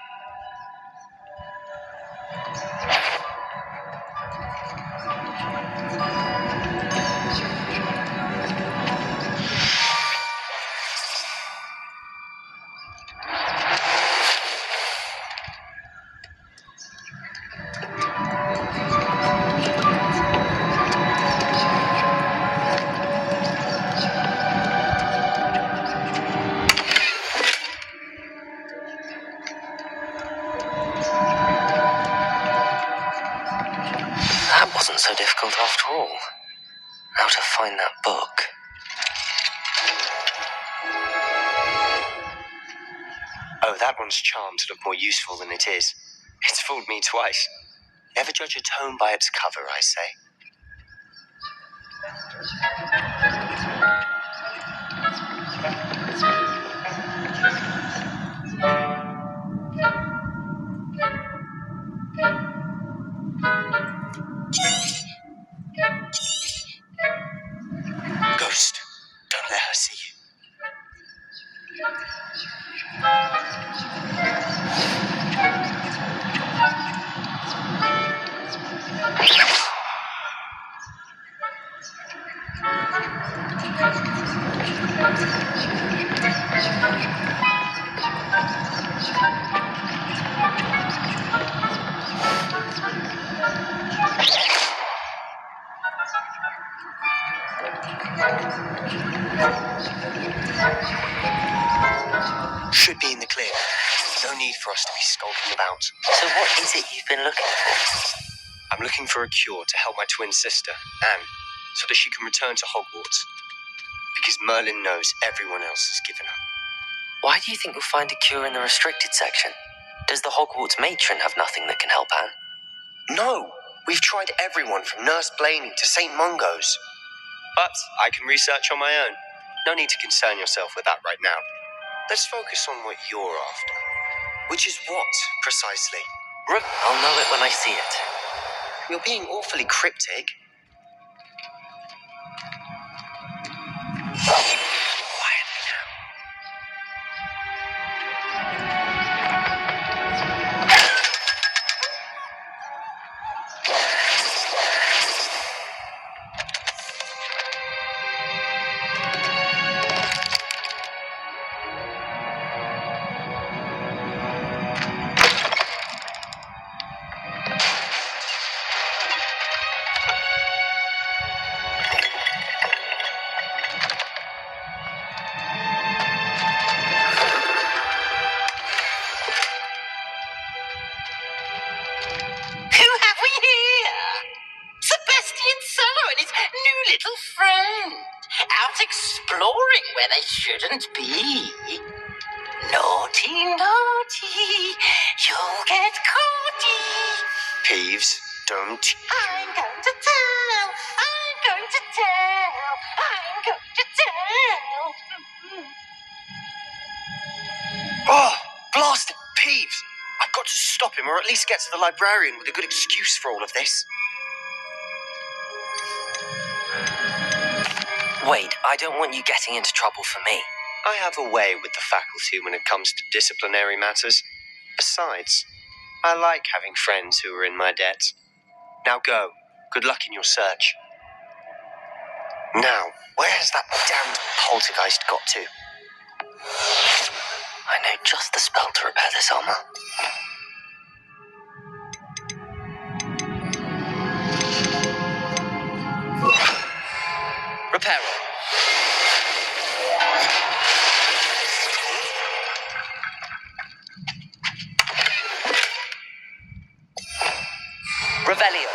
That wasn't so difficult after all. How to find that book. Oh, that one's charmed to look more useful than it is. It's fooled me twice. Never judge a tome by its cover, I say. Ghost, don't let her see you. Should be in the clear. No need for us to be skulking about. So what is it you've been looking for? I'm looking for a cure to help my twin sister, Anne, so that she can return to Hogwarts. Because Merlin knows everyone else has given up. Why do you think you'll find a cure in the restricted section? Does the Hogwarts matron have nothing that can help Anne? No! We've tried everyone from Nurse Blaney to St. Mungo's. But I can research on my own. No need to concern yourself with that right now. Let's focus on what you're after. Which is what, precisely? I'll know it when I see it. You're being awfully cryptic. Quietly now. Who have we here? Sebastian Cello and his new little friend. Out exploring where they shouldn't be. Naughty, naughty. You'll get caughty. Peeves, Don't you? I'm going to tell. I'm going to tell. I'm going to tell. Oh, blast it, Peeves! I've got to stop him, or at least get to the librarian with a good excuse for all of this. Wait, I don't want you getting into trouble for me. I have a way with the faculty when it comes to disciplinary matters. Besides, I like having friends who are in my debt. Now go. Good luck in your search. Now, where has that damned poltergeist got to? I know just the spell to repair this armor. Repair it. Revelio.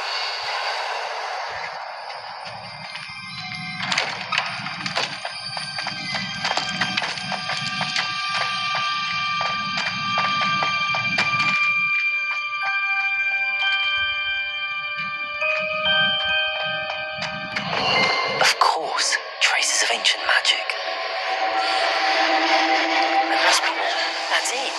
Of course, traces of ancient magic. There must be more. That's it.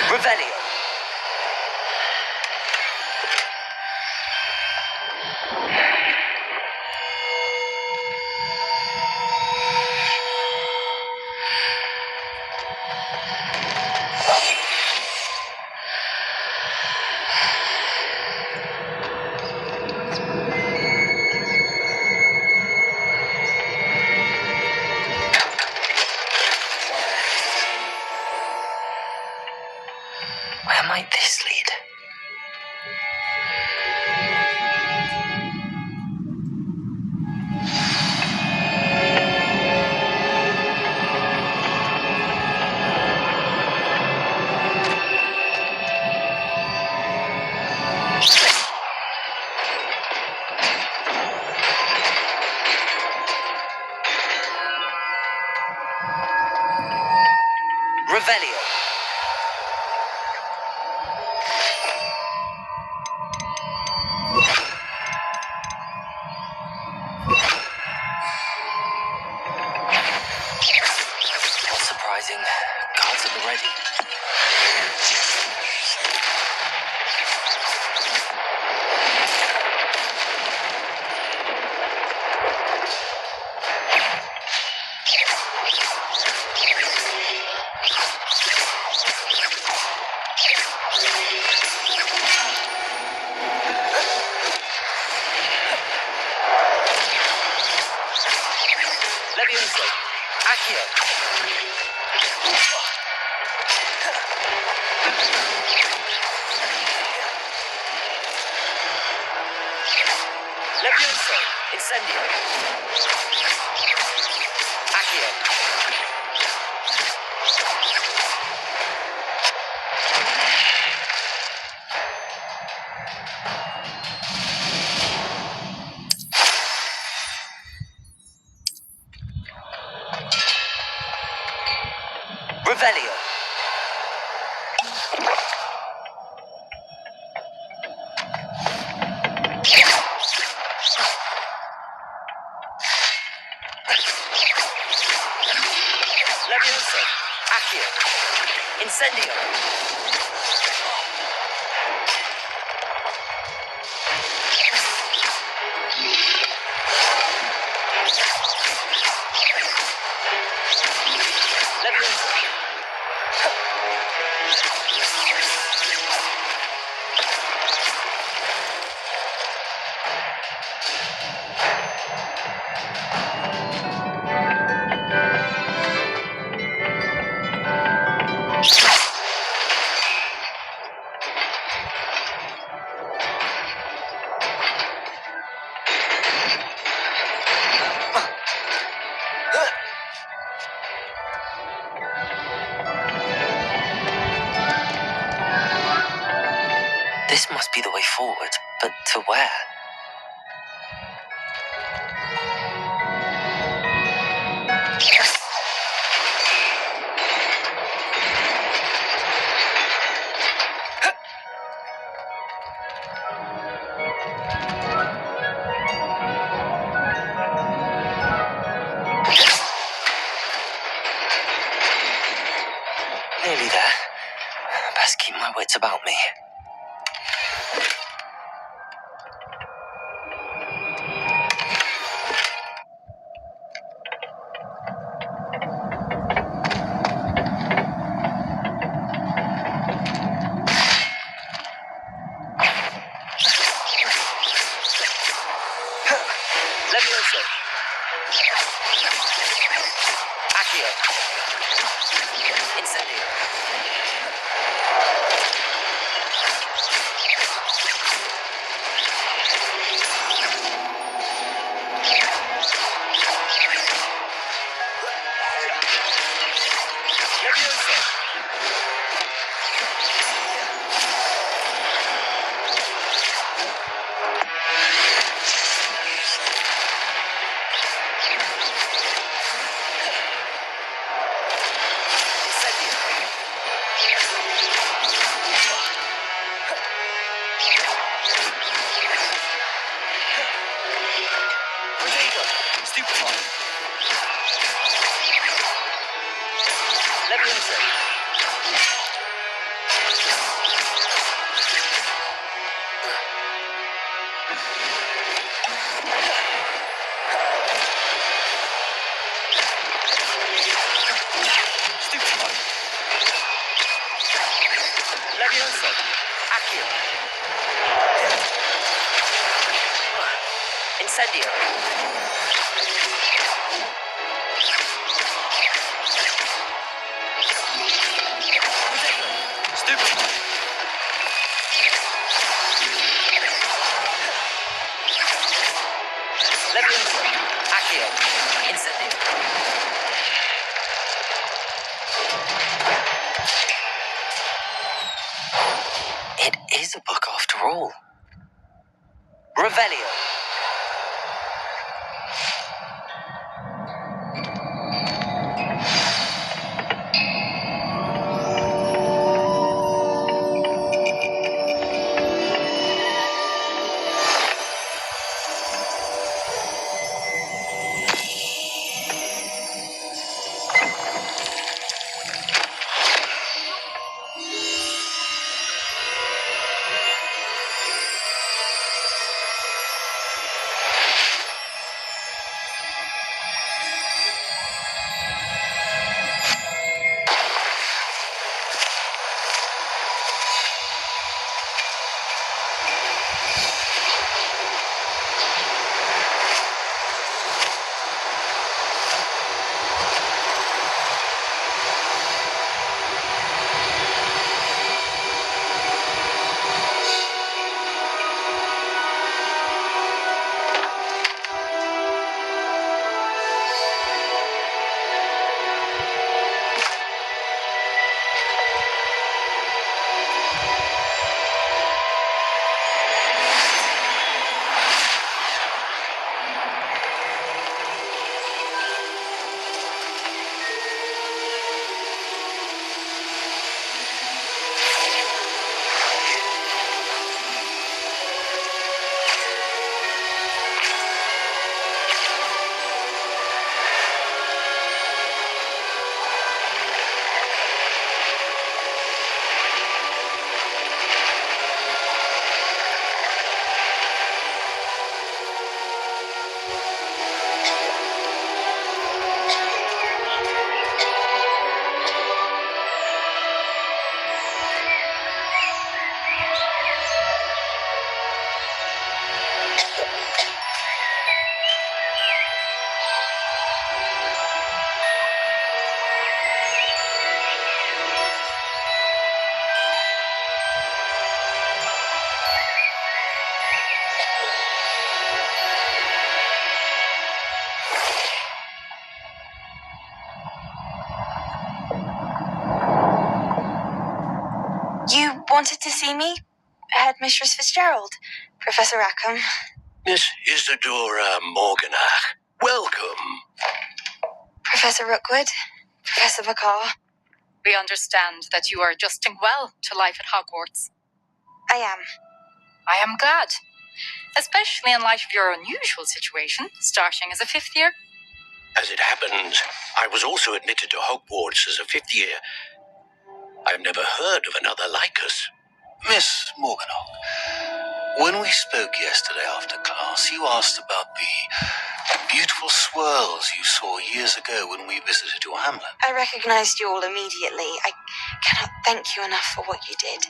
Revelio. Where might this lead? Revelio. Not surprising. Cards at the ready. Levioso. Accio. Levioso. Incendio. Accio. Revelio. Levioso. Accio. Incendio. Levioso. This must be the way forward, but to where? about me. Levioso. Accio. Incendio. Stupefy. Levioso. Stupefy. Levioso. Accio. Incendio. Stupefy. Levioso. Accio. Incendio. It is a book after all. Revelio. You wanted to see me? Headmistress Fitzgerald? Professor Rackham? Miss Isadora Morganach, welcome. Professor Rookwood? Professor McCaw? We understand that you are adjusting well to life at Hogwarts. I am. I am glad, especially in light of your unusual situation, starting as a fifth year. As it happens, I was also admitted to Hogwarts as a fifth year. I've never heard of another like us. Miss Morganock, when we spoke yesterday after class, you asked about the beautiful swirls you saw years ago when we visited your hamlet. I recognized you all immediately. I cannot thank you enough for what you did.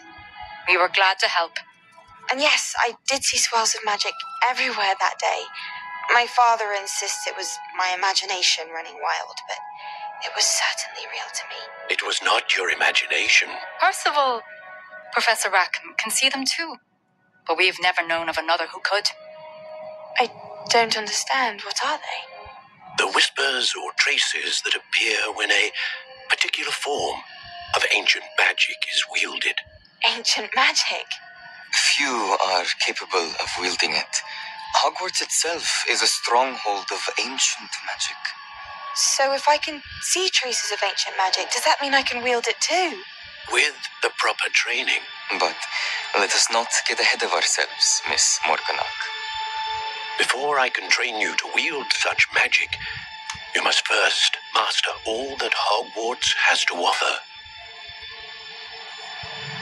We were glad to help. And yes, I did see swirls of magic everywhere that day. My father insists it was my imagination running wild, but it was certainly real to me. It was not your imagination. Percival, Professor Rackham can see them too. But we've never known of another who could. I don't understand. What are they? The whispers or traces that appear when a particular form of ancient magic is wielded. Ancient magic? Few are capable of wielding it. Hogwarts itself is a stronghold of ancient magic. So if I can see traces of ancient magic, does that mean I can wield it too? With the proper training. But let us not get ahead of ourselves, Miss Morganock. Before I can train you to wield such magic, you must first master all that Hogwarts has to offer.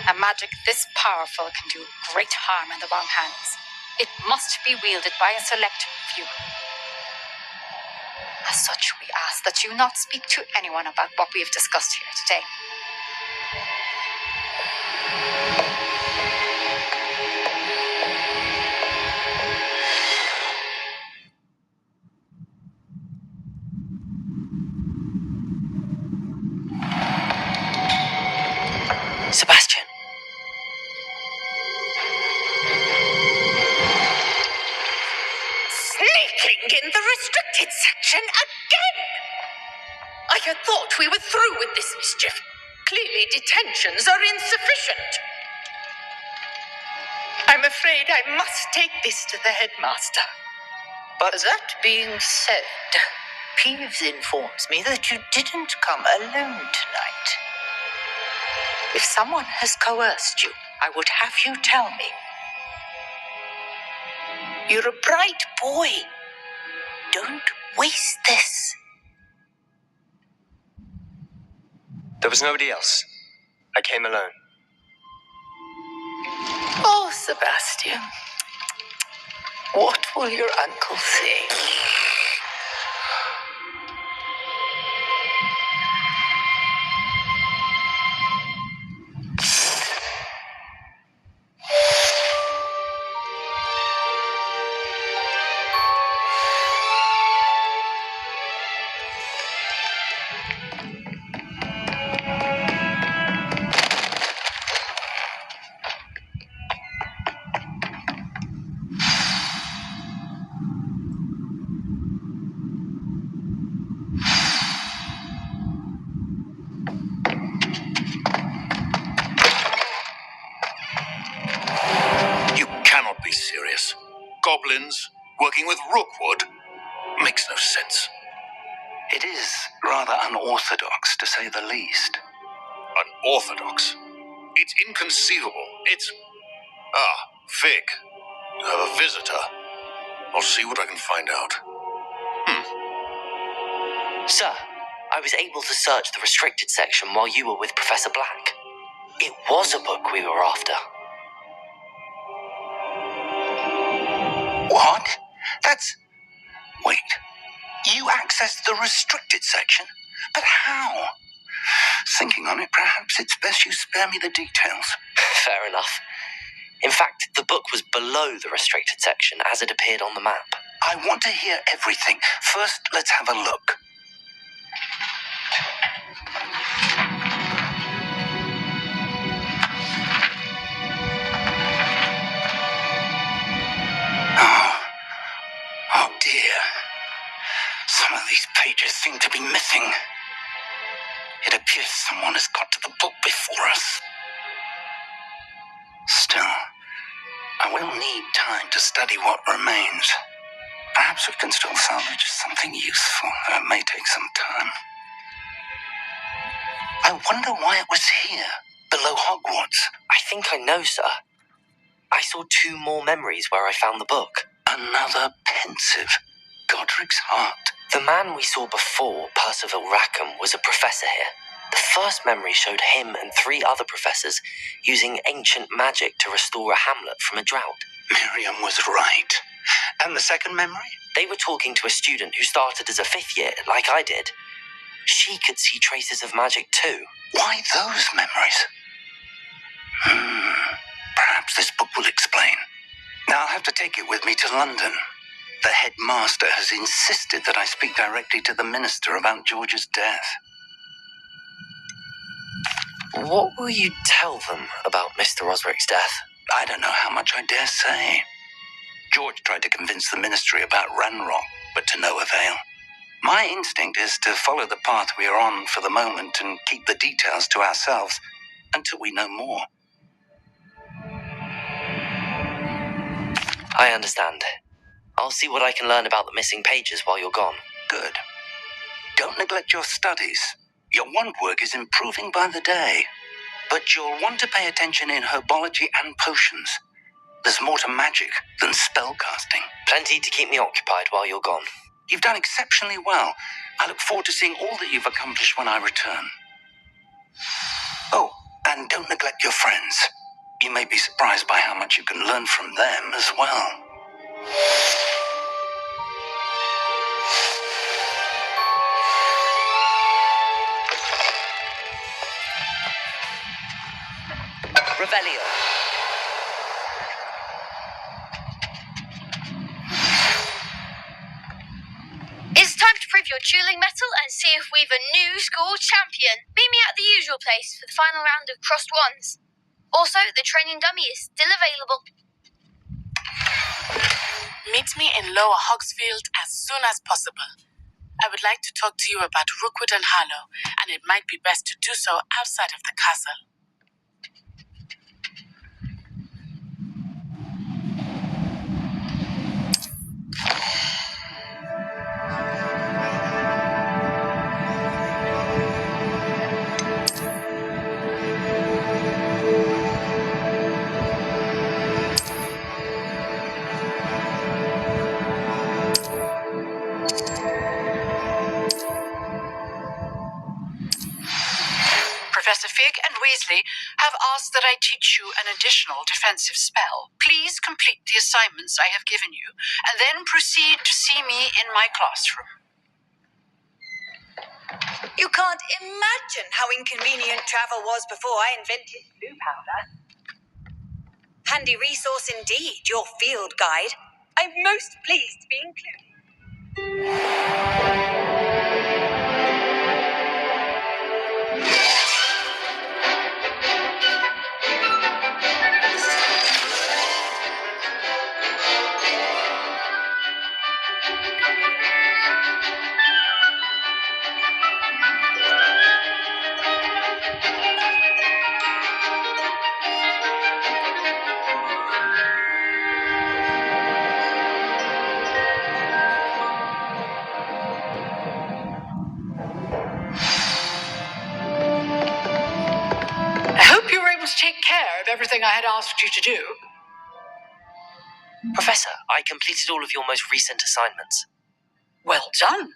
A magic this powerful can do great harm in the wrong hands. It must be wielded by a select few. As such, we ask that you not speak to anyone about what we have discussed here today. Sebastian. Sneaking in the restricted section again! I had thought we were through with this mischief. Clearly detentions are insufficient. I'm afraid I must take this to the headmaster. But that being said, Peeves informs me that you didn't come alone tonight. If someone has coerced you, I would have you tell me. You're a bright boy. Don't waste this. There was nobody else. I came alone. Oh, Sebastian. What will your uncle say? Be serious. Goblins working with Rookwood makes no sense. It is rather unorthodox, to say the least. Unorthodox? It's inconceivable. It's... Fig. You have a visitor. I'll see what I can find out. Sir, I was able to search the restricted section while you were with Professor Black. It was a book we were after. What? That's... Wait. You accessed the restricted section? But how? Thinking on it, perhaps it's best you spare me the details. Fair enough. In fact, the book was below the restricted section as it appeared on the map. I want to hear everything. First, let's have a look. Oh dear. Some of these pages seem to be missing. It appears someone has got to the book before us. Still, I will need time to study what remains. Perhaps we can still salvage something useful. It may take some time. I wonder why it was here, below Hogwarts. I think I know, sir. I saw 2 more memories where I found the book. Another pensive Godric's heart. The man we saw before, Percival Rackham, was a professor here. The first memory showed him and 3 other professors using ancient magic to restore a hamlet from a drought. Miriam was right. And the second memory? They were talking to a student who started as a 5th year, like I did. She could see traces of magic too. Why those memories? Perhaps this book will explain. Now I'll have to take it with me to London. The headmaster has insisted that I speak directly to the minister about George's death. What will you tell them about Mr. Osric's death? I don't know how much I dare say. George tried to convince the ministry about Ranrock, but to no avail. My instinct is to follow the path we are on for the moment and keep the details to ourselves until we know more. I understand. I'll see what I can learn about the missing pages while you're gone. Good. Don't neglect your studies. Your wand work is improving by the day. But you'll want to pay attention in herbology and potions. There's more to magic than spellcasting. Plenty to keep me occupied while you're gone. You've done exceptionally well. I look forward to seeing all that you've accomplished when I return. Oh, and don't neglect your friends. You may be surprised by how much you can learn from them as well. Revelio. It's time to prove your dueling mettle and see if we've a new school champion. Meet me at the usual place for the final round of crossed wands. Also, the training dummy is still available. Meet me in Lower Hogsfield as soon as possible. I would like to talk to you about Rookwood and Harlow, and it might be best to do so outside of the castle. Professor Fig and Weasley have asked that I teach you an additional defensive spell. Please complete the assignments I have given you, and then proceed to see me in my classroom. You can't imagine how inconvenient travel was before I invented blue powder. Handy resource indeed, your field guide. I'm most pleased to be included. To take care of everything I had asked you to do. Professor, I completed all of your most recent assignments. Well done.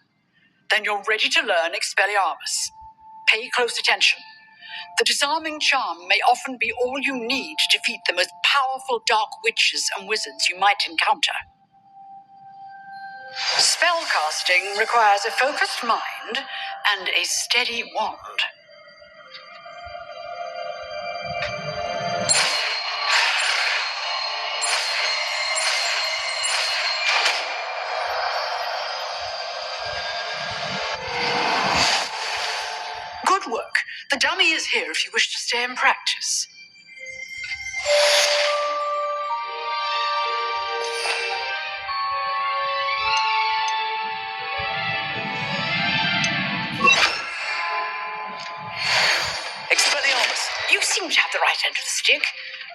Then you're ready to learn Expelliarmus. Pay close attention. The disarming charm may often be all you need to defeat the most powerful dark witches and wizards you might encounter. Spellcasting requires a focused mind and a steady wand. Good work. The dummy is here if you wish to stay and practice. Expelliarmus! You seem to have the right end of the stick,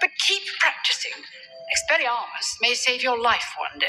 but keep practicing. Expelliarmus may save your life one day.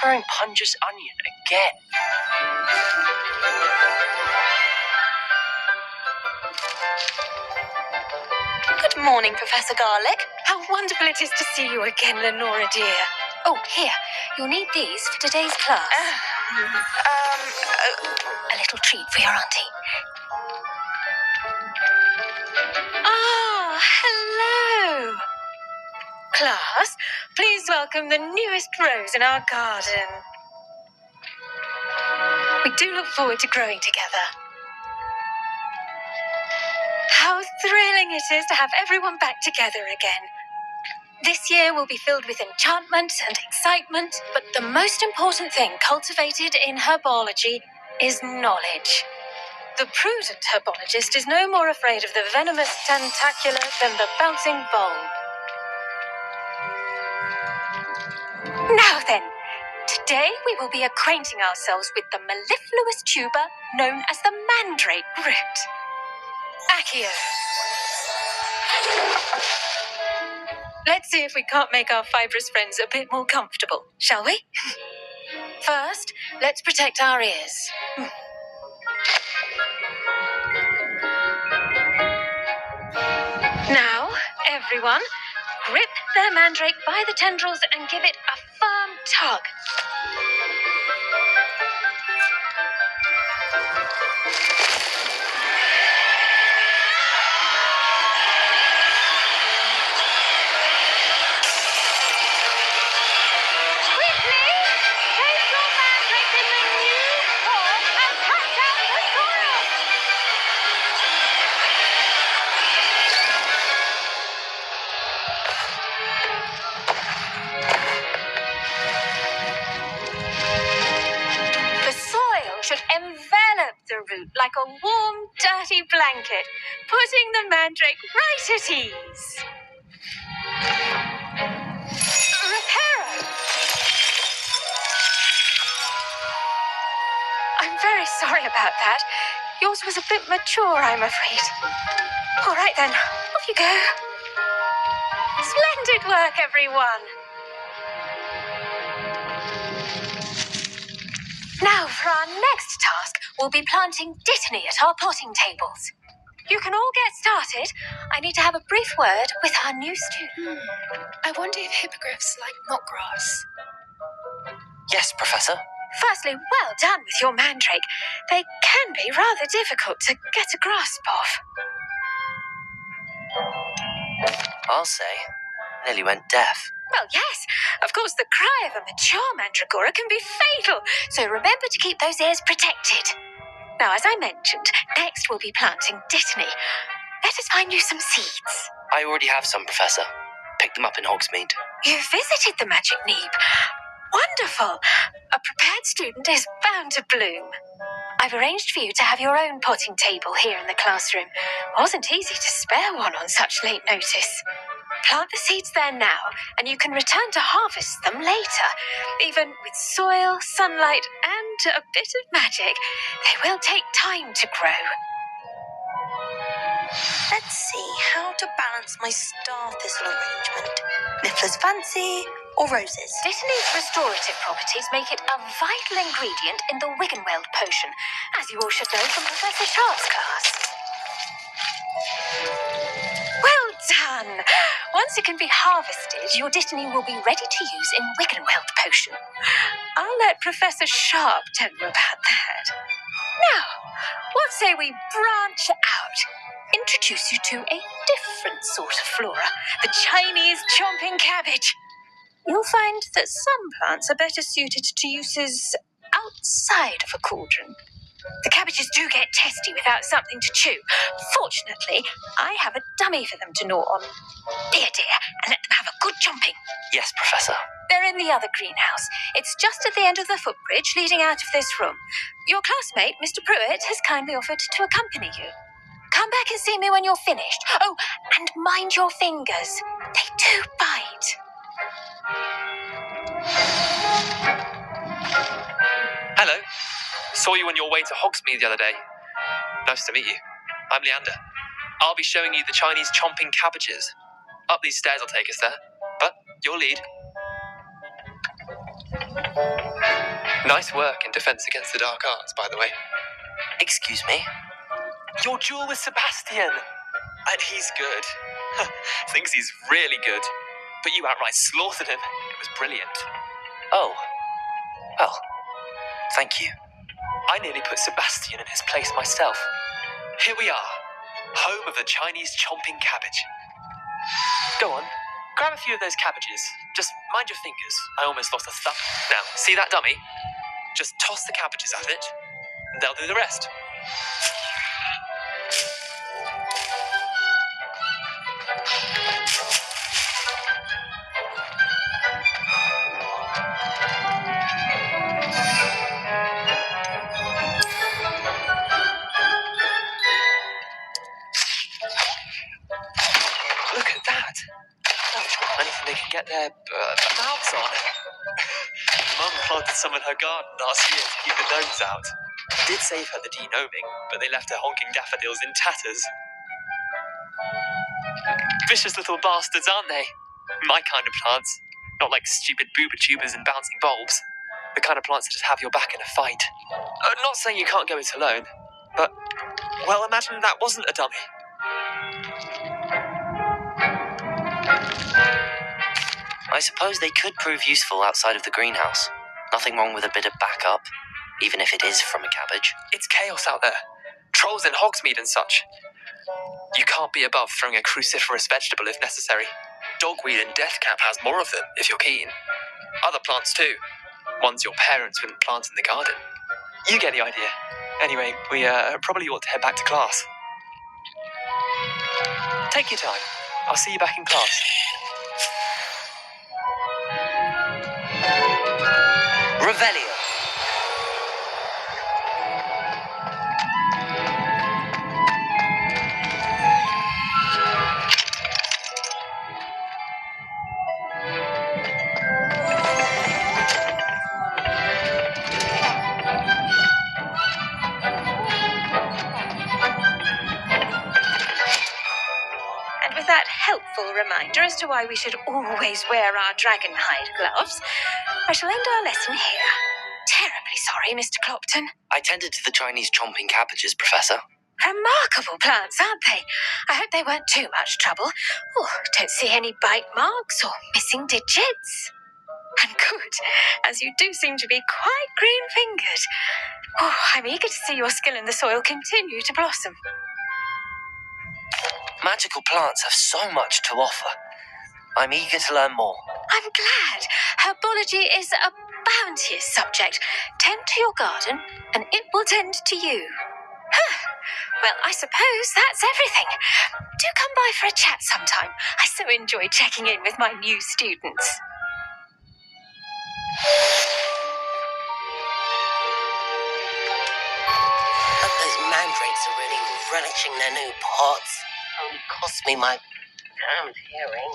wearing Punja's onion again. Good morning, Professor Garlic. How wonderful it is to see you again, Lenora dear. Oh, here. You'll need these for today's class. A little treat for your auntie. Ah, hello. Class, please welcome the newest rose in our garden. We do look forward to growing together. How thrilling it is to have everyone back together again. This year will be filled with enchantment and excitement, but the most important thing cultivated in herbology is knowledge. The prudent herbologist is no more afraid of the venomous tentacula than the bouncing bulb. Now then, today we will be acquainting ourselves with the mellifluous tuber known as the mandrake root. Accio. Let's see if we can't make our fibrous friends a bit more comfortable, shall we? First, let's protect our ears. Now, everyone, grip their mandrake by the tendrils and give it a firm tug. Should envelop the root like a warm, dirty blanket, putting the mandrake right at ease. Reparo! I'm very sorry about that. Yours was a bit mature, I'm afraid. All right then, off you go. Splendid work, everyone. Now, for our next task, we'll be planting dittany at our potting tables. You can all get started. I need to have a brief word with our new student. I wonder if hippogriffs like knotgrass. Yes, Professor. Firstly, well done with your mandrake. They can be rather difficult to get a grasp of. I'll say. Nearly went deaf. Well, yes. Of course, the cry of a mature mandragora can be fatal, so remember to keep those ears protected. Now, as I mentioned, next we'll be planting dittany. Let us find you some seeds. I already have some, Professor. Picked them up in Hogsmeade. You visited the Magic Neep. Wonderful. A prepared student is bound to bloom. I've arranged for you to have your own potting table here in the classroom. Wasn't easy to spare one on such late notice. Plant the seeds there now, and you can return to harvest them later. Even with soil, sunlight, and a bit of magic, they will take time to grow. Let's see how to balance my star thistle arrangement. Niffler's fancy or roses? Dittany's restorative properties make it a vital ingredient in the Wiggenweld potion, as you all should know from Professor Sharp's class. Well done! Once it can be harvested, your dittany will be ready to use in Wiggenweld potion. I'll let Professor Sharp tell you about that. Now, what say we branch out? Introduce you to a different sort of flora, the Chinese chomping cabbage. You'll find that some plants are better suited to uses outside of a cauldron. The cabbages do get testy without something to chew. Fortunately, I have a dummy for them to gnaw on. Dear, and let them have a good chomping. Yes, Professor. They're in the other greenhouse. It's just at the end of the footbridge leading out of this room. Your classmate, Mr. Pruitt, has kindly offered to accompany you. Come back and see me when you're finished. Oh, and mind your fingers. They do bite. Hello. Saw you on your way to Hogsmeade the other day. Nice to meet you. I'm Leander. I'll be showing you the Chinese chomping cabbages. Up these stairs will take us there. But you'll lead. Nice work in Defense Against the Dark Arts, by the way. Excuse me? Your duel with Sebastian! And he's good. Thinks he's really good. But you outright slaughtered him. It was brilliant. Oh. Well, thank you. I nearly put Sebastian in his place myself. Here we are, home of the Chinese chomping cabbage. Go on, grab a few of those cabbages. Just mind your fingers. I almost lost a thumb. Now, see that dummy? Just toss the cabbages at it, and they'll do the rest. Look at that. Anything they can get their mouths on. Mum planted some in her garden last year to keep the gnomes out. Did save her the denoming, but they left her honking daffodils in tatters. Vicious little bastards, aren't they? My kind of plants. Not like stupid booba tubers and bouncing bulbs. The kind of plants that just have your back in a fight. Not saying you can't go it alone, but, well, imagine that wasn't a dummy. I suppose they could prove useful outside of the greenhouse. Nothing wrong with a bit of backup, even if it is from a cabbage. It's chaos out there. Trolls in Hogsmeade and such. You can't be above throwing a cruciferous vegetable if necessary. Dogweed and deathcap has more of them, if you're keen. Other plants too. Ones your parents wouldn't plant in the garden. You get the idea. Anyway, we probably ought to head back to class. Take your time. I'll see you back in class. Revelio. And with that helpful reminder as to why we should always wear our dragon hide gloves, I shall end our lesson here. Terribly sorry, Mr. Clopton. I tended to the Chinese chomping cabbages, Professor. Remarkable plants, aren't they? I hope they weren't too much trouble. Oh, don't see any bite marks or missing digits. And good, as you do seem to be quite green-fingered. Oh, I'm eager to see your skill in the soil continue to blossom. Magical plants have so much to offer. I'm eager to learn more. I'm glad. Herbology is a bounteous subject. Tend to your garden, and it will tend to you. Well, I suppose that's everything. Do come by for a chat sometime. I so enjoy checking in with my new students. But those mandrakes are really relishing their new pots. Only cost me my damned hearing.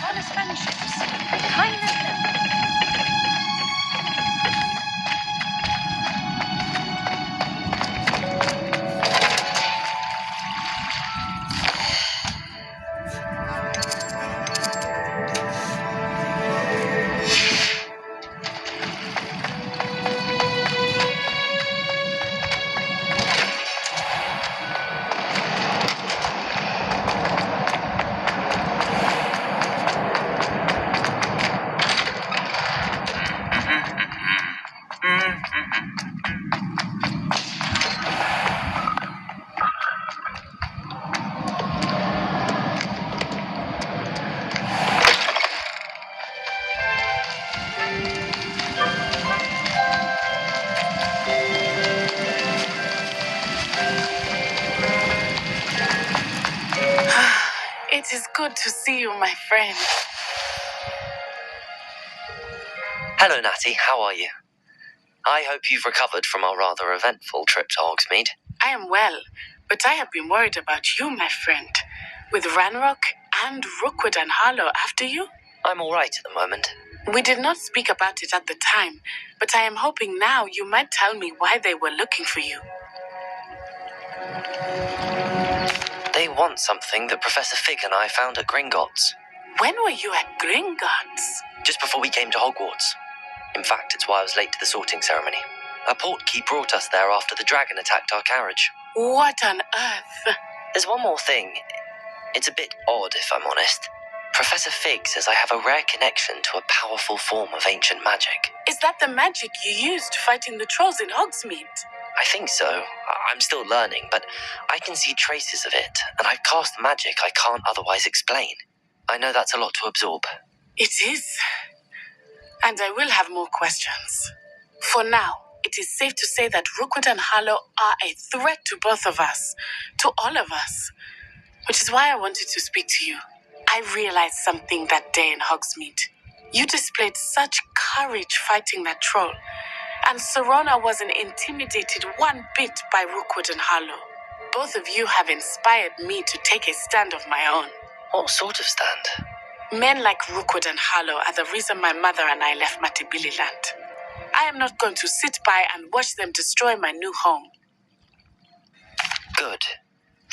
Honest friendships. Kindness. It is good to see you, my friend. Hello, Natty. How are you? I hope you've recovered from our rather eventful trip to Hogsmeade. I am well, but I have been worried about you, my friend. With Ranrock and Rookwood and Harlow after you? I'm all right at the moment. We did not speak about it at the time, but I am hoping now you might tell me why they were looking for you. want something that Professor Fig and I found at Gringotts. When were you at Gringotts? Just before we came to Hogwarts. In fact, it's why I was late to the sorting ceremony. A portkey brought us there after the dragon attacked our carriage. What on earth? There's one more thing. It's a bit odd, if I'm honest. Professor Fig says I have a rare connection to a powerful form of ancient magic. Is that the magic you used fighting the trolls in Hogsmeade? I think so. I'm still learning, but I can see traces of it, and I've cast magic I can't otherwise explain. I know that's a lot to absorb. It is. And I will have more questions. For now, it is safe to say that Rookwood and Harlow are a threat to both of us, to all of us, which is why I wanted to speak to you. I realized something that day in Hogsmeade. You displayed such courage fighting that troll, and Serona wasn't intimidated one bit by Rookwood and Harlow. Both of you have inspired me to take a stand of my own. What sort of stand? Men like Rookwood and Harlow are the reason my mother and I left Matabililand. I am not going to sit by and watch them destroy my new home. Good.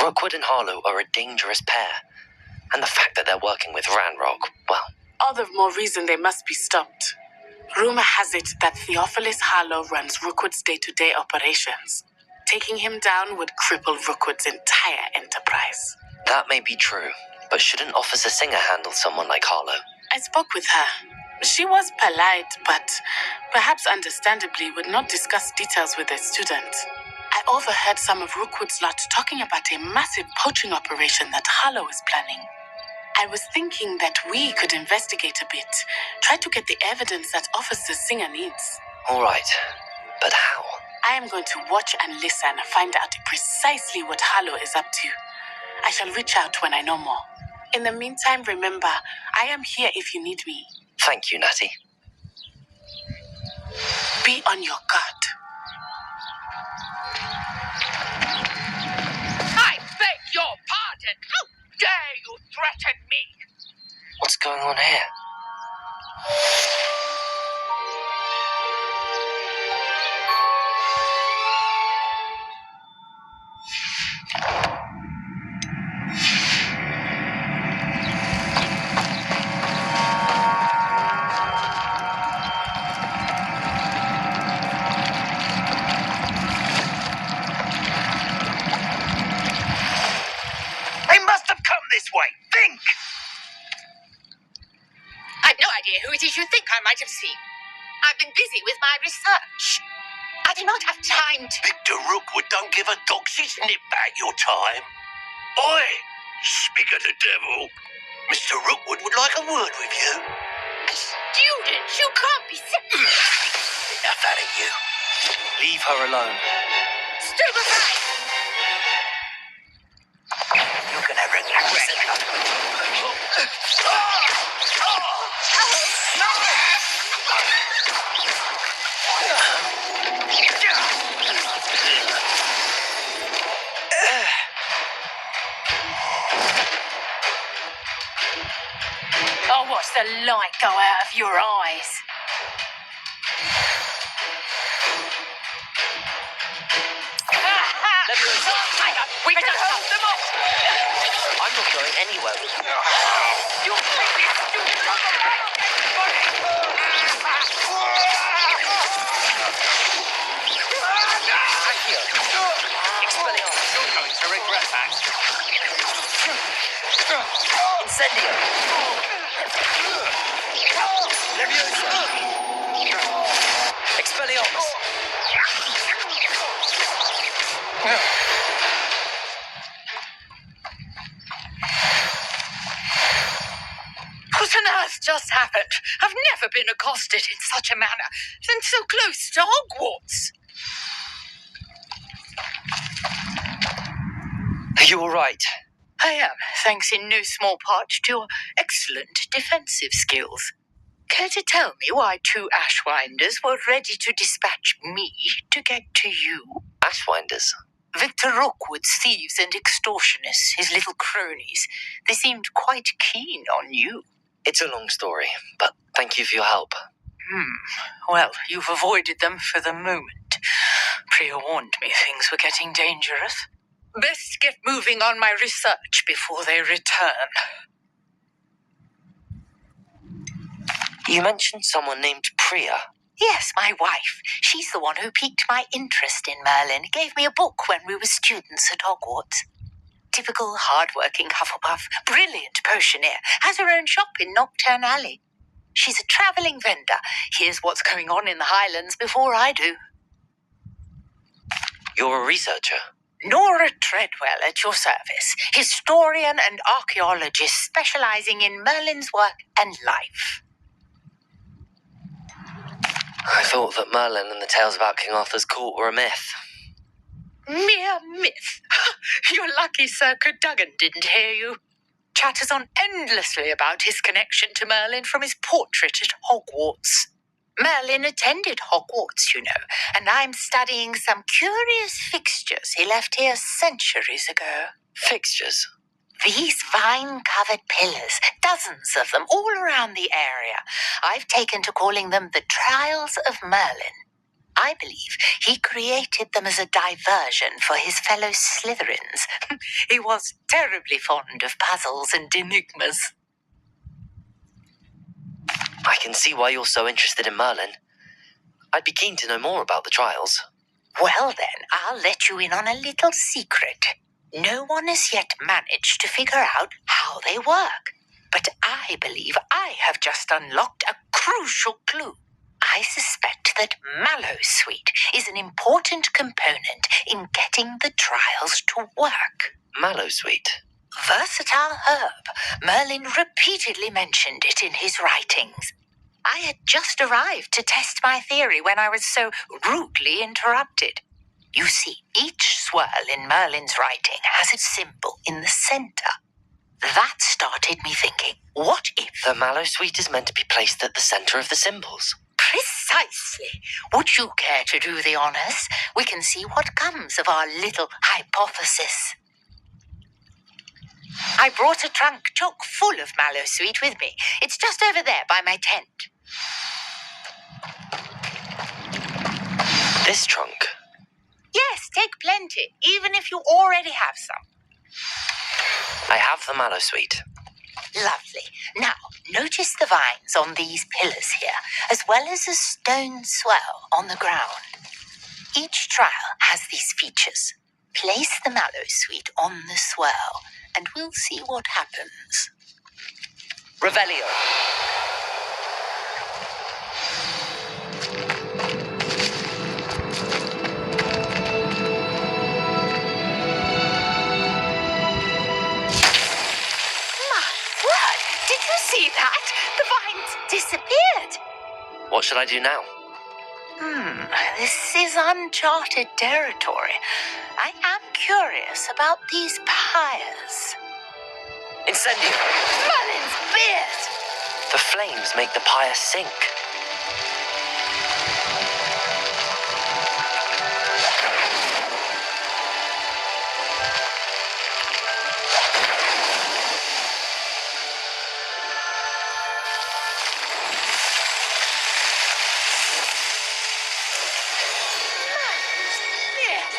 Rookwood and Harlow are a dangerous pair. And the fact that they're working with Ranrock, well... All the more reason they must be stopped. Rumor has it that Theophilus Harlow runs Rookwood's day-to-day operations. Taking him down would cripple Rookwood's entire enterprise. That may be true, but shouldn't Officer Singer handle someone like Harlow? I spoke with her. She was polite, but perhaps understandably would not discuss details with a student. I overheard some of Rookwood's lot talking about a massive poaching operation that Harlow is planning. I was thinking that we could investigate a bit, try to get the evidence that Officer Singer needs. All right, but how? I am going to watch and listen, find out precisely what Harlow is up to. I shall reach out when I know more. In the meantime, remember, I am here if you need me. Thank you, Natty. Be on your guard. I beg your pardon. How dare you threaten me? What's going on here? They must have come this way. Think! I've no idea who it is you think I might have seen. I've been busy with my research. I do not have time to... Victor Rookwood don't give a doxy's nip back your time. Oi, speak of the devil. Mr. Rookwood would like a word with you. Students, you can't be... Enough out of you. Leave her alone. Stupefy! You're gonna regret it. Oh, watch the light go out of your eyes. We can hold them off. I'm not going anywhere with you. You'll take this stupid Accio! Expelliarmus! You're going to regret that. Incendio! Leviosa! Expelliarmus! What on earth just happened? I've never been accosted in such a manner, and so close to Hogwarts. Are you all right? I am, thanks in no small part to your excellent defensive skills. Care to tell me why two Ashwinders were ready to dispatch me to get to you? Ashwinders? Victor Rookwood's thieves and extortionists, his little cronies. They seemed quite keen on you. It's a long story, but thank you for your help. Well, you've avoided them for the moment. Priya warned me things were getting dangerous. Best get moving on my research before they return. You mentioned someone named Priya. Yes, my wife. She's the one who piqued my interest in Merlin. Gave me a book when we were students at Hogwarts. Typical hard-working Hufflepuff, brilliant potioneer, has her own shop in Nocturne Alley. She's a travelling vendor. Hears what's going on in the Highlands before I do. You're a researcher? Nora Treadwell at your service, historian and archaeologist specialising in Merlin's work and life. I thought that Merlin and the tales about King Arthur's court were a myth. Mere myth. You're lucky Sir Cadogan didn't hear you. Chatters on endlessly about his connection to Merlin from his portrait at Hogwarts. Merlin attended Hogwarts, you know, and I'm studying some curious fixtures he left here centuries ago. Fixtures? These vine-covered pillars, dozens of them all around the area. I've taken to calling them the Trials of Merlin. I believe he created them as a diversion for his fellow Slytherins. He was terribly fond of puzzles and enigmas. I can see why you're so interested in Merlin. I'd be keen to know more about the trials. Well then, I'll let you in on a little secret. No one has yet managed to figure out how they work. But I believe I have just unlocked a crucial clue. I suspect that Mallowsweet is an important component in getting the trials to work. Mallowsweet? Versatile herb. Merlin repeatedly mentioned it in his writings. I had just arrived to test my theory when I was so rudely interrupted. You see, each swirl in Merlin's writing has a symbol in the center. That started me thinking, what if... The Mallowsweet is meant to be placed at the center of the symbols. Precisely. Would you care to do the honors? We can see what comes of our little hypothesis. I brought a trunk chock full of Mallowsweet with me. It's just over there by my tent. This trunk? Yes, take plenty, even if you already have some. I have the Mallowsweet. Lovely. Now, notice the vines on these pillars here, as well as a stone swell on the ground. Each trial has these features. Place the Mallowsweet on the swell, and we'll see what happens. Revelio. Did you see that? The vines disappeared. What should I do now? This is uncharted territory. I am curious about these pyres. Incendio! Merlin's beard! The flames make the pyre sink.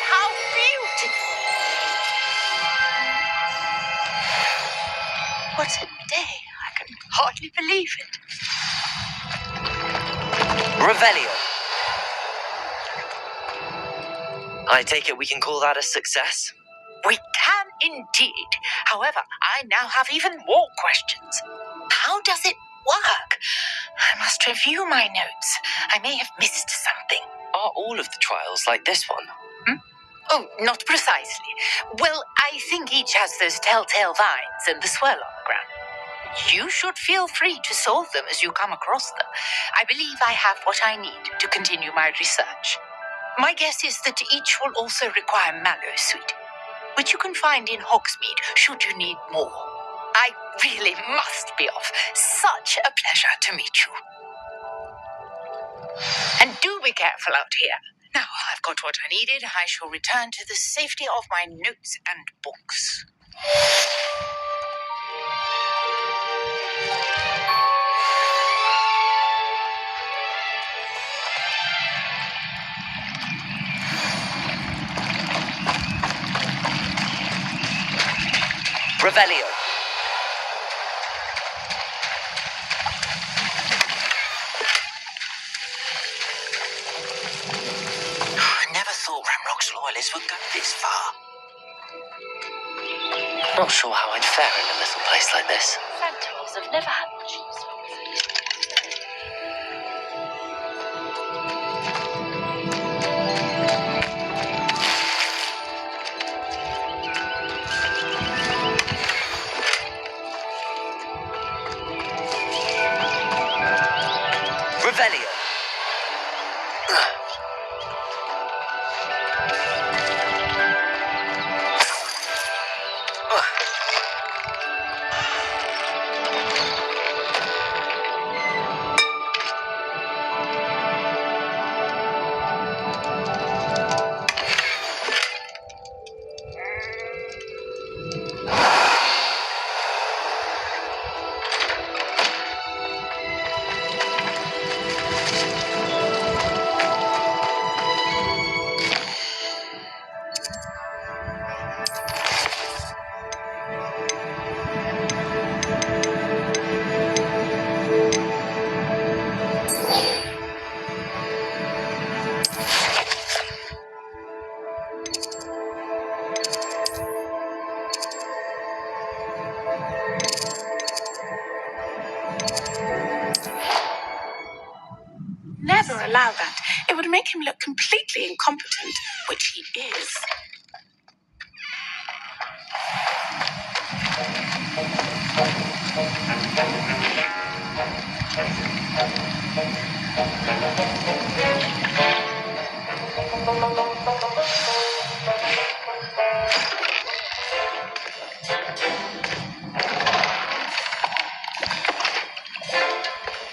How beautiful! What a day! I can hardly believe it. Revelio. I take it we can call that a success? We can indeed. However, I now have even more questions. How does it work? I must review my notes. I may have missed something. Are all of the trials like this one? Oh, not precisely. Well, I think each has those telltale vines and the swirl on the ground. You should feel free to solve them as you come across them. I believe I have what I need to continue my research. My guess is that each will also require Mallowsweet, which you can find in Hogsmeade should you need more. I really must be off. Such a pleasure to meet you. And do be careful out here. Now I've got what I needed. I shall return to the safety of my notes and books. Revelio. I never thought Ramrock's loyalists would go this far. Not sure how I'd fare in a little place like this. Centaurs have never had much use for Revelio. Never allow that. It would make him look completely incompetent, which he is.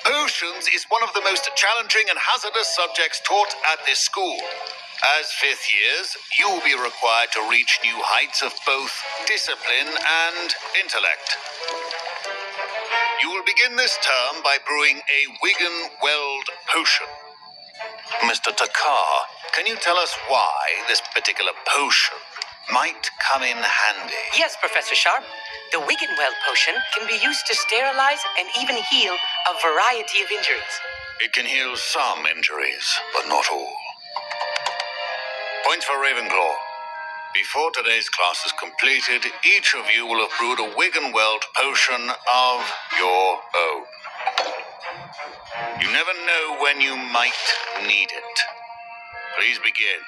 Potions is one of the most challenging and hazardous subjects taught at this school. As fifth years, you will be required to reach new heights of both discipline and intellect. You will begin this term by brewing a Wigan-Weld potion. Mr. Takar, can you tell us why this particular potion might come in handy? Yes, Professor Sharp. The Wiggenweld potion can be used to sterilize and even heal a variety of injuries. It can heal some injuries, but not all. Points for Ravenclaw. Before today's class is completed, each of you will have brewed a Wiggenweld potion of your own. You never know when you might need it. Please begin.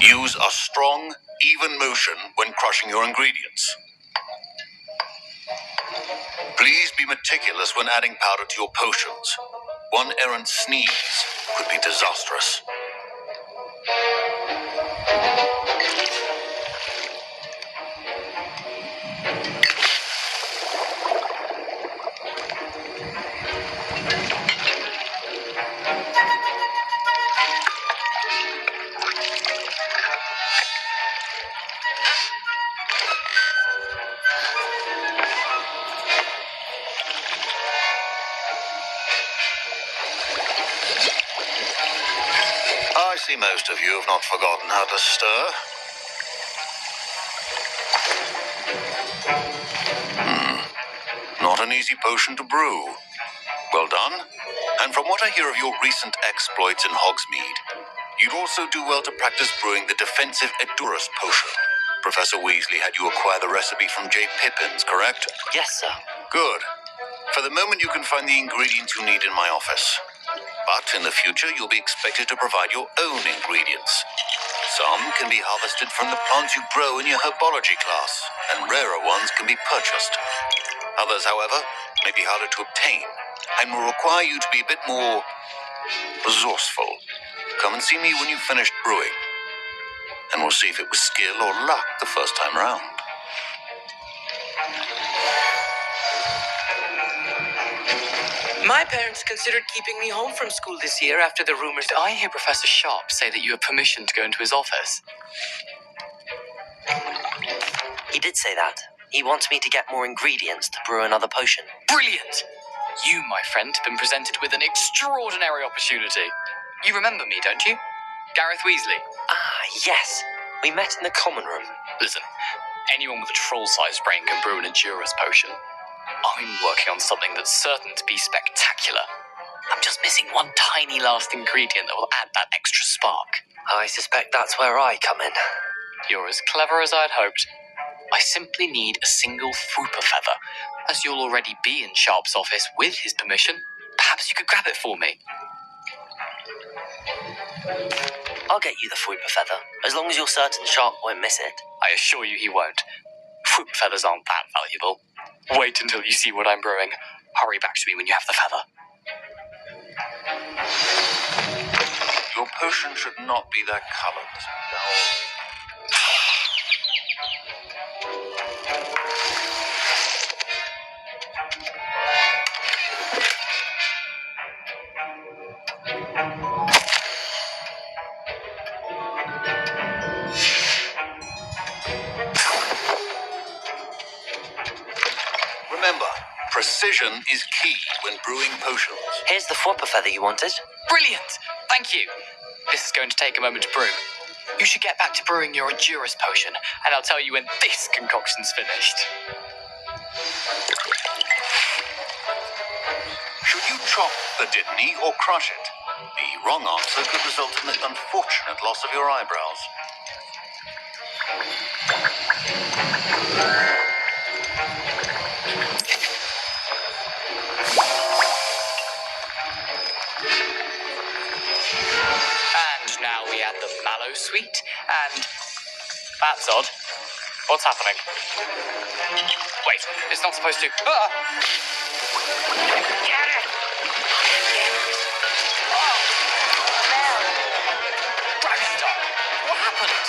Use a strong, even motion when crushing your ingredients. Please be meticulous when adding powder to your potions. One errant sneeze could be disastrous. I see most of you have not forgotten how to stir. Not an easy potion to brew. Well done. And from what I hear of your recent exploits in Hogsmeade, you'd also do well to practice brewing the defensive Edurus potion. Professor Weasley had you acquire the recipe from J. Pippins, correct? Yes, sir. Good. For the moment, you can find the ingredients you need in my office. But in the future, you'll be expected to provide your own ingredients. Some can be harvested from the plants you grow in your herbology class, and rarer ones can be purchased. Others, however, may be harder to obtain, and will require you to be a bit more resourceful. Come and see me when you've finished brewing, and we'll see if it was skill or luck the first time round. My parents considered keeping me home from school this year after the rumors. Did I hear Professor Sharp say that you have permission to go into his office? He did say that. He wants me to get more ingredients to brew another potion. Brilliant! You, my friend, have been presented with an extraordinary opportunity. You remember me, don't you? Gareth Weasley. Ah, yes. We met in the common room. Listen, anyone with a troll-sized brain can brew an Endurus potion. I'm working on something that's certain to be spectacular. I'm just missing one tiny last ingredient that will add that extra spark. I suspect that's where I come in. You're as clever as I'd hoped. I simply need a single Fwooper feather. As you'll already be in Sharp's office with his permission, perhaps you could grab it for me. I'll get you the Fwooper feather, as long as you're certain Sharp won't miss it. I assure you he won't. Fwooper feathers aren't that valuable. Wait until you see what I'm brewing. Hurry back to me when you have the feather. Your potion should not be that colored. Remember, precision is key when brewing potions. Here's the Fwooper feather you wanted. Brilliant! Thank you. This is going to take a moment to brew. You should get back to brewing your Endurus potion, and I'll tell you when this concoction's finished. Should you chop the Dittany or crush it? The wrong answer could result in the unfortunate loss of your eyebrows. And now we add the mallow sweet, and... That's odd. What's happening? Wait, it's not supposed to... Ah! Dragon's what happened?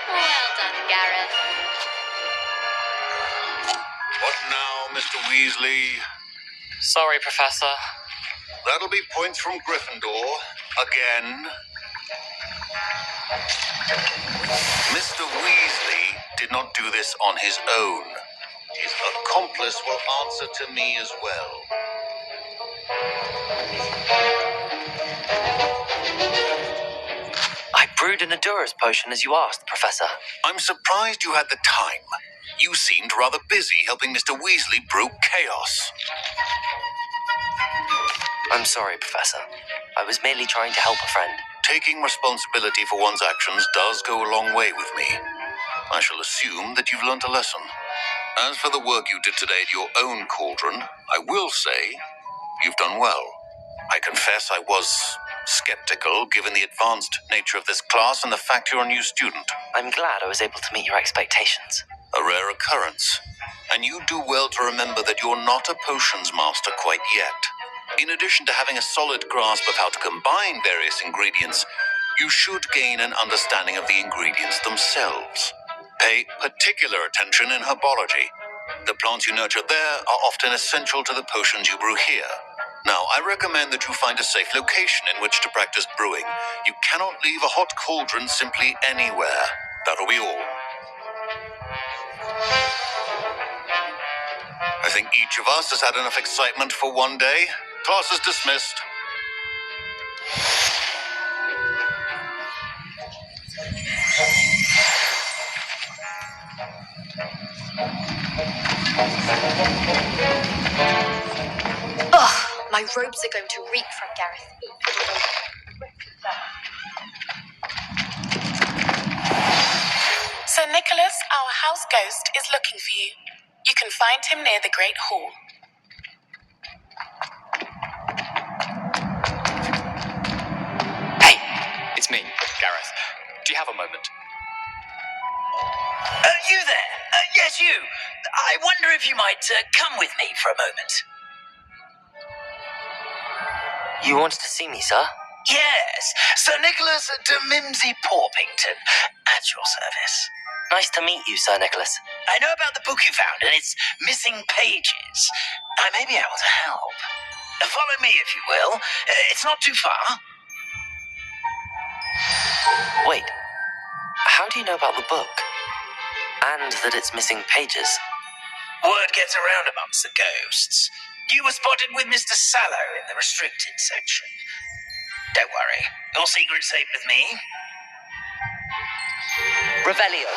Well done, Gareth. What now, Mr. Weasley? Sorry, Professor. That'll be points from Gryffindor. Again. Mr. Weasley did not do this on his own. His accomplice will answer to me as well. I brewed an Endurus potion as you asked, Professor. I'm surprised you had the time. You seemed rather busy helping Mr. Weasley brew chaos. I'm sorry, Professor. I was merely trying to help a friend. Taking responsibility for one's actions does go a long way with me. I shall assume that you've learnt a lesson. As for the work you did today at your own cauldron, I will say you've done well. I confess I was skeptical given the advanced nature of this class and the fact you're a new student. I'm glad I was able to meet your expectations. A rare occurrence. And you do well to remember that you're not a potions master quite yet. In addition to having a solid grasp of how to combine various ingredients, you should gain an understanding of the ingredients themselves. Pay particular attention in herbology. The plants you nurture there are often essential to the potions you brew here. Now, I recommend that you find a safe location in which to practice brewing. You cannot leave a hot cauldron simply anywhere. That'll be all. I think each of us has had enough excitement for one day. Class is dismissed. Ugh, my robes are going to reek from Gareth. Sir Nicholas, our house ghost, is looking for you. You can find him near the Great Hall. Hey! It's me, Gareth. Do you have a moment? You there? Yes, you. I wonder if you might come with me for a moment. You wanted to see me, sir? Yes, Sir Nicholas de Mimsy Porpington, at your service. Nice to meet you, Sir Nicholas. I know about the book you found and its missing pages. I may be able to help. Follow me, if you will. It's not too far. Wait, how do you know about the book? And that it's missing pages? Word gets around amongst the ghosts. You were spotted with Mr. Sallow in the restricted section. Don't worry, your secret's safe with me. Revelio.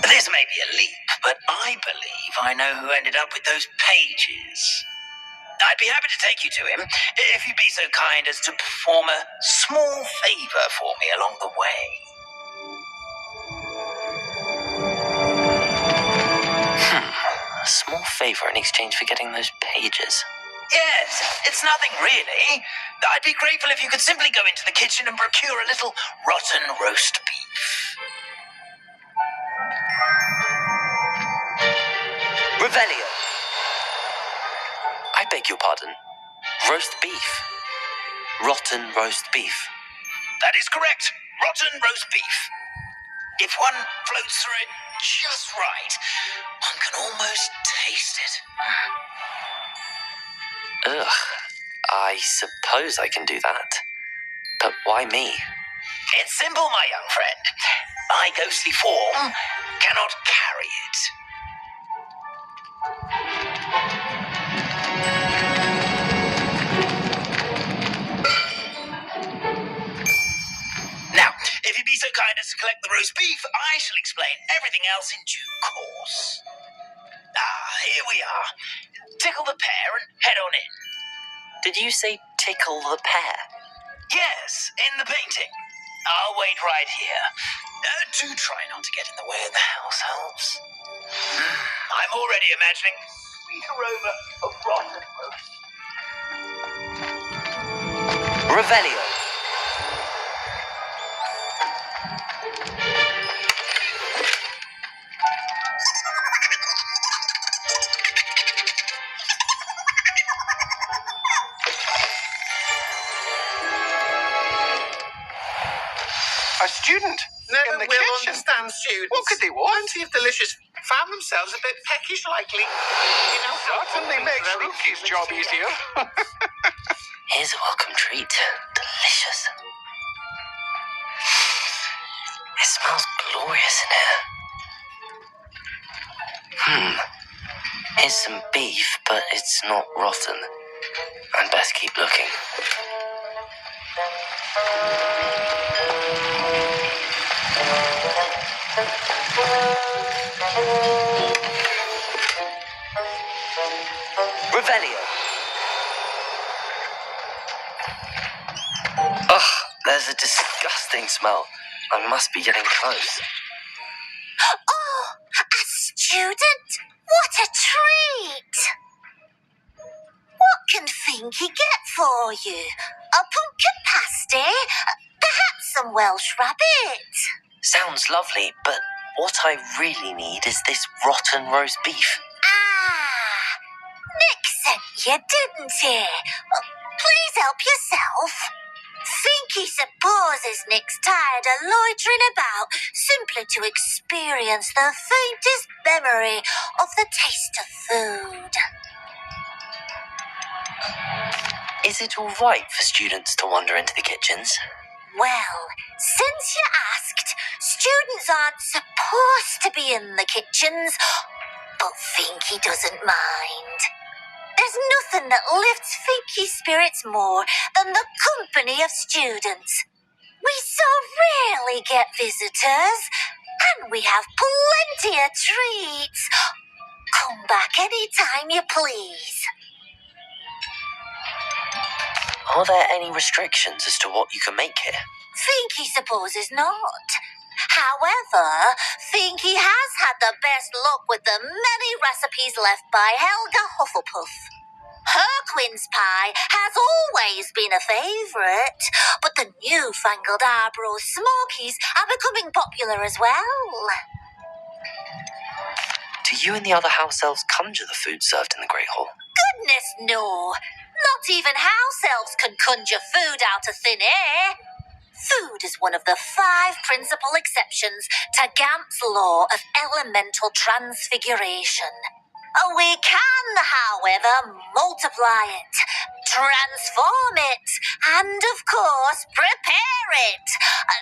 This may be a leap, but I believe I know who ended up with those pages. I'd be happy to take you to him if you'd be so kind as to perform a small favor for me along the way. A small favor in exchange for getting those pages. Yes, it's nothing really. I'd be grateful if you could simply go into the kitchen and procure a little rotten roast beef. Revelio. I beg your pardon. Roast beef. Rotten roast beef. That is correct. Rotten roast beef. If one floats through it just right, one can almost taste it. Ugh. I suppose I can do that. But why me? It's simple, my young friend. My ghostly form cannot carry it. Now, if you'd be so kind as to collect the roast beef, I shall explain everything else in due course. Here we are. Tickle the pear and head on in. Did you say tickle the pear? Yes, in the painting. I'll wait right here. Do try not to get in the way of the house helps. I'm already imagining sweet aroma of rotten roast. Revelio. A student Never in the will kitchen. understand students. What could they want? Plenty of delicious found themselves a bit peckish lately. You know, Certainly makes Ruki's job easier. Here's a welcome treat. Delicious. It smells glorious in here. Here's some beef, but it's not rotten. I'd best keep looking. Revelio. Ugh, there's a disgusting smell. I must be getting close. Oh, a student? What a treat! What can Finky get for you? A pumpkin pasty? Perhaps some Welsh rabbit? Sounds lovely, but what I really need is this rotten roast beef. Nick sent you, didn't he? Please help yourself. Finky supposes Nick's tired of loitering about simply to experience the faintest memory of the taste of food. Is it all right for students to wander into the kitchens? Well, since you asked, students aren't supposed to be in the kitchens, but Finky doesn't mind. There's nothing that lifts Finky's spirits more than the company of students. We so rarely get visitors, and we have plenty of treats. Come back any time you please. Are there any restrictions as to what you can make here? Finky supposes not. However, Finky has had the best luck with the many recipes left by Helga Hufflepuff. Her quince pie has always been a favourite, but the newfangled Arborough Smokies are becoming popular as well. Do you and the other house elves conjure the food served in the Great Hall? Goodness, no. Not even house elves can conjure food out of thin air. Food is one of the 5 principal exceptions to Gant's law of elemental transfiguration. We can, however, multiply it, transform it, and, of course, prepare it.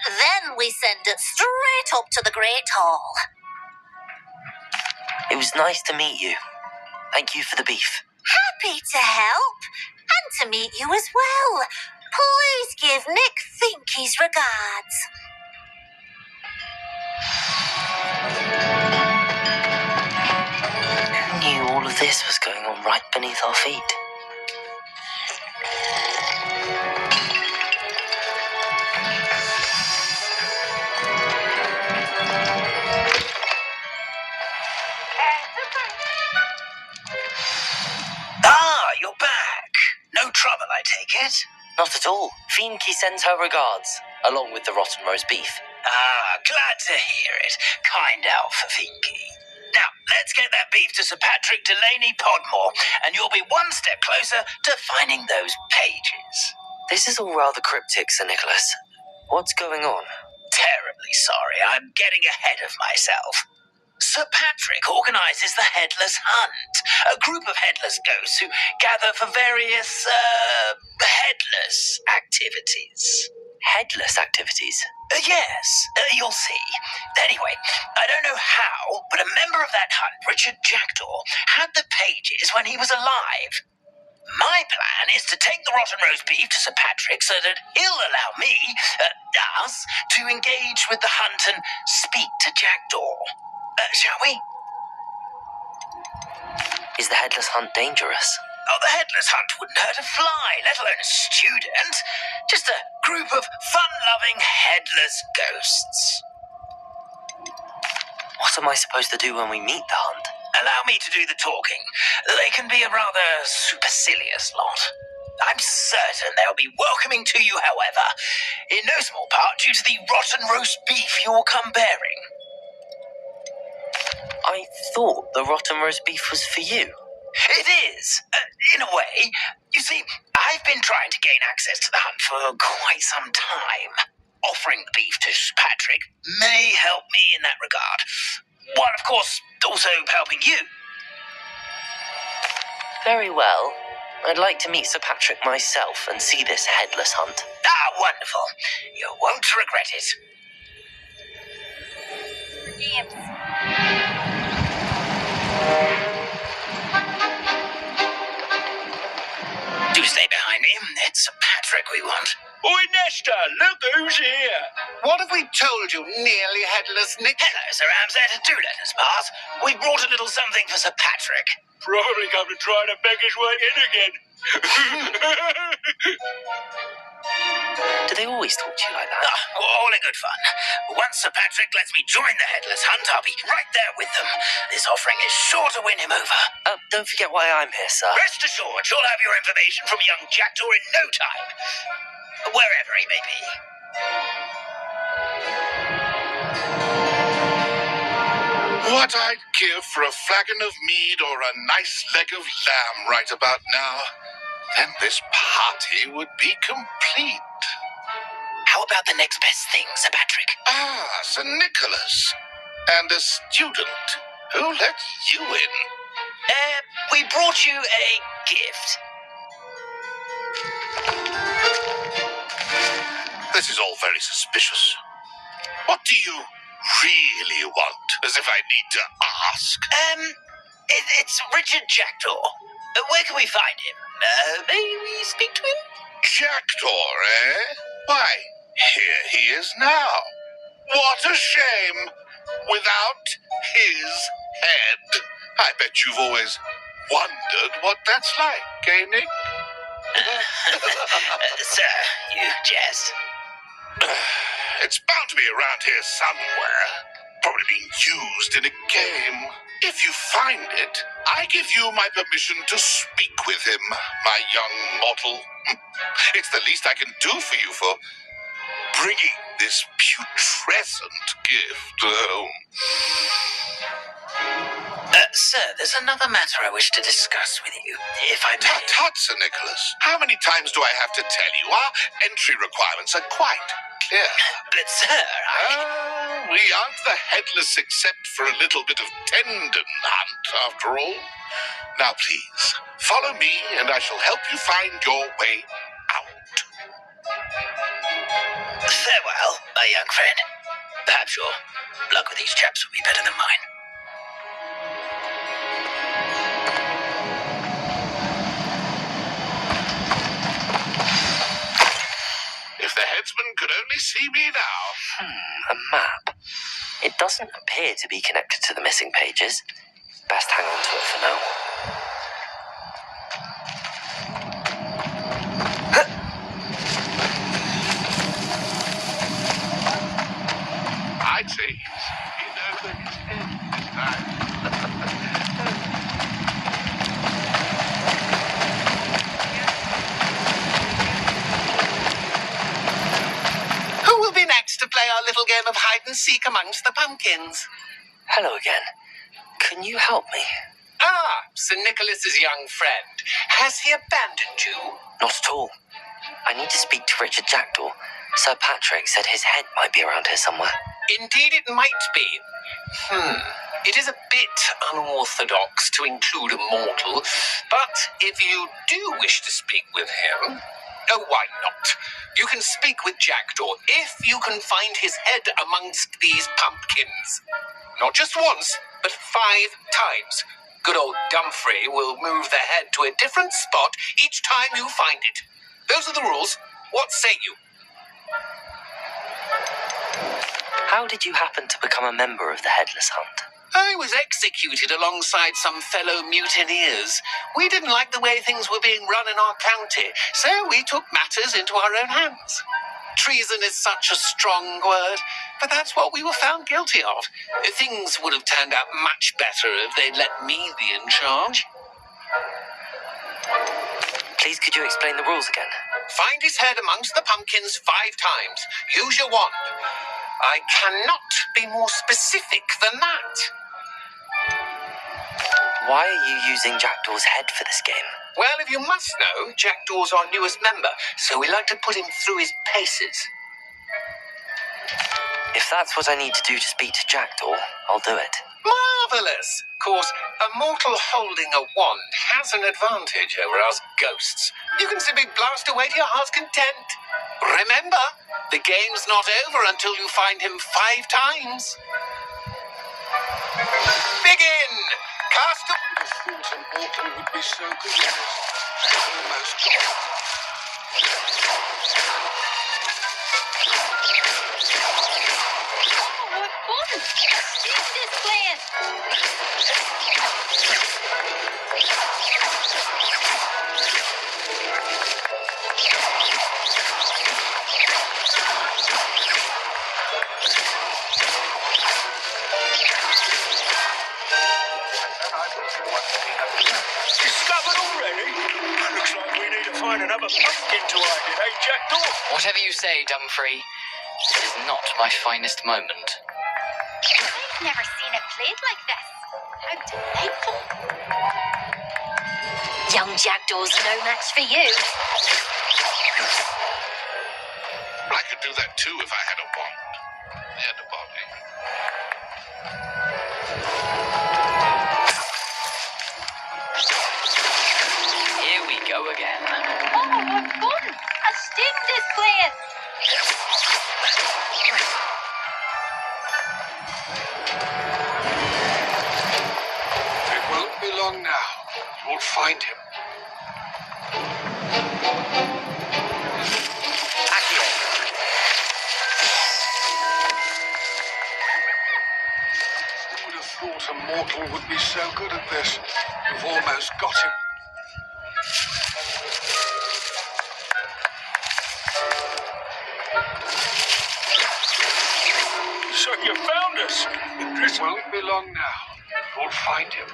Then we send it straight up to the Great Hall. It was nice to meet you. Thank you for the beef. Happy to help, and to meet you as well. Please give Nick Finky's regards. Who knew all of this was going on right beneath our feet? Ah, you're back. No trouble, I take it? Not at all. Finky sends her regards, along with the rotten roast beef. Ah, glad to hear it. Kind elf for Finky. Now, let's get that beef to Sir Patrick Delaney Podmore, and you'll be one step closer to finding those pages. This is all rather cryptic, Sir Nicholas. What's going on? Terribly sorry, I'm getting ahead of myself. Sir Patrick organises the Headless Hunt, a group of headless ghosts who gather for various, headless activities. Headless activities? Yes, you'll see. Anyway, I don't know how, but a member of that hunt, Richard Jackdaw, had the pages when he was alive. My plan is to take the rotten roast beef to Sir Patrick so that he'll allow me, us, to engage with the hunt and speak to Jackdaw. Shall we? Is the Headless Hunt dangerous? Oh, the Headless Hunt wouldn't hurt a fly, let alone a student. Just a group of fun-loving headless ghosts. What am I supposed to do when we meet the hunt? Allow me to do the talking. They can be a rather supercilious lot. I'm certain they'll be welcoming to you, however, in no small part due to the rotten roast beef you'll come bearing. I thought the rotten roast beef was for you. It is, in a way. You see, I've been trying to gain access to the hunt for quite some time. Offering the beef to Patrick may help me in that regard. While, of course, also helping you. Very well. I'd like to meet Sir Patrick myself and see this Headless Hunt. Ah, wonderful. You won't regret it. Do stay behind me. It's Sir Patrick we want. Oi, Nesta, look who's here. What have we told you, nearly headless Nick? Hello, Sir Ramsay. Do let us pass. We brought a little something for Sir Patrick. Probably come to try to beg his way in again. Do they always talk to you like that? All in good fun. Once Sir Patrick lets me join the Headless Hunt, I'll be right there with them. This offering is sure to win him over. Don't forget why I'm here, sir. Rest assured, you'll have your information from young Jackdaw in no time. Wherever he may be. What I'd give for a flagon of mead or a nice leg of lamb right about now. Then this party would be complete. How about the next best thing, Sir Patrick? Ah, Sir Nicholas. And a student. Who let you in? We brought you a gift. This is all very suspicious. What do you really want? As if I need to ask. It's Richard Jackdaw. Where can we find him? May we speak to him? Jackdaw, eh? Why, here he is now. What a shame. Without his head. I bet you've always wondered what that's like, eh, Nick? Sir, you jest. It's bound to be around here somewhere. Probably being used in a game. If you find it, I give you my permission to speak with him, my young mortal. It's the least I can do for you for bringing this putrescent gift home. Sir, there's another matter I wish to discuss with you, if I may. Tut, Sir Nicholas. How many times do I have to tell you? Our entry requirements are quite clear. But, sir, we aren't the headless except for a little bit of tendon hunt, after all. Now, please, follow me, and I shall help you find your way out. Farewell, my young friend. Perhaps your luck with these chaps will be better than mine. If the headsman could only see me now. A map. It doesn't appear to be connected to the missing pages. Best hang on to it for now. I'd say he's over his head this time. Who will be next to play our little game of hide and seek amongst the pumpkins? Hello again. Can you help me? Ah, Sir Nicholas's young friend. Has he abandoned you? Not at all. I need to speak to Richard Jackdaw. Sir Patrick said his head might be around here somewhere. Indeed it might be. It is a bit unorthodox to include a mortal, but if you do wish to speak with him, oh, why not? You can speak with Jackdaw if you can find his head amongst these pumpkins. Not just once, but 5 times. Good old Dumfrey will move the head to a different spot each time you find it. Those are the rules. What say you? How did you happen to become a member of the Headless Hunt? I was executed alongside some fellow mutineers. We didn't like the way things were being run in our county, so we took matters into our own hands. Treason is such a strong word, but that's what we were found guilty of. Things would have turned out much better if they'd let me be in charge. Please, could you explain the rules again? Find his head amongst the pumpkins 5 times. Use your wand. I cannot be more specific than that. Why are you using Jackdaw's head for this game? Well, if you must know, Jackdaw's our newest member, so we like to put him through his paces. If that's what I need to do to speak to Jackdaw, I'll do it. Marvellous! Of course, a mortal holding a wand has an advantage over us ghosts. You can simply blast away to your heart's content. Remember, the game's not over until you find him 5 times. Begin! Cast a... I thought a mortal would be so good at this. Almost got it. Oh, what fun! Keep this playing! Discovered already? Looks like we need to find another pumpkin to hide in, eh, Jackdaw? Whatever you say, Dumfrey. It is not my finest moment. I've never seen it played like this. How delightful. Young Jackdaw's no match for you. I could do that too if I had a wand and a body. Here we go again. Oh, what fun! A sting is playing! It won't be long now. You'll find him. Who would have thought a mortal would be so good at this? You've almost got him. So you found us. This won't be long now. You'll find him.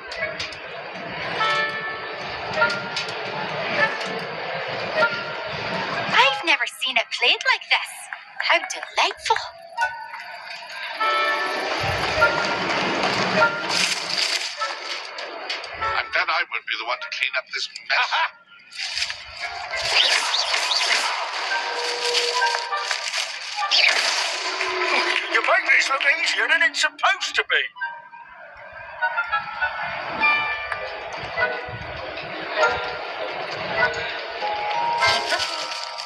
I've never seen it played like this. How delightful. I won't be the one to clean up this mess. You make this look easier than it's supposed to be.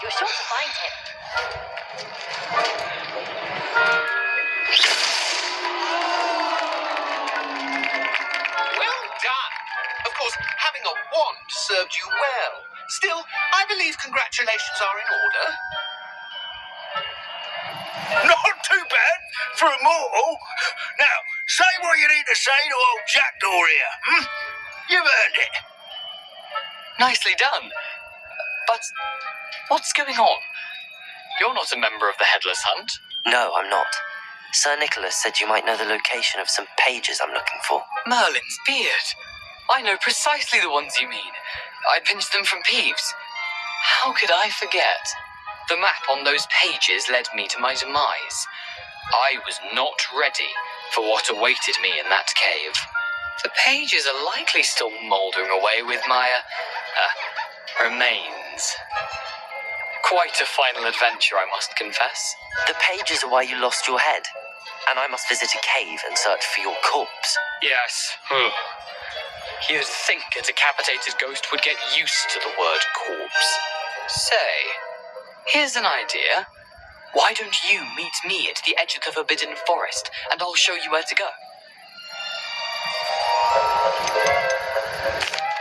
You're sure to find him. Well done. Of course, having a wand served you well. Still, I believe congratulations are in order. Not too bad for a mortal. Now, say what you need to say to old Jackdaw here, hmm? You've earned it. Nicely done. But what's going on? You're not a member of the Headless Hunt. No, I'm not. Sir Nicholas said you might know the location of some pages I'm looking for. Merlin's beard. I know precisely the ones you mean. I pinched them from Peeves. How could I forget? The map on those pages led me to my demise. I was not ready for what awaited me in that cave. The pages are likely still mouldering away with my remains. Quite a final adventure, I must confess. The pages are why you lost your head, and I must visit a cave and search for your corpse. Yes. You'd think a decapitated ghost would get used to the word corpse. Say, here's an idea. Why don't you meet me at the edge of the Forbidden Forest, and I'll show you where to go?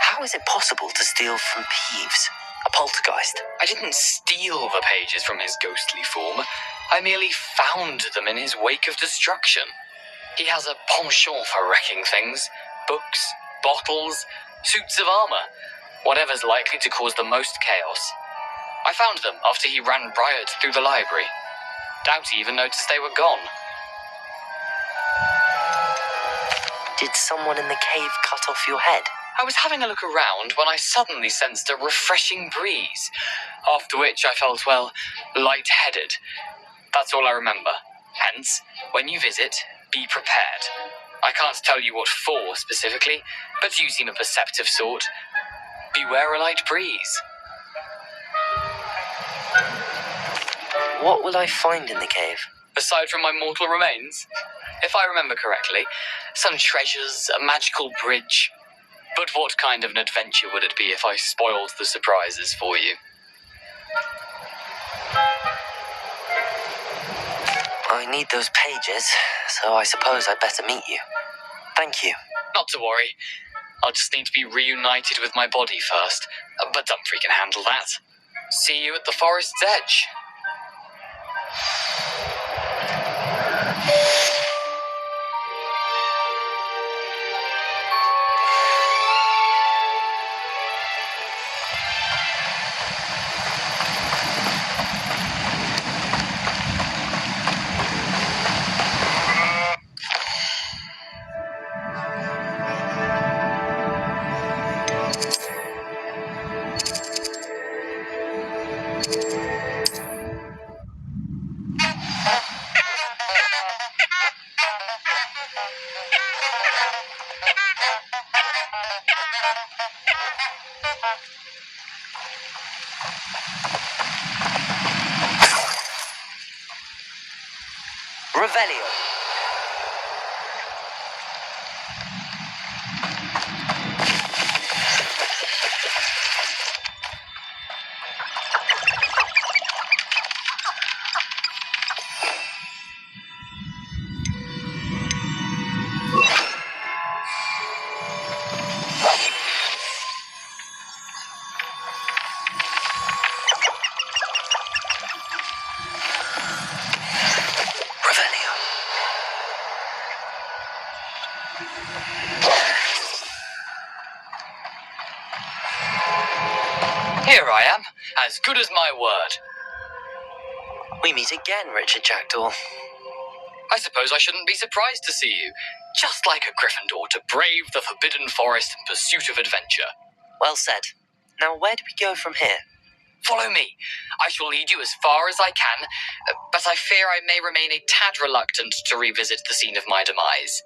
How is it possible to steal from Peeves, a poltergeist? I didn't steal the pages from his ghostly form. I merely found them in his wake of destruction. He has a penchant for wrecking things. Books, bottles, suits of armor. Whatever's likely to cause the most chaos. I found them after he ran riot through the library. Doubt he even noticed they were gone. Did someone in the cave cut off your head? I was having a look around when I suddenly sensed a refreshing breeze, after which I felt, well, lightheaded. That's all I remember. Hence, when you visit, be prepared. I can't tell you what for specifically, but you seem a perceptive sort. Beware a light breeze. What will I find in the cave? Aside from my mortal remains? If I remember correctly, some treasures, a magical bridge. But what kind of an adventure would it be if I spoiled the surprises for you? I need those pages, so I suppose I'd better meet you. Thank you. Not to worry. I'll just need to be reunited with my body first. But Dumfries can handle that. See you at the forest's edge. Revelio. Here I am, as good as my word. We meet again, Richard Jackdaw. I suppose I shouldn't be surprised to see you. Just like a Gryffindor to brave the Forbidden Forest in pursuit of adventure. Well said. Now, where do we go from here? Follow me. I shall lead you as far as I can, but I fear I may remain a tad reluctant to revisit the scene of my demise.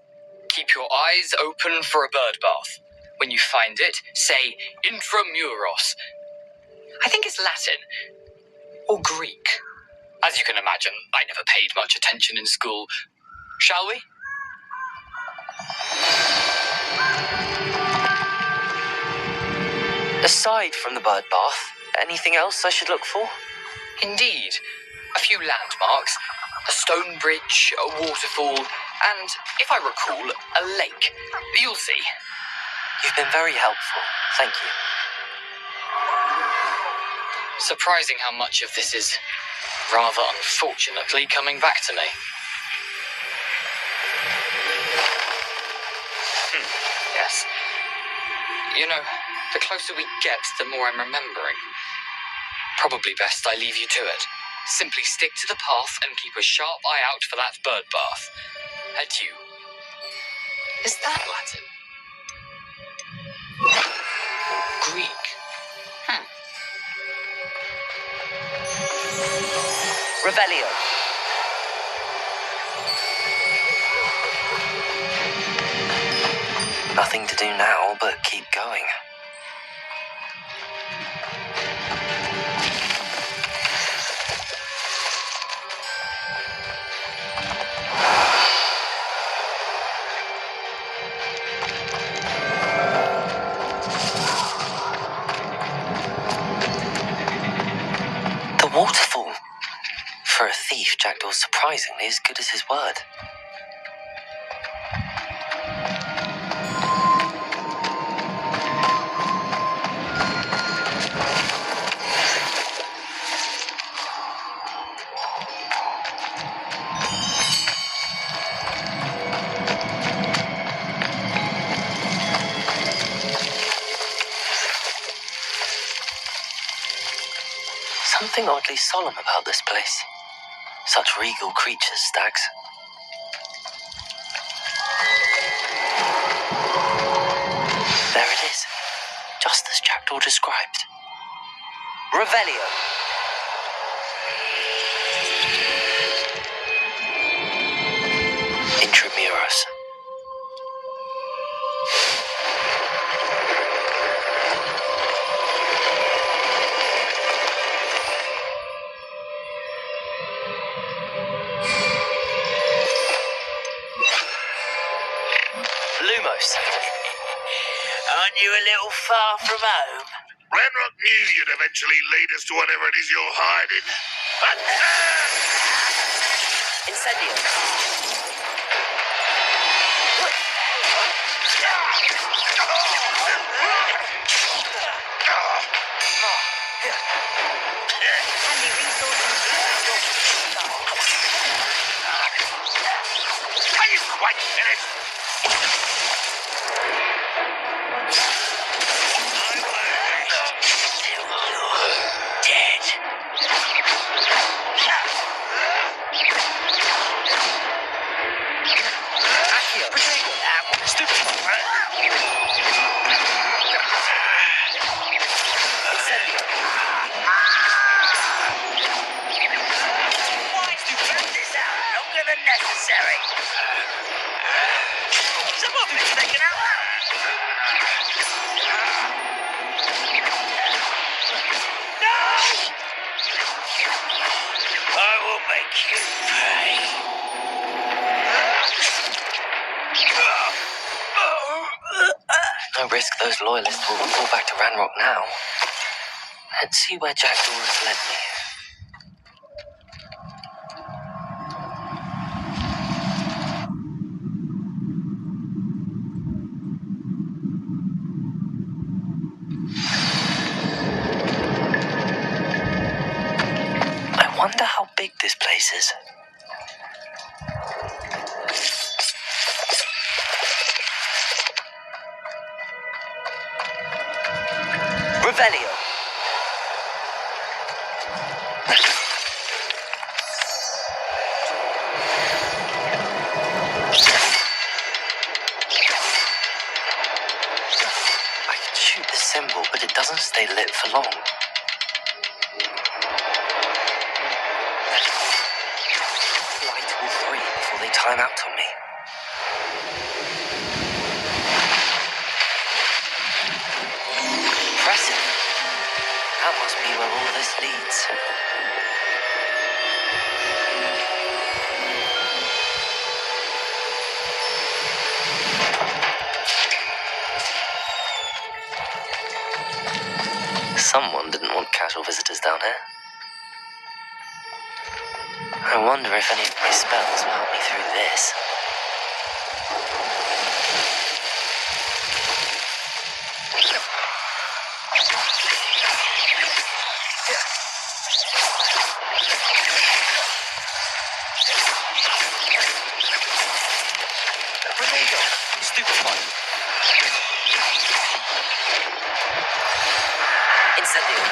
Keep your eyes open for a bird bath. When you find it, say intramuros. I think it's Latin. Or Greek. As you can imagine, I never paid much attention in school. Shall we? Aside from the bird bath, anything else I should look for? Indeed. A few landmarks, a stone bridge, a waterfall, and, if I recall, a lake. You'll see. You've been very helpful. Thank you. Surprising how much of this is, rather unfortunately, coming back to me. Yes. You know, the closer we get, the more I'm remembering. Probably best I leave you to it. Simply stick to the path and keep a sharp eye out for that bird bath. Adieu. Is that Latin? Greek? Revelio. Nothing to do now but keep going. The waterfall. For a thief, Jackdaw's surprisingly as good as his word. Something oddly solemn about this place. Such regal creatures, Stags. There it is, just as Jackdaw described. Revelio. Intramuros. Lumos. Aren't you a little far from home? Ranrock knew you'd eventually lead us to whatever it is you're hiding. Incendio. Handy resource Are you quite finished? Necessary. Some of it's taken out. No! I will make you pay. No risk those loyalists will report back to Ranrock now. Let's see where Jackdaw has led me. I wonder how big this place is. Revelio. I can shoot the symbol, but it doesn't stay lit for long. Light all three before they time out on me. where all this leads. Someone didn't want casual visitors down here. I wonder if any of my spells will help me through this. Stupefy. Incendio.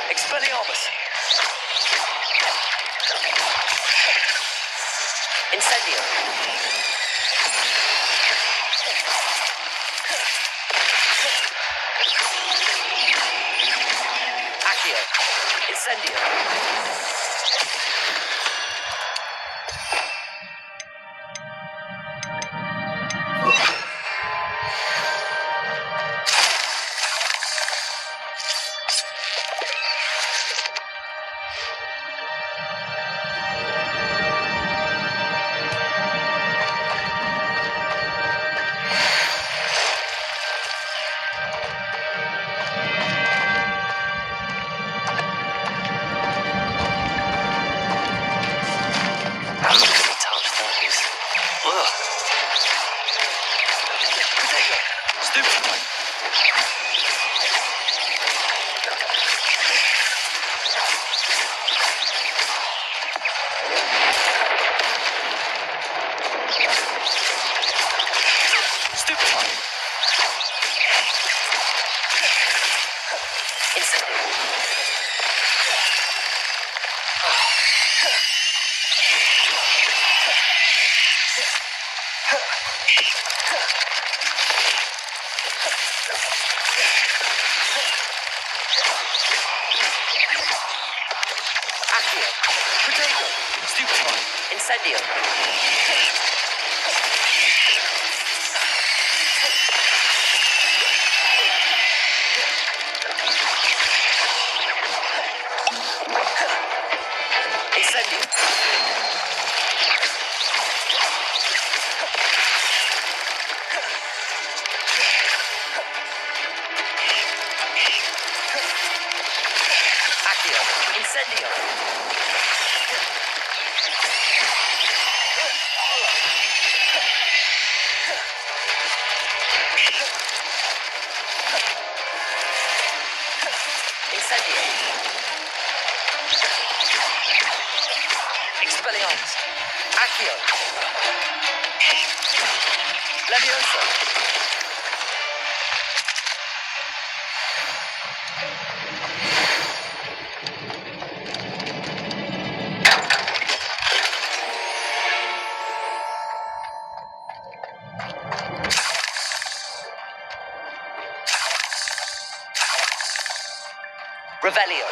Expelliarmus. Incendio. Accio. Incendio. I'm not going to touch those. Ugh. Stupefy. Stupefy. Incendio. Accio. Protego. Stupefy. Incendio. Incendio. Accio. Incendio. Incendio. Expelliarmus. Accio. Leviosa. Revelio.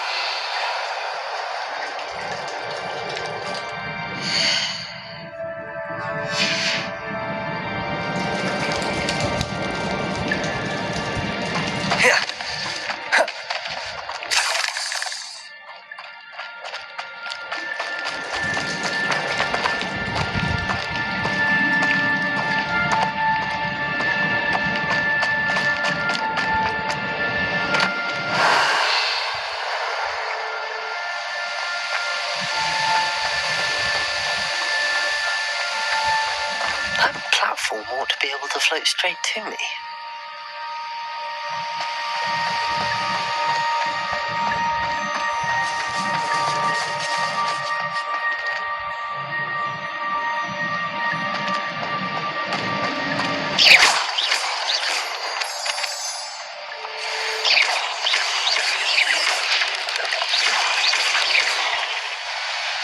That platform ought to be able to float straight to me.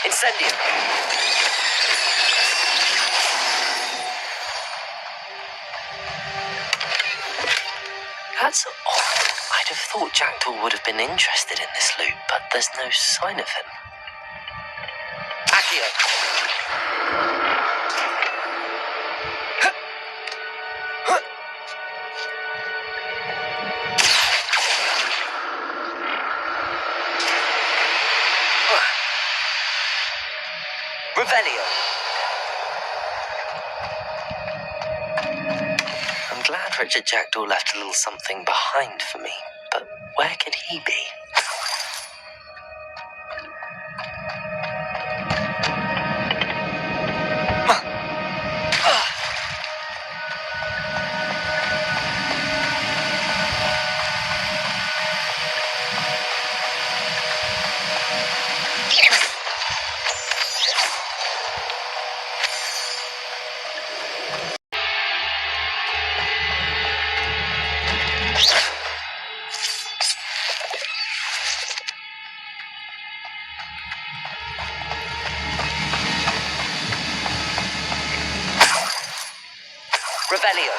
Incendio. That's odd. I'd have thought Jackdaw would have been interested in this loot, but there's no sign of him. Accio. Revelio. I'm glad Richard Jackdaw left a little something behind for me, but where could he be? Revelio.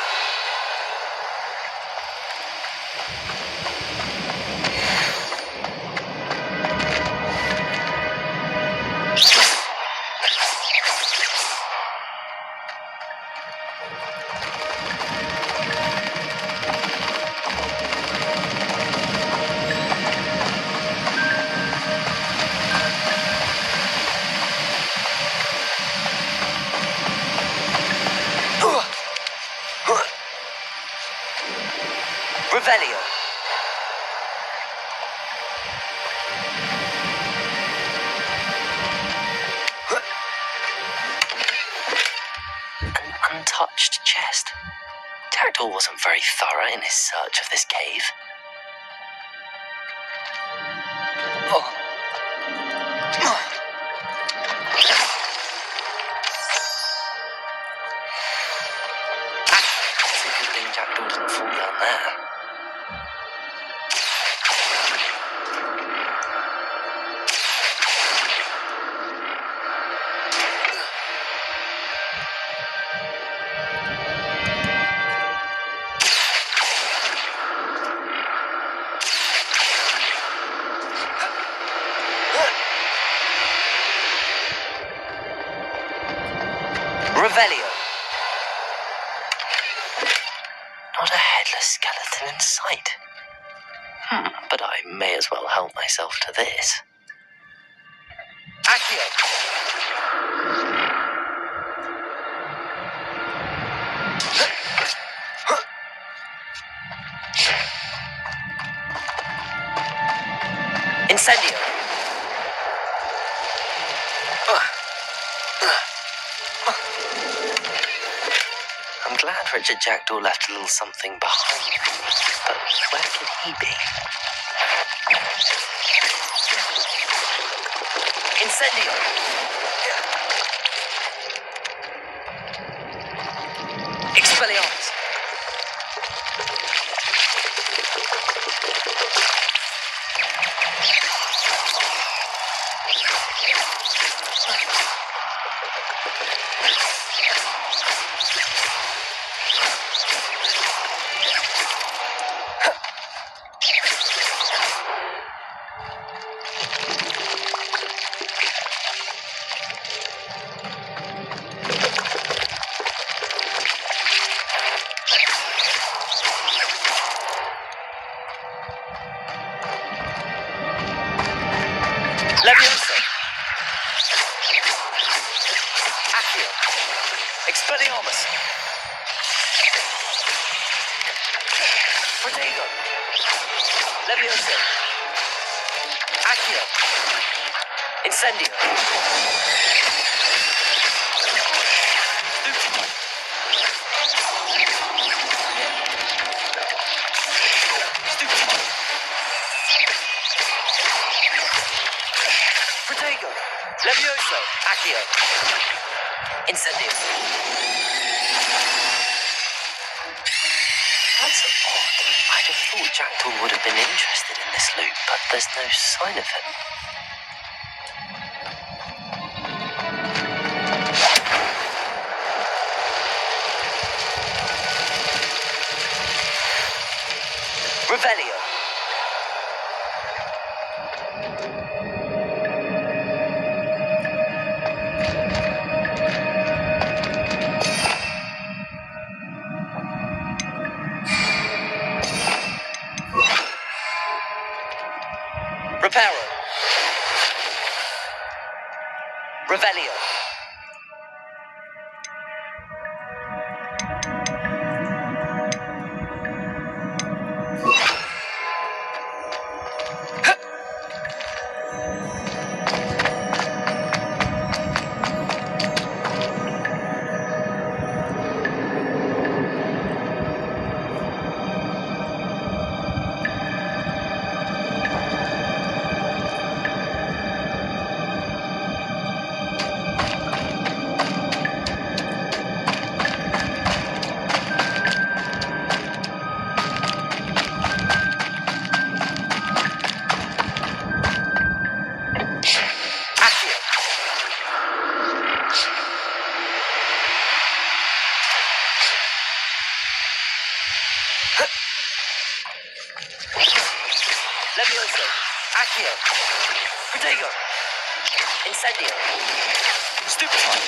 Revelio. An untouched chest. Jackdaw wasn't very thorough in his search of this cave. It's a good thing Jackdaw didn't fall down there. Revelio. Not a headless skeleton in sight. But I may as well help myself to this. Accio. Incendio. I'm glad Richard Jackdaw left a little something behind, but where could he be? Incendio! Expelliarmus! Leviosa! Accio! Expelliarmus! Protego! Leviosa! Accio! Incendio! Protego! Levioso! Accio! Incendio! That's odd. I'd have thought Jackdaw would have been interested in this loot, but there's no sign of him. Revelio. Reparo. Revelio. Levioso. Accio. Protego. Incendio. Stupefy.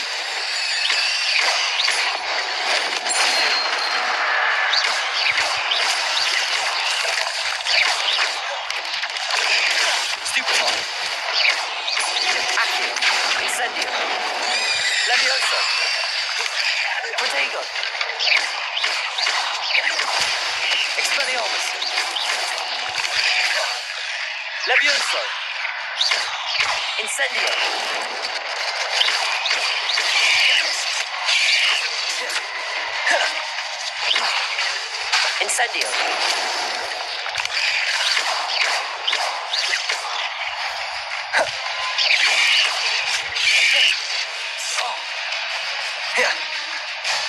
Stupefy. Accio. Incendio. Levioso. Protego. Expelliarmus. Levioso. Incendio. Incendio.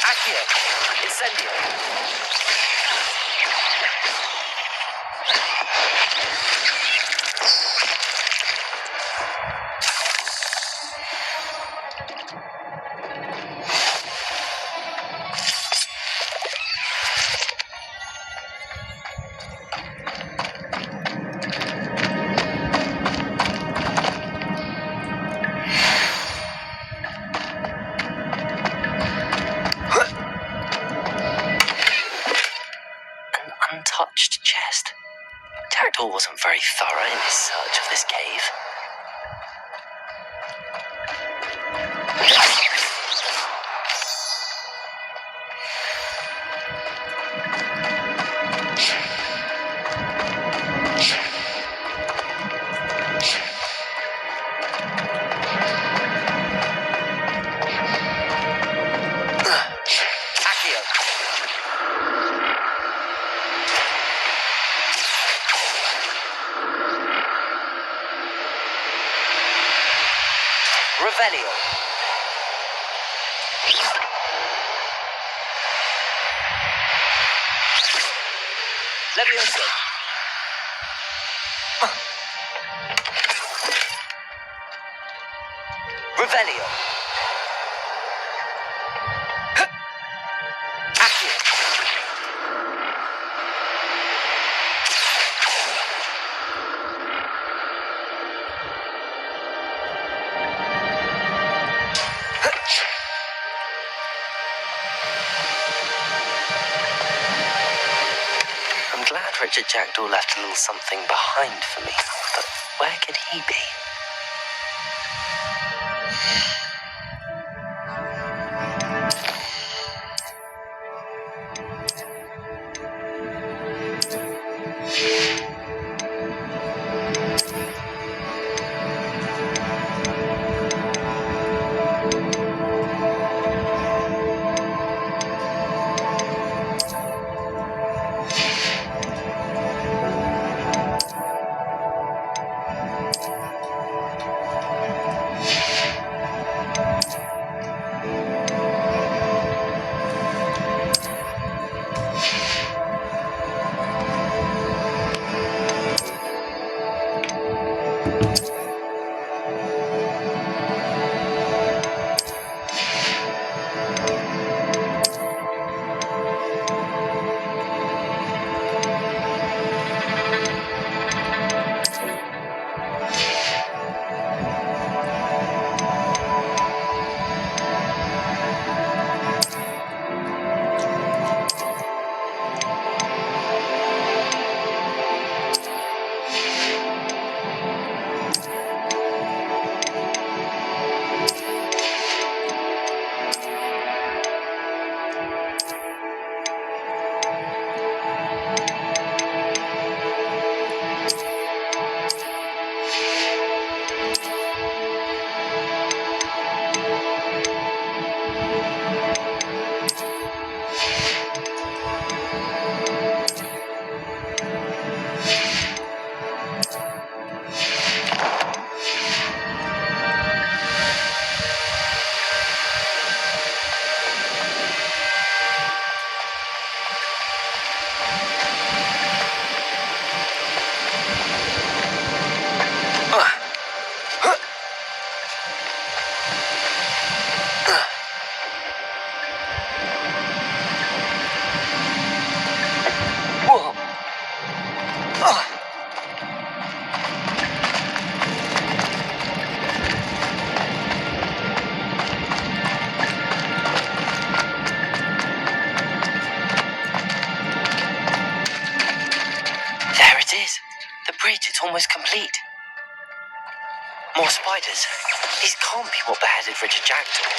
Accio. Incendio. Untouched chest. Pterodor wasn't very thorough in his search of this cave. Accio. Revelio. Levioso. Revelio. Accio. I'm glad Richard Jackdaw left a little something behind for me, but where could he be? bridge, it's almost complete. More spiders. These can't be what beheaded Richard Jackdaw.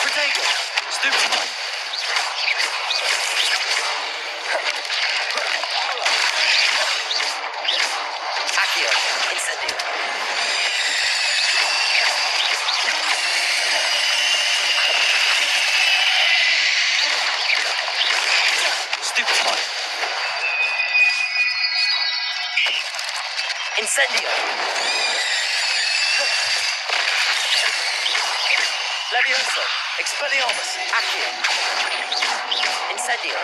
Protego! Stupid! Accio! Incendio! Stupid! Incendio! Levioso! Expelliarmus! Accio! Incendio!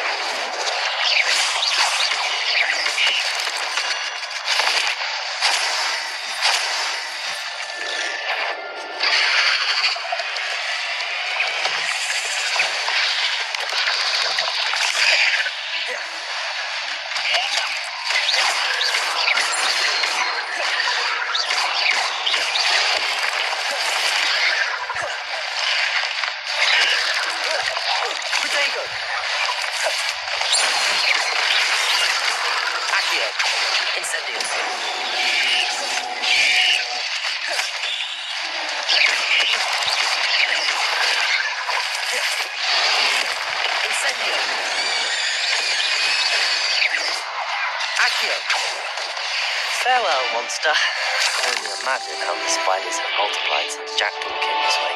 Protego! Accio! Incendio! Incendio! Accio! Farewell, monster. I can only imagine how the spiders have multiplied since Jackdaw came this way.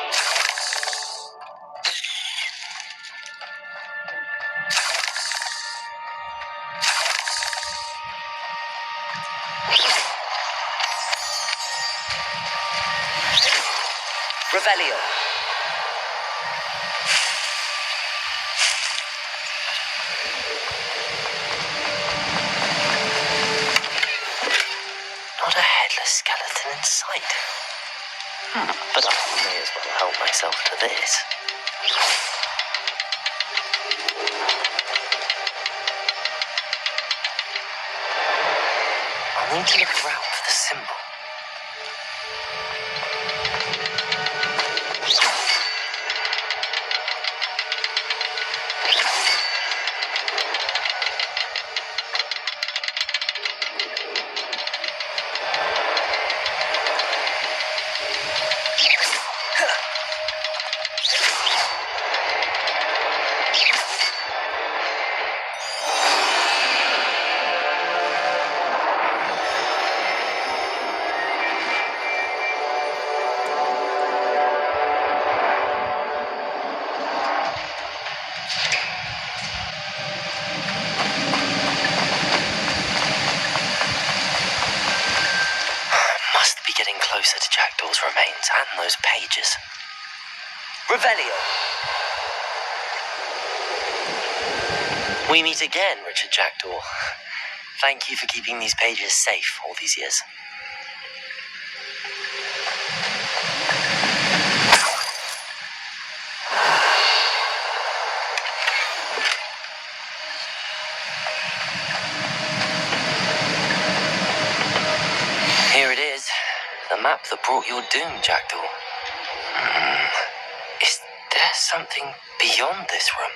Revelio. Not a headless skeleton in sight. But I may as well help myself to this. I'll need to look around for the symbol. Getting closer to Jackdaw's remains and those pages. Revelio! We meet again, Richard Jackdaw. Thank you for keeping these pages safe all these years. Here it is. The map that brought your doom, Jackdaw. Is there something beyond this room?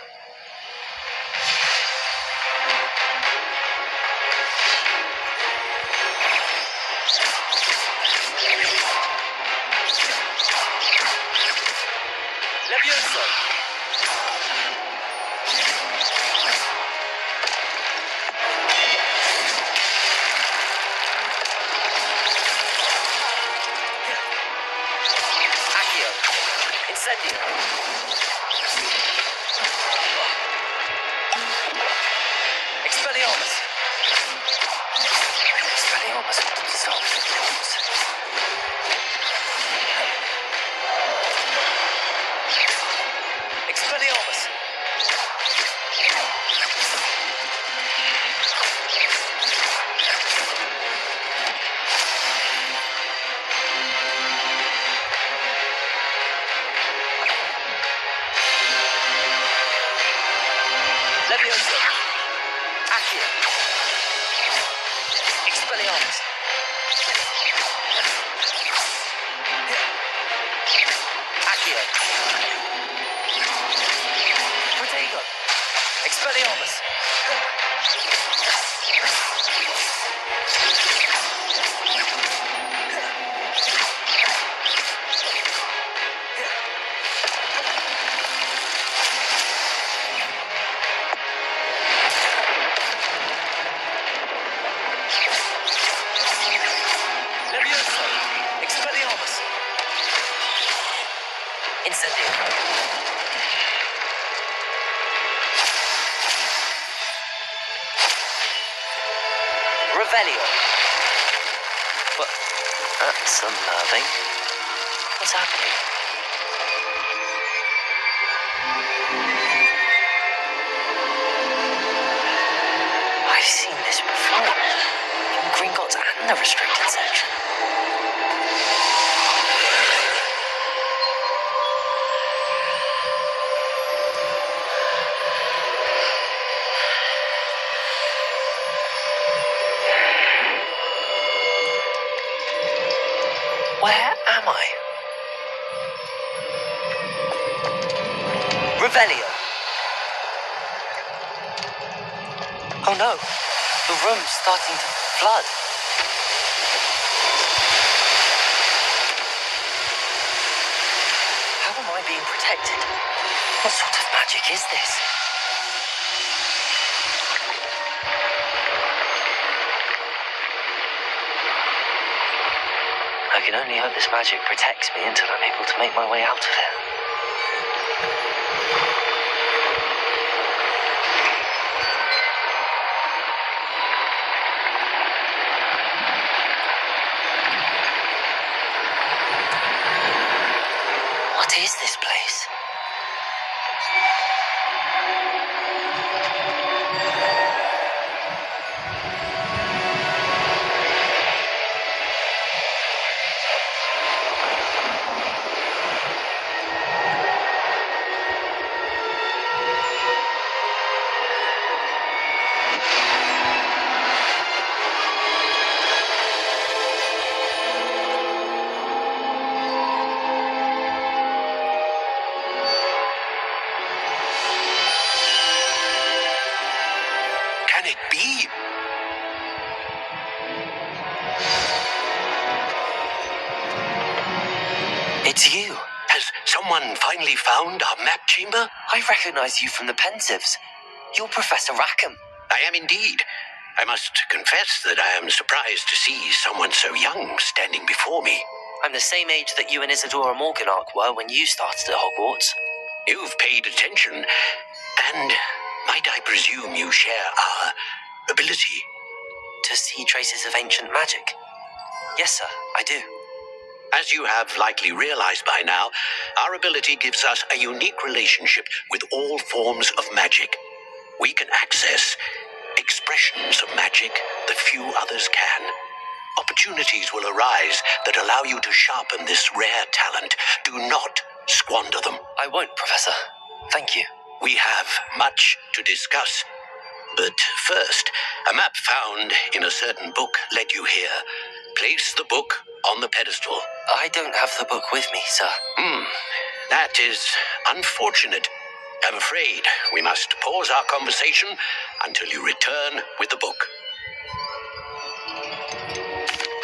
Levioso! Incendio! Incendio. Revelio. What? That's unnerving. What's happening? I've seen this before. In Gringotts and the restricted section. Where am I? Revelio. Oh no, the room's starting to flood. How am I being protected? What sort of magic is this? I can only hope this magic protects me until I'm able to make my way out of it. What is this place? Can it be? It's you. Has someone finally found our map chamber? I recognize you from the Pensieves. You're Professor Rackham. I am indeed. I must confess that I am surprised to see someone so young standing before me. I'm the same age that you and Isadora Morganach were when you started at Hogwarts. You've paid attention, and might I presume you share our ability? To see traces of ancient magic? Yes, sir, I do. As you have likely realized by now, our ability gives us a unique relationship with all forms of magic. We can access expressions of magic that few others can. Opportunities will arise that allow you to sharpen this rare talent. Do not squander them. I won't, Professor. Thank you. We have much to discuss. But first, a map found in a certain book led you here. Place the book on the pedestal. I don't have the book with me, sir. That is unfortunate. I'm afraid we must pause our conversation until you return with the book.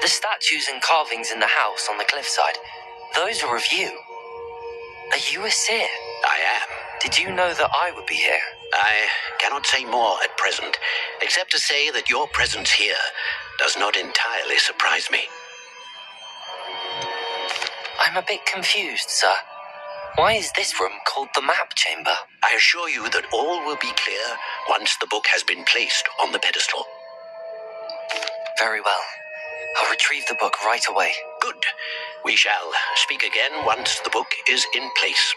The statues and carvings in the house on the cliffside, those are of you. Are you a seer? I am. Did you know that I would be here? I cannot say more at present, except to say that your presence here does not entirely surprise me. I'm a bit confused, sir. Why is this room called the map chamber? I assure you that all will be clear once the book has been placed on the pedestal. Very well. I'll retrieve the book right away. Good. We shall speak again once the book is in place.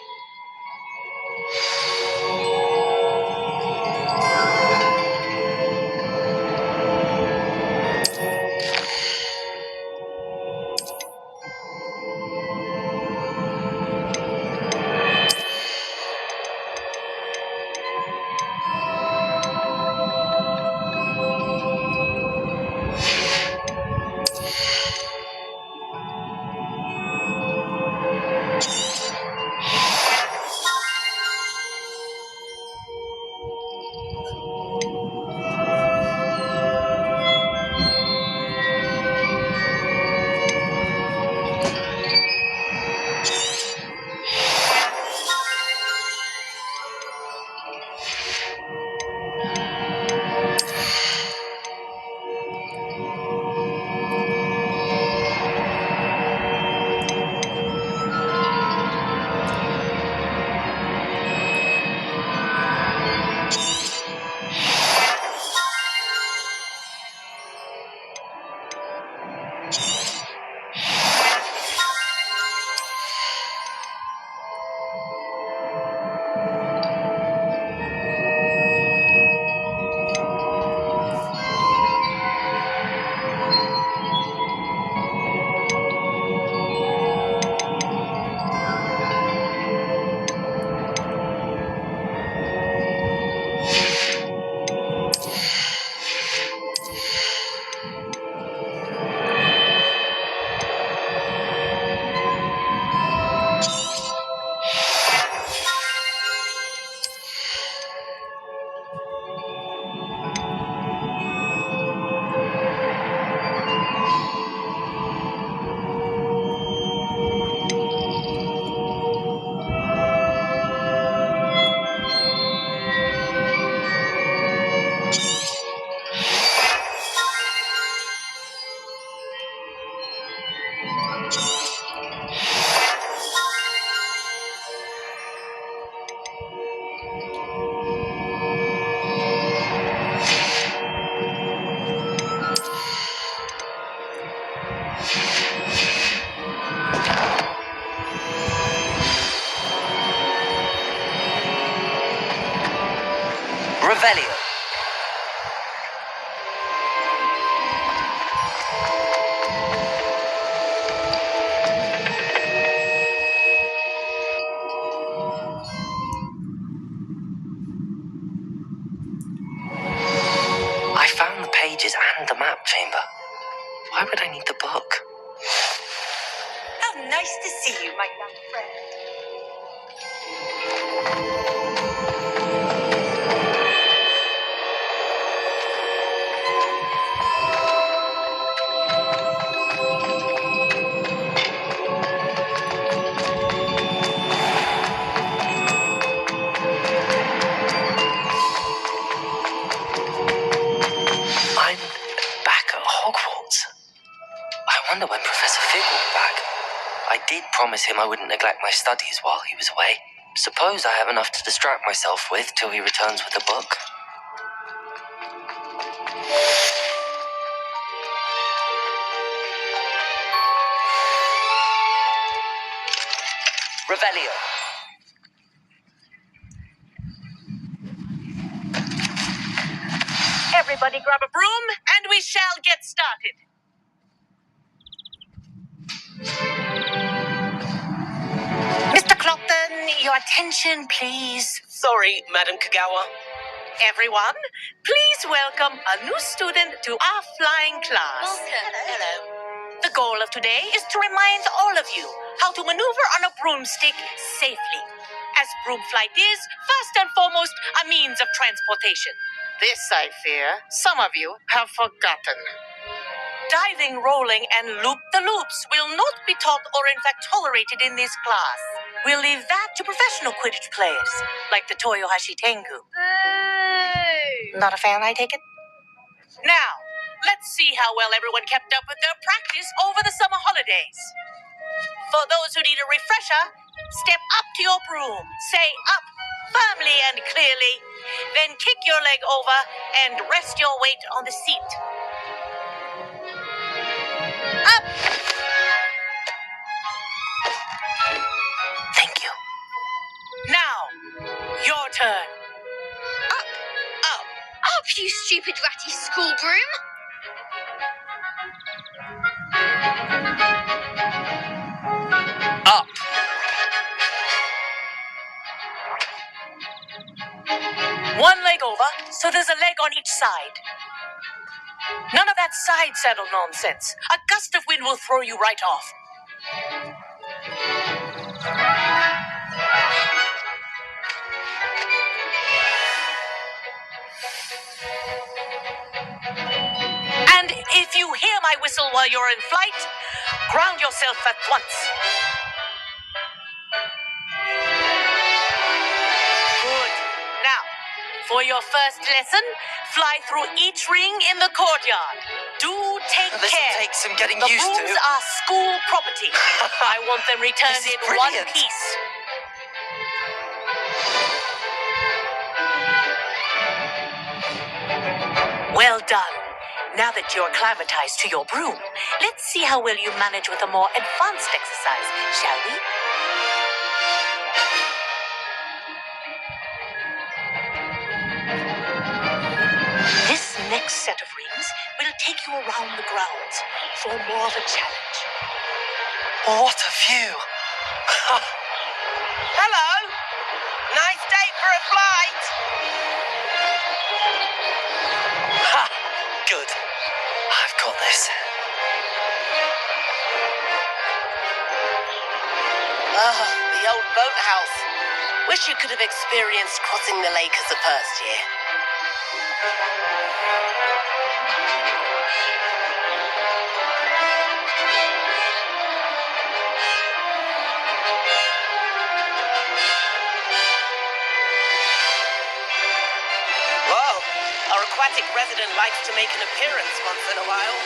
cages and the map chamber. Why would I need the book? How nice to see you, my young friend. I'm back at Hogwarts. I wonder when Professor Fig will be back. I did promise him I wouldn't neglect my studies while he was away. Suppose I have enough to distract myself with till he returns with a book. Revelio. Everybody grab a broom, and we shall get started. Mr. Clopton, your attention, please. Sorry, Madam Kagawa. Everyone, please welcome a new student to our flying class. Welcome. Hello. The goal of today is to remind all of you how to maneuver on a broomstick safely, as broom flight is, first and foremost, a means of transportation. This, I fear, some of you have forgotten. Diving, rolling, and loop-the-loops will not be taught or in fact tolerated in this class. We'll leave that to professional Quidditch players, like the Toyohashi Tengu. Not a fan, I take it? Now, let's see how well everyone kept up with their practice over the summer holidays. For those who need a refresher, step up to your broom, say up firmly and clearly, then kick your leg over and rest your weight on the seat. Up! Thank you. Now, your turn. Up, you stupid ratty school broom! Up. One leg over, so there's a leg on each side. None of that side saddle nonsense. A gust of wind will throw you right off. And if you hear my whistle while you're in flight, ground yourself at once. Good. Now, for your first lesson, fly through each ring in the courtyard. Do take This'll care. take some getting the used to. rooms are school property. I want them returned This is in one brilliant. piece. Well done. Now that you're acclimatized to your broom, let's see how well you manage with a more advanced exercise, shall we? This next set of rings will take you around the grounds for more of a challenge. What a view! Hello. Nice day for a flight. Ha! Good. I've got this. The old boathouse. Wish you could have experienced crossing the lake as a first year. Well, our aquatic resident likes to make an appearance once in a while.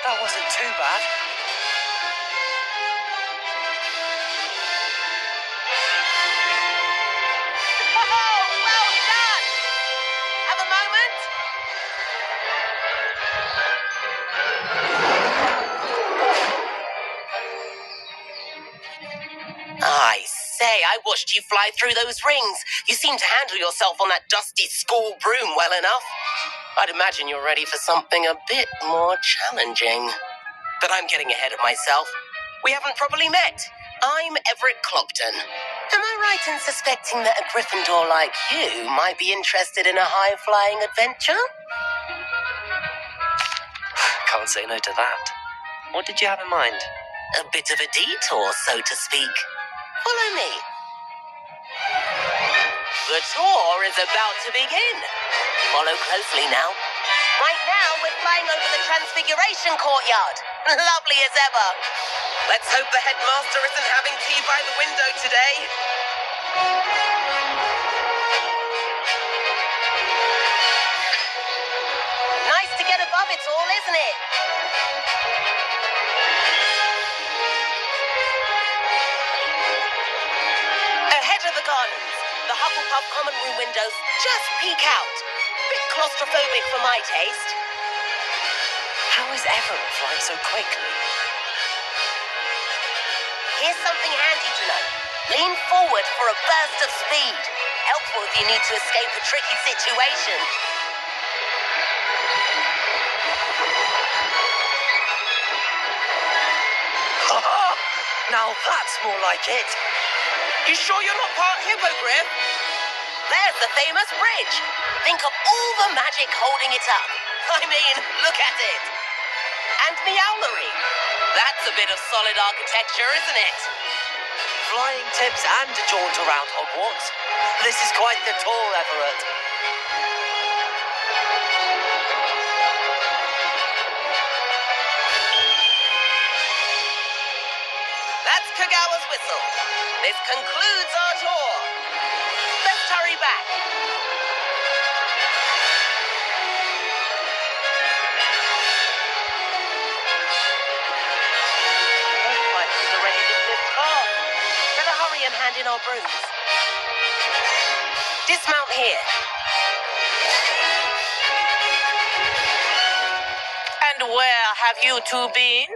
That wasn't too bad. Oh, well done! Have a moment? I say, I watched you fly through those rings. You seem to handle yourself on that dusty school broom well enough. I'd imagine you're ready for something a bit more challenging. But I'm getting ahead of myself. We haven't properly met. I'm Everett Clopton. Am I right in suspecting that a Gryffindor like you might be interested in a high-flying adventure? Can't say no to that. What did you have in mind? A bit of a detour, so to speak. Follow me. The tour is about to begin. Follow closely now. Right now, we're flying over the Transfiguration Courtyard. Lovely as ever. Let's hope the headmaster isn't having tea by the window today. Nice to get above it all, isn't it? Ahead of the gardens, the Hufflepuff common room windows just peek out. Bit claustrophobic for my taste. How is Everett flying so quickly? Here's something handy to know. Lean forward for a burst of speed. Helpful if you need to escape a tricky situation. Now that's more like it. You sure you're not part Hippogriff? There's the famous bridge. Think of all the magic holding it up. I mean, look at it. And the owlery. That's a bit of solid architecture, isn't it? Flying tips and a jaunt around Hogwarts. This is quite the tour, Everett. That's Kagawa's whistle. This concludes our tour. Let's hurry back. They're already dismissed class. Better hurry and hand in our brooms. Dismount here. And where have you two been?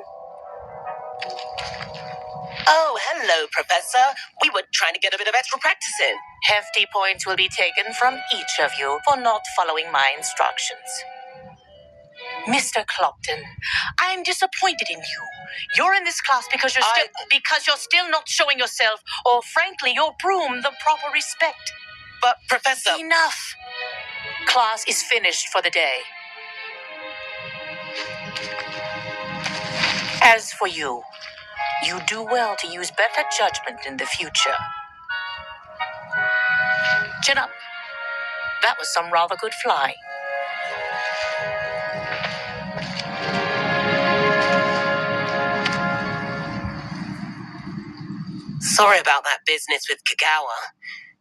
Oh, hello, Professor. We were trying to get a bit of extra practice in. Hefty points will be taken from each of you for not following my instructions. Mr. Clopton, I'm disappointed in you. You're in this class because you're still not showing yourself, or frankly, your broom the proper respect. But, Professor... Enough. Class is finished for the day. As for you, you do well to use better judgment in the future. Chin up. That was some rather good flying. Sorry about that business with Kagawa,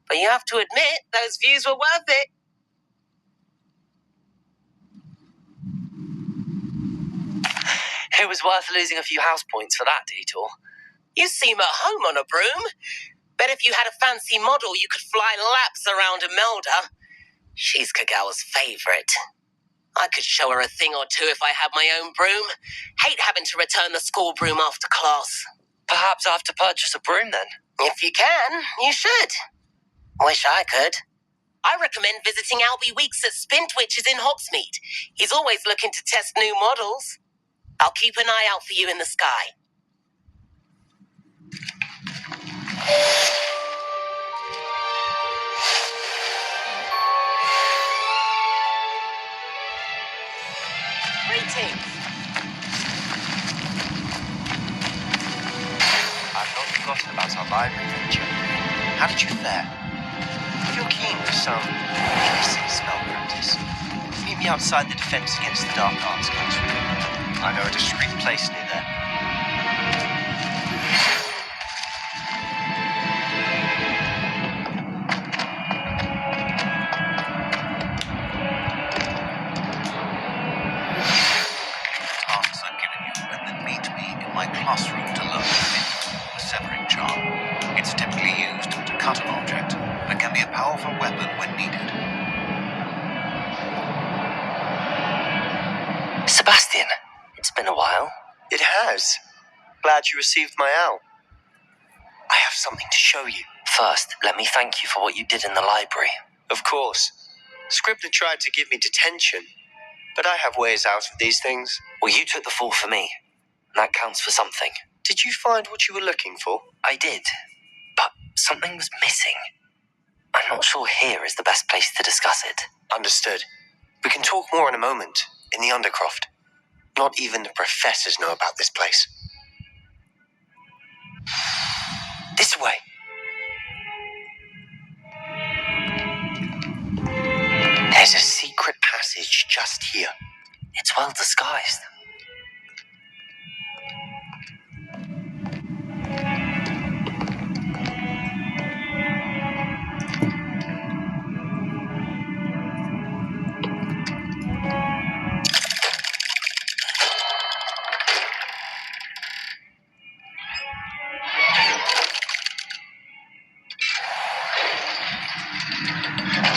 but you have to admit those views were worth it. It was worth losing a few house points for that detour. You seem at home on a broom. Bet if you had a fancy model, you could fly laps around Imelda. She's Kagawa's favorite. I could show her a thing or two if I had my own broom. Hate having to return the school broom after class. Perhaps I have to purchase a broom then. If you can, you should. Wish I could. I recommend visiting Albie Weeks at Spintwitches in Hogsmeade. He's always looking to test new models. I'll keep an eye out for you in the sky. Greetings. I've not forgotten about our library adventure. How did you fare? If you're keen for some basic spell practice, meet me outside the Defense Against the Dark Arts Council. I know a discreet place near there. Tasks I've given you, and then meet me in my classroom to learn the severing charm. It's typically used to cut an object, but can be a powerful weapon when needed. Sebastian, it's been a while. It has. Glad you received my owl. I have something to show you. First, let me thank you for what you did in the library. Of course. Scribbner tried to give me detention, But I have ways out of these things. Well, you took the fall for me. And that counts for something. Did you find what you were looking for? I did. But something was missing. I'm not sure here is the best place to discuss it. Understood. We can talk more in a moment, in the Undercroft. Not even the professors know about this place. This way. There's a secret passage just here. It's well disguised.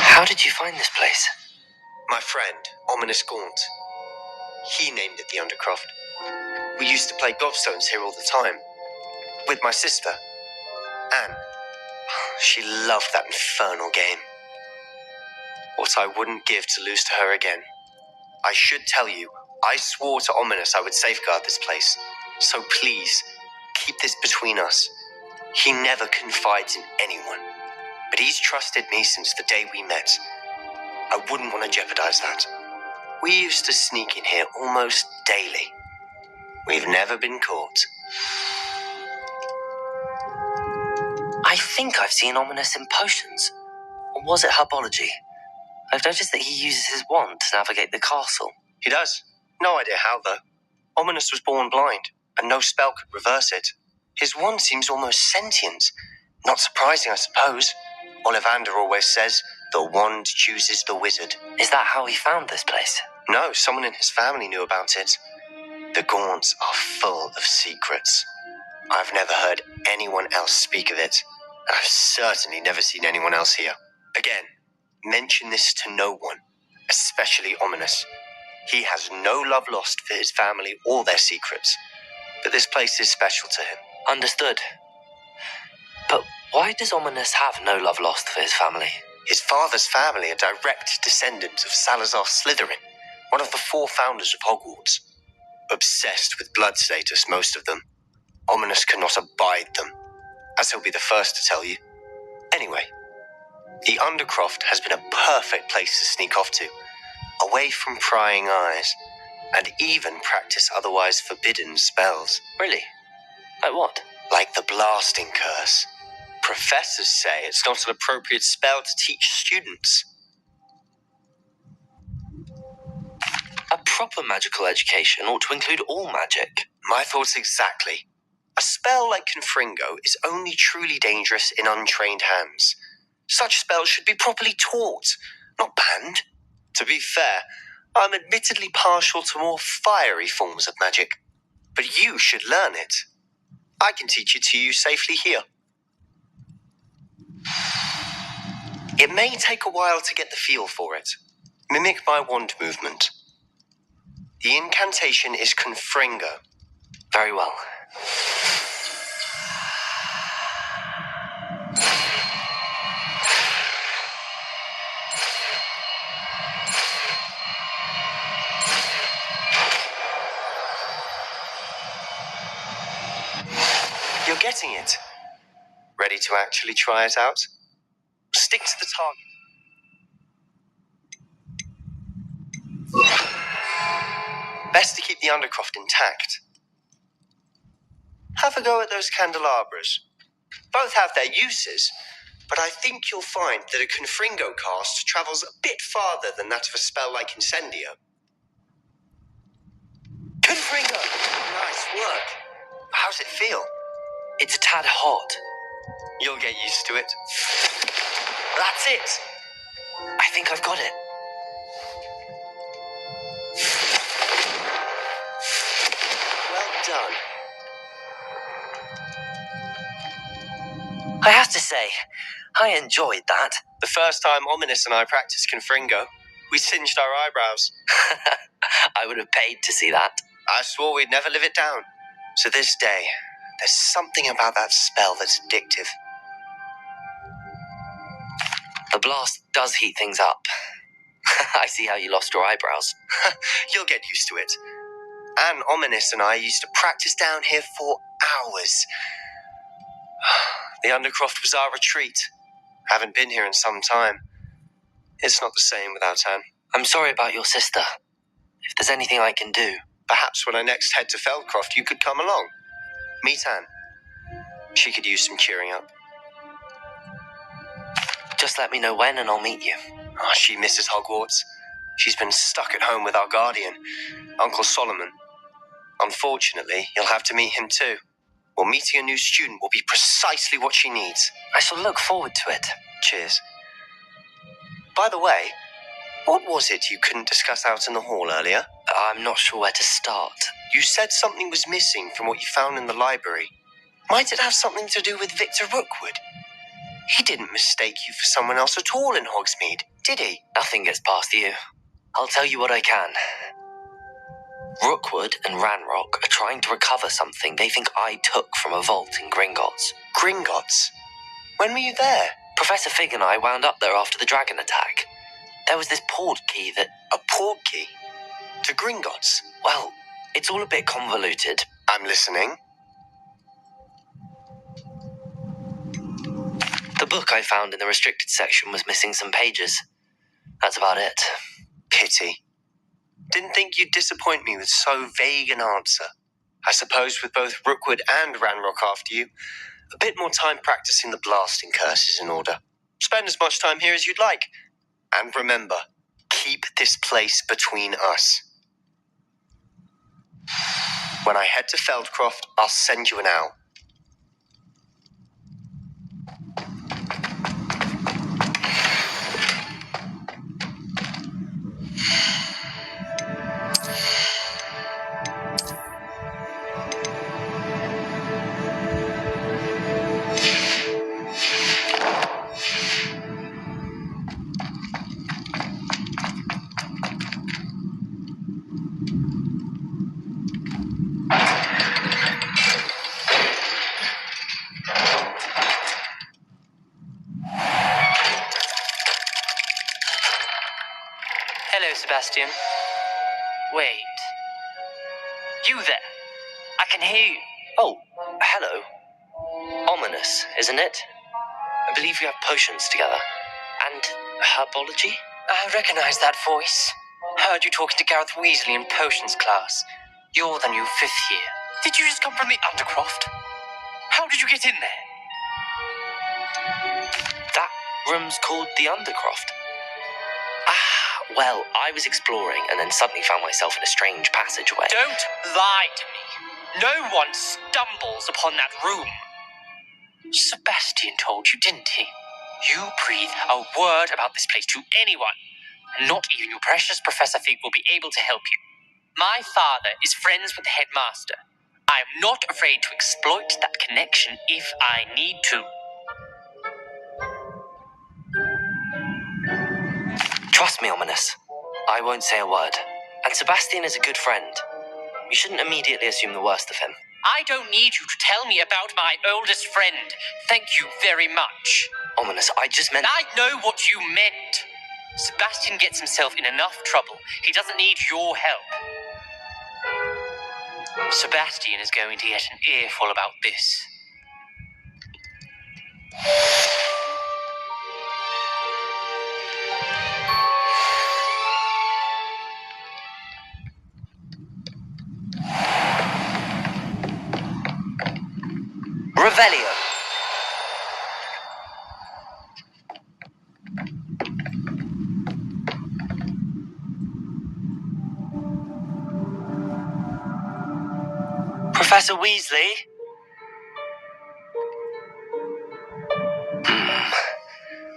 How did you find this place? My friend, Ominous Gaunt. He named it the Undercroft. We used to play gobstones here all the time. With my sister, Anne. She loved that infernal game. What I wouldn't give to lose to her again. I should tell you, I swore to Ominous I would safeguard this place. So please, keep this between us. He never confides in anyone. But he's trusted me since the day we met. I wouldn't want to jeopardize that. We used to sneak in here almost daily. We've never been caught. I think I've seen Ominous in potions. Or was it herbology? I've noticed that he uses his wand to navigate the castle. He does. No idea how, though. Ominous was born blind, and no spell could reverse it. His wand seems almost sentient. Not surprising, I suppose. Ollivander always says, the wand chooses the wizard. Is that how he found this place? No, someone in his family knew about it. The Gaunts are full of secrets. I've never heard anyone else speak of it. I've certainly never seen anyone else here. Again, mention this to no one, especially Ominous. He has no love lost for his family or their secrets, but this place is special to him. Understood. But why does Ominous have no love lost for his family? His father's family are direct descendants of Salazar Slytherin, one of the 4 founders of Hogwarts. Obsessed with blood status, most of them. Ominous cannot abide them, as he'll be the first to tell you. Anyway, the Undercroft has been a perfect place to sneak off to, away from prying eyes, and even practice otherwise forbidden spells. Really? Like what? Like the blasting curse. Professors say it's not an appropriate spell to teach students. A proper magical education ought to include all magic. My thoughts exactly. A spell like Confringo is only truly dangerous in untrained hands. Such spells should be properly taught, not banned. To be fair, I'm admittedly partial to more fiery forms of magic. But you should learn it. I can teach it to you safely here. It may take a while to get the feel for it. Mimic my wand movement. The incantation is Confringo. Very well. You're getting it. Ready to actually try it out? Stick to the target. Best to keep the Undercroft intact. Have a go at those candelabras. Both have their uses, but I think you'll find that a Confringo cast travels a bit farther than that of a spell like Incendio. Confringo! Nice work. How's it feel? It's a tad hot. You'll get used to it. That's it. I think I've got it. Well done. I have to say, I enjoyed that. The first time Ominous and I practiced Confringo, we singed our eyebrows. I would have paid to see that. I swore we'd never live it down. To this day, there's something about that spell that's addictive. The blast does heat things up. I see how you lost your eyebrows. You'll get used to it. Anne, Ominous, and I used to practice down here for hours. The Undercroft was our retreat. Haven't been here in some time. It's not the same without Anne. I'm sorry about your sister. If there's anything I can do... Perhaps when I next head to Feldcroft, you could come along. Meet Anne. She could use some cheering up. Just let me know when and I'll meet you. Oh, she misses Hogwarts. She's been stuck at home with our guardian, Uncle Solomon. Unfortunately, you'll have to meet him too. Well, meeting a new student will be precisely what she needs. I shall look forward to it. Cheers. By the way, what was it you couldn't discuss out in the hall earlier? I'm not sure where to start. You said something was missing from what you found in the library. Might it have something to do with Victor Rookwood? He didn't mistake you for someone else at all in Hogsmeade, did he? Nothing gets past you. I'll tell you what I can. Rookwood and Ranrock are trying to recover something they think I took from a vault in Gringotts. Gringotts? When were you there? Professor Fig and I wound up there after the dragon attack. There was this port key that... A port key? To Gringotts? Well, it's all a bit convoluted. I'm listening. The book I found in the restricted section was missing some pages. That's about it. Pity. Didn't think you'd disappoint me with so vague an answer. I suppose with both Rookwood and Ranrock after you, a bit more time practicing the blasting curse is in order. Spend as much time here as you'd like. And remember, keep this place between us. When I head to Feldcroft, I'll send you an owl. Hello, Sebastian. Wait. You there? I can hear you. Oh, hello. Ominous, isn't it? I believe we have potions together. And herbology? I recognize that voice. Heard you talking to Gareth Weasley in potions class. You're the new 5th year. Did you just come from the Undercroft? How did you get in there? That room's called the Undercroft. Well, I was exploring and then suddenly found myself in a strange passageway. Don't lie to me. No one stumbles upon that room. Sebastian told you, didn't he? You breathe a word about this place to anyone, and not even your precious Professor Fig will be able to help you. My father is friends with the headmaster. I am not afraid to exploit that connection if I need to. Trust me, Ominous. I won't say a word. And Sebastian is a good friend. You shouldn't immediately assume the worst of him. I don't need you to tell me about my oldest friend. Thank you very much. Ominous, I just meant... I know what you meant. Sebastian gets himself in enough trouble. He doesn't need your help. Sebastian is going to get an earful about this. Revelio. Professor Weasley?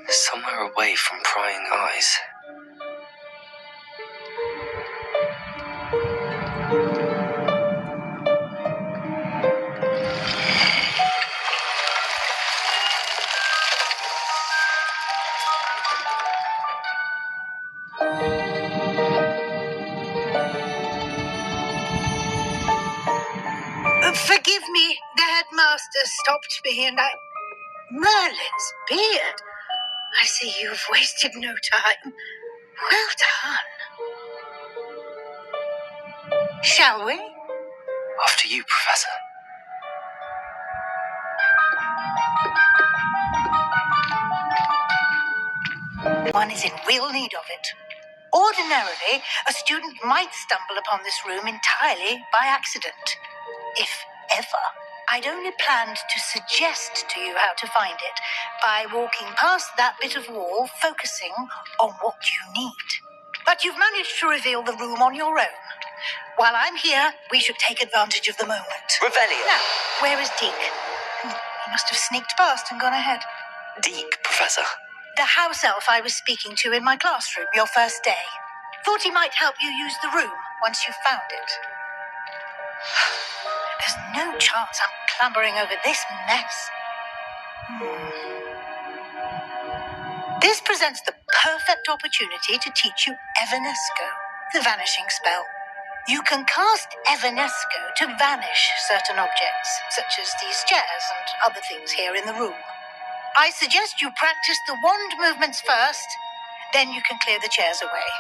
Somewhere away from prying eyes. Forgive me, the headmaster stopped me and Merlin's beard. I see you've wasted no time. Well done. Shall we? After you, Professor. One is in real need of it. Ordinarily, a student might stumble upon this room entirely by accident. If ever. I'd only planned to suggest to you how to find it by walking past that bit of wall, focusing on what you need. But you've managed to reveal the room on your own. While I'm here, we should take advantage of the moment. Revelio. Now, where is Deke? He must have sneaked past and gone ahead. Deke, Professor. The house elf I was speaking to in my classroom your first day. Thought he might help you use the room once you found it. There's no chance I'm clambering over this mess. This presents the perfect opportunity to teach you Evanesco, the vanishing spell. You can cast Evanesco to vanish certain objects, such as these chairs and other things here in the room. I suggest you practice the wand movements first, then you can clear the chairs away.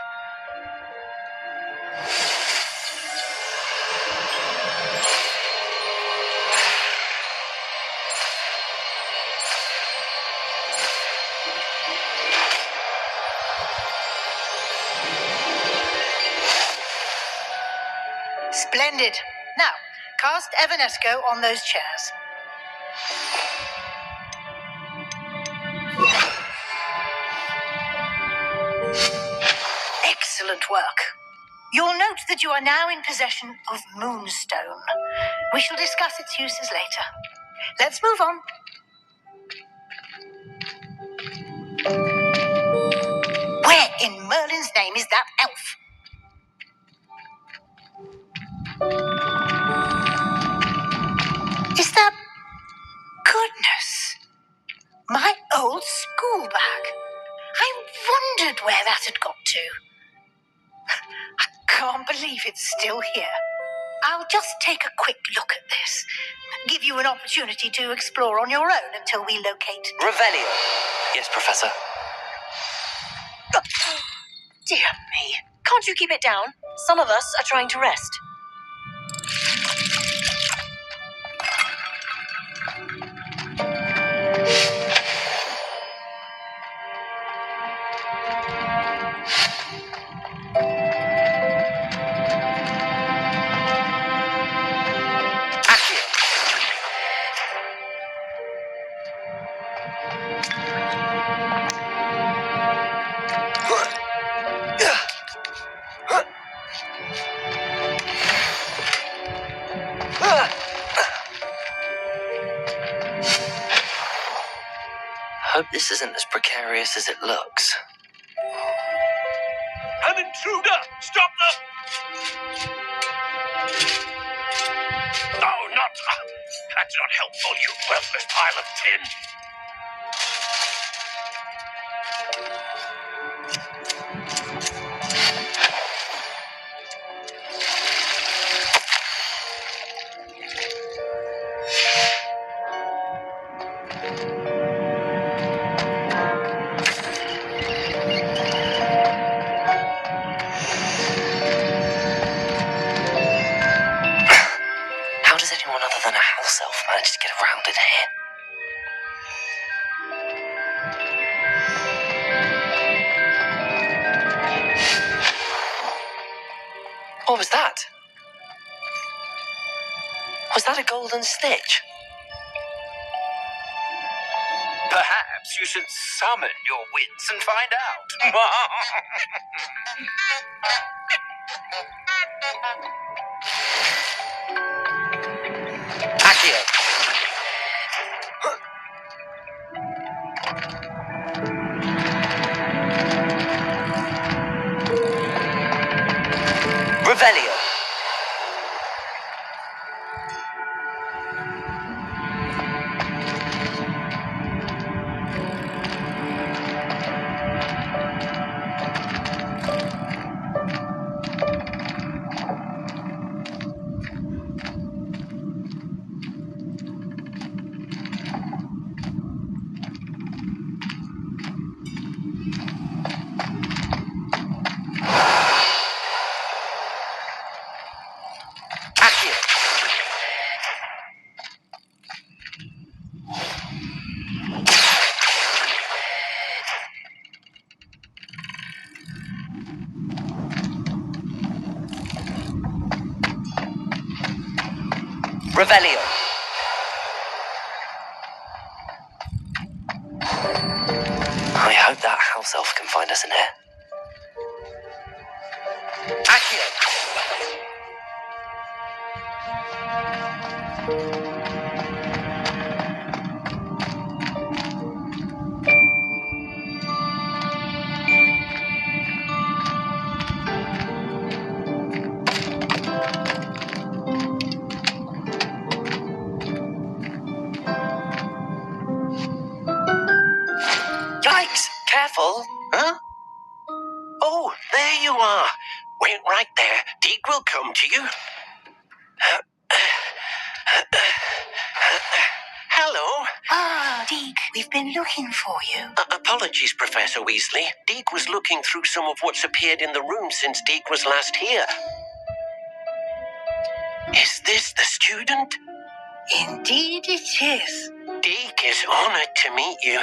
Splendid. Now, cast Evanesco on those chairs. Excellent work. You'll note that you are now in possession of Moonstone. We shall discuss its uses later. Let's move on. Where in Merlin's name is that elf? Is that... Goodness! My old school bag. I wondered where that had got to. I can't believe it's still here. I'll just take a quick look at this. Give you an opportunity to explore on your own until we locate... Revelio. Yes, Professor. Dear me. Can't you keep it down? Some of us are trying to rest. Hope this isn't as precarious as it looks. An intruder! Stop them! Oh, not... That's not helpful, you worthless pile of tin. How does anyone other than a house elf manage to get around in here? What was that? Was that a golden stitch? Perhaps you should summon your wits and find out. Accio. Revelio. Revelio. I hope that house elf can find us in here. Accio! Yikes! Careful! Huh? Oh, there you are. Wait right there. Deke will come to you. Hello. Ah, Deke, we've been looking for you. Apologies, Professor Weasley. Deke was looking through some of what's appeared in the room since Deke was last here. Is this the student? Indeed it is. Deke is honored to meet you.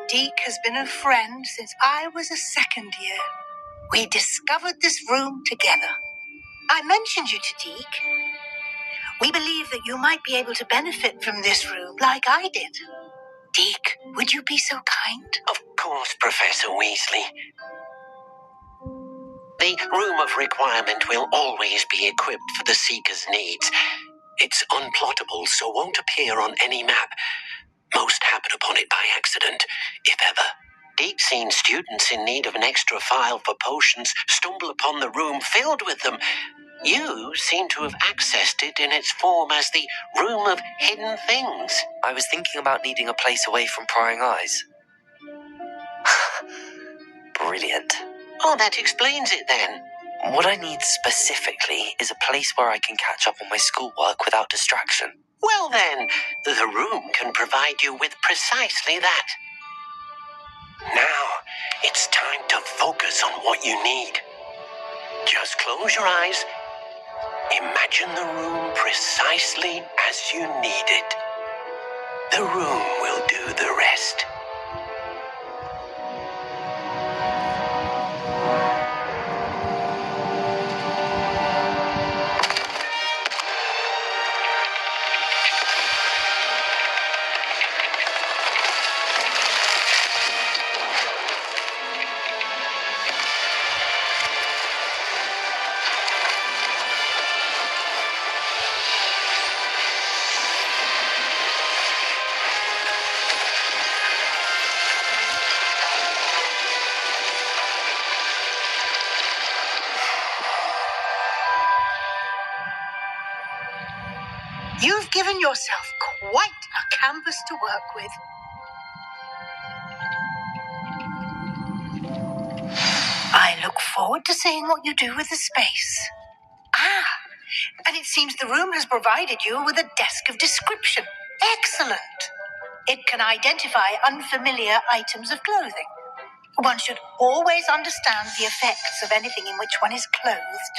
Deke has been a friend since I was a second year. We discovered this room together. I mentioned you to Deke. We believe that you might be able to benefit from this room like I did. Deke, would you be so kind? Of course, Professor Weasley. The Room of Requirement will always be equipped for the Seeker's needs. It's unplottable, so won't appear on any map. Most happen upon it by accident, if ever. Deep-seen students in need of an extra file for potions stumble upon the room filled with them. You seem to have accessed it in its form as the Room of Hidden Things. I was thinking about needing a place away from prying eyes. Brilliant. Oh, that explains it then. What I need specifically is a place where I can catch up on my schoolwork without distraction. Well then, the room can provide you with precisely that. Now, it's time to focus on what you need. Just close your eyes. Imagine the room precisely as you need it. The room will do the rest. You've given yourself quite a canvas to work with. I look forward to seeing what you do with the space. Ah, and it seems the room has provided you with a desk of description. Excellent. It can identify unfamiliar items of clothing. One should always understand the effects of anything in which one is clothed.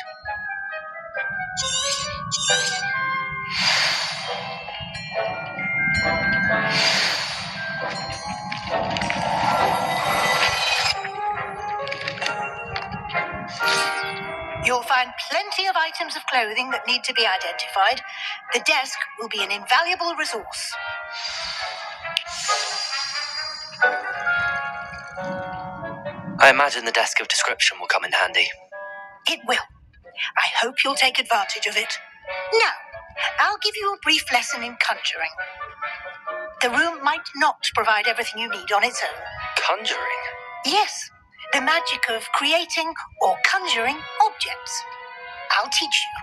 You'll find plenty of items of clothing that need to be identified. The desk will be an invaluable resource. I imagine the desk of description will come in handy. It will. I hope you'll take advantage of it. Now, I'll give you a brief lesson in conjuring. The room might not provide everything you need on its own. Conjuring? Yes, the magic of creating or conjuring objects. I'll teach you.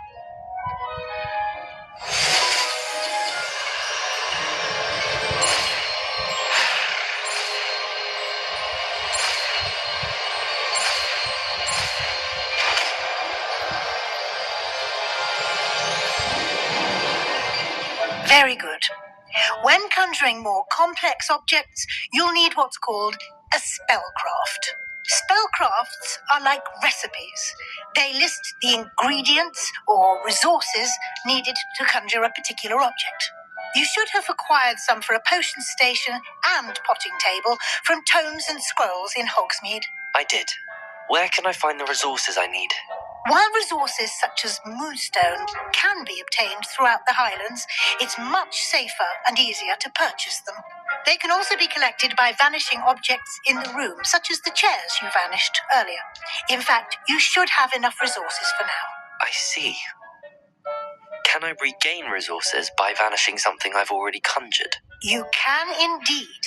Very good. When conjuring more complex objects, you'll need what's called a spellcraft. Spellcrafts are like recipes. They list the ingredients or resources needed to conjure a particular object. You should have acquired some for a potion station and potting table from tomes and scrolls in Hogsmeade. I did. Where can I find the resources I need? While resources such as moonstone can be obtained throughout the Highlands, it's much safer and easier to purchase them. They can also be collected by vanishing objects in the room, such as the chairs you vanished earlier. In fact, you should have enough resources for now. I see. Can I regain resources by vanishing something I've already conjured? You can indeed.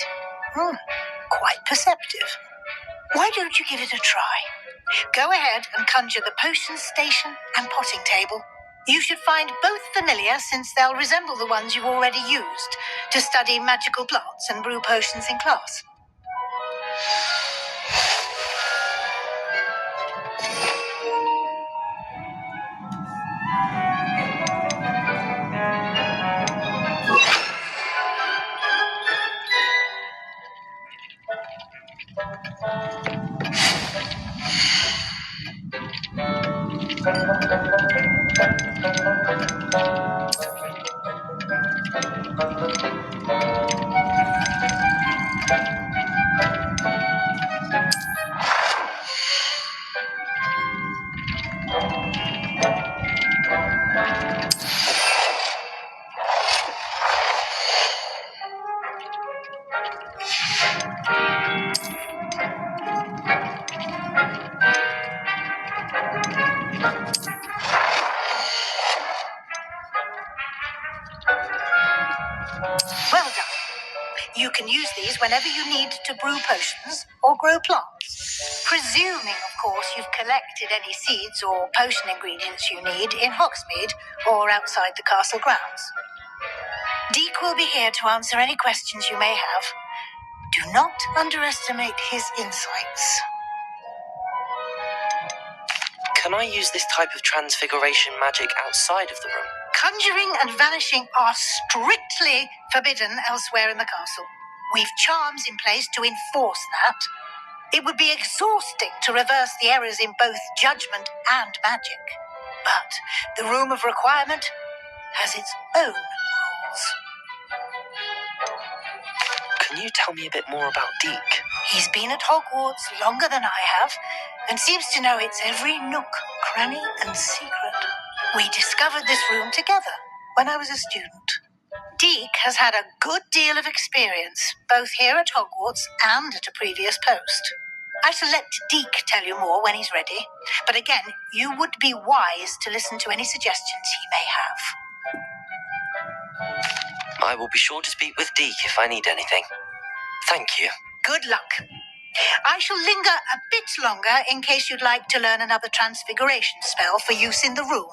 Quite perceptive. Why don't you give it a try? Go ahead and conjure the potion station and potting table. You should find both familiar, since they'll resemble the ones you've already used to study magical plants and brew potions in class. Well done. You can use these whenever you need to brew potions or grow plants. Presuming, of course, you've collected any seeds or potion ingredients you need in Hogsmeade or outside the castle grounds. Deke will be here to answer any questions you may have. Do not underestimate his insights. Can I use this type of transfiguration magic outside of the room? Conjuring and vanishing are strictly forbidden elsewhere in the castle. We've charms in place to enforce that. It would be exhausting to reverse the errors in both judgment and magic. But the Room of Requirement has its own rules. Can you tell me a bit more about Deke? He's been at Hogwarts longer than I have, and seems to know its every nook, cranny, and secret. We discovered this room together when I was a student. Deke has had a good deal of experience, both here at Hogwarts and at a previous post. I shall let Deke tell you more when he's ready, but again, you would be wise to listen to any suggestions he may have. I will be sure to speak with Deke if I need anything. Thank you. Good luck. I shall linger a bit longer in case you'd like to learn another transfiguration spell for use in the room.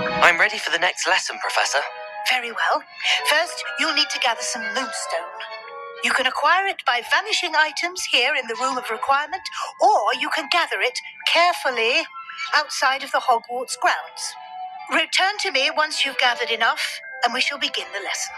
I'm ready for the next lesson, Professor. Very well. First, you'll need to gather some moonstone. You can acquire it by vanishing items here in the Room of Requirement, or you can gather it carefully outside of the Hogwarts grounds. Return to me once you've gathered enough, and we shall begin the lesson.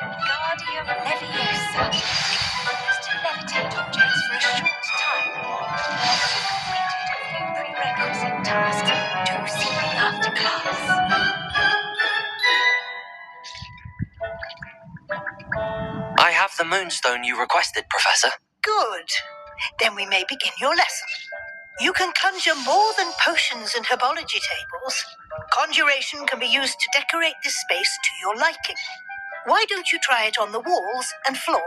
Wingardium Leviosa is to levitate objects for a short time. Once you've completed a few prerequisite tasks, do see me after class. I have the moonstone you requested, Professor. Good. Then we may begin your lesson. You can conjure more than potions and herbology tables. Conjuration can be used to decorate this space to your liking. Why don't you try it on the walls and floor?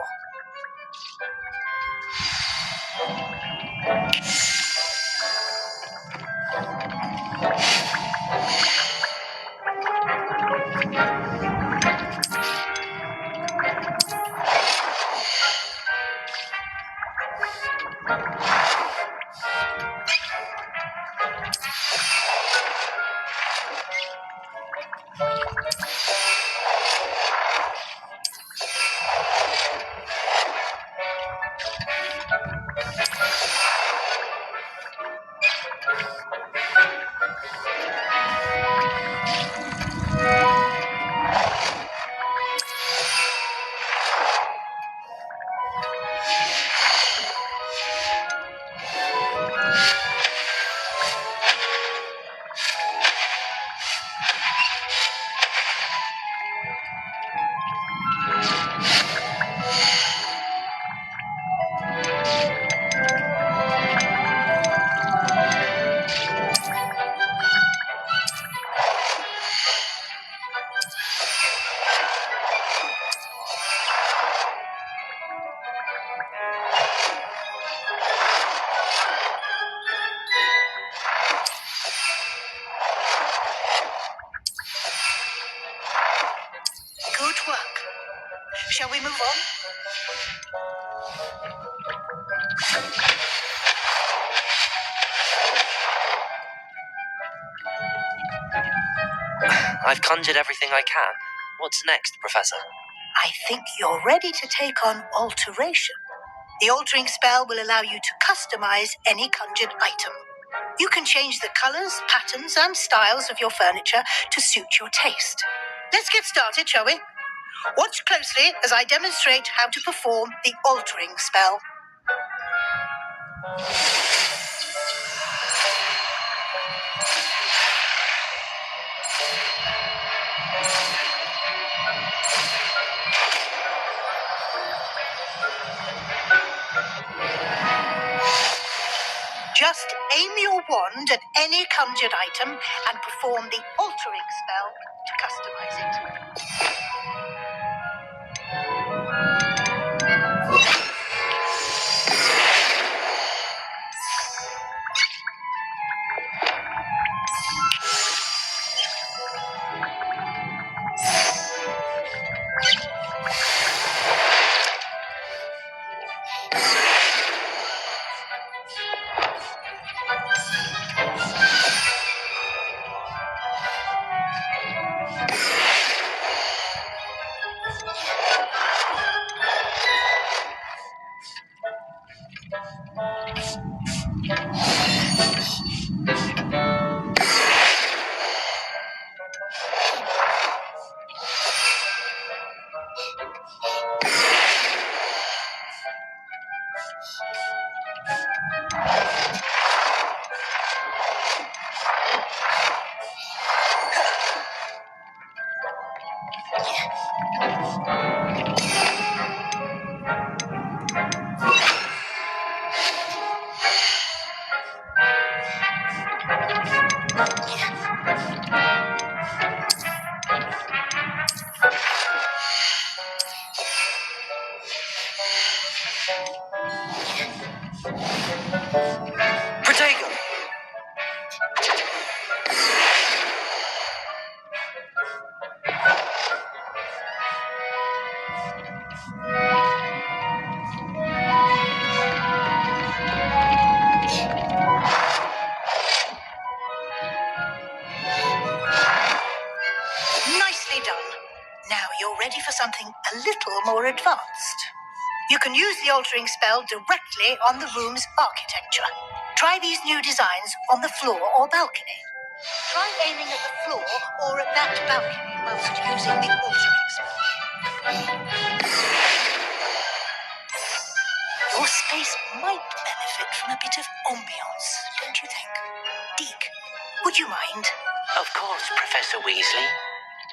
Shall we move on? I've conjured everything I can. What's next, Professor? I think you're ready to take on alteration. The altering spell will allow you to customize any conjured item. You can change the colors, patterns, and styles of your furniture to suit your taste. Let's get started, shall we? Watch closely as I demonstrate how to perform the altering spell. Just aim your wand at any conjured item and perform the altering spell to customize it. Protego! Nicely done. Now you're ready for something a little more advanced. You can use the altering spell directly on the room's architecture. Try these new designs on the floor or balcony. Try aiming at the floor or at that balcony whilst using the altering spell. Your space might benefit from a bit of ambiance, don't you think? Deke, would you mind? Of course, Professor Weasley.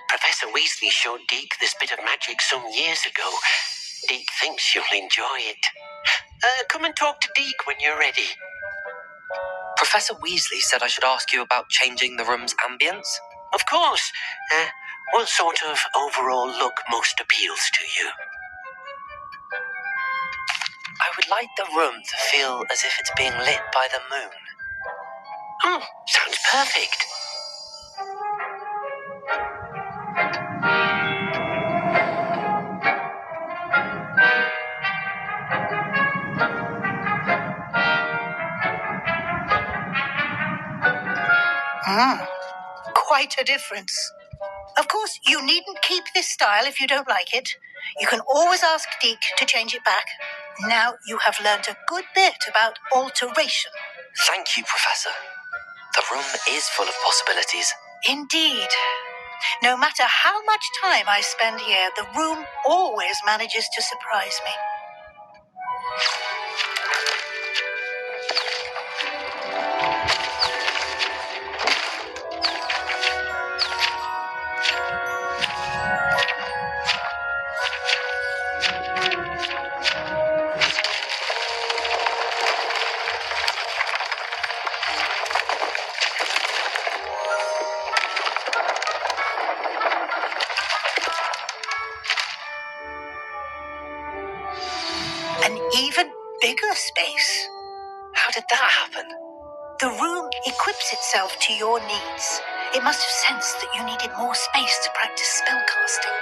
Professor Weasley showed Deke this bit of magic some years ago. Deke thinks you'll enjoy it. Come and talk to Deke when you're ready. Professor Weasley said I should ask you about changing the room's ambience. Of course. What sort of overall look most appeals to you? I would like the room to feel as if it's being lit by the moon. Oh, sounds perfect. Quite a difference. Of course, you needn't keep this style if you don't like it. You can always ask Deke to change it back. Now you have learned a good bit about alteration. Thank you, Professor. The room is full of possibilities. Indeed. No matter how much time I spend here, the room always manages to surprise me. An even bigger space. How did that happen? The room equips itself to your needs. It must have sensed that you needed more space to practice spellcasting.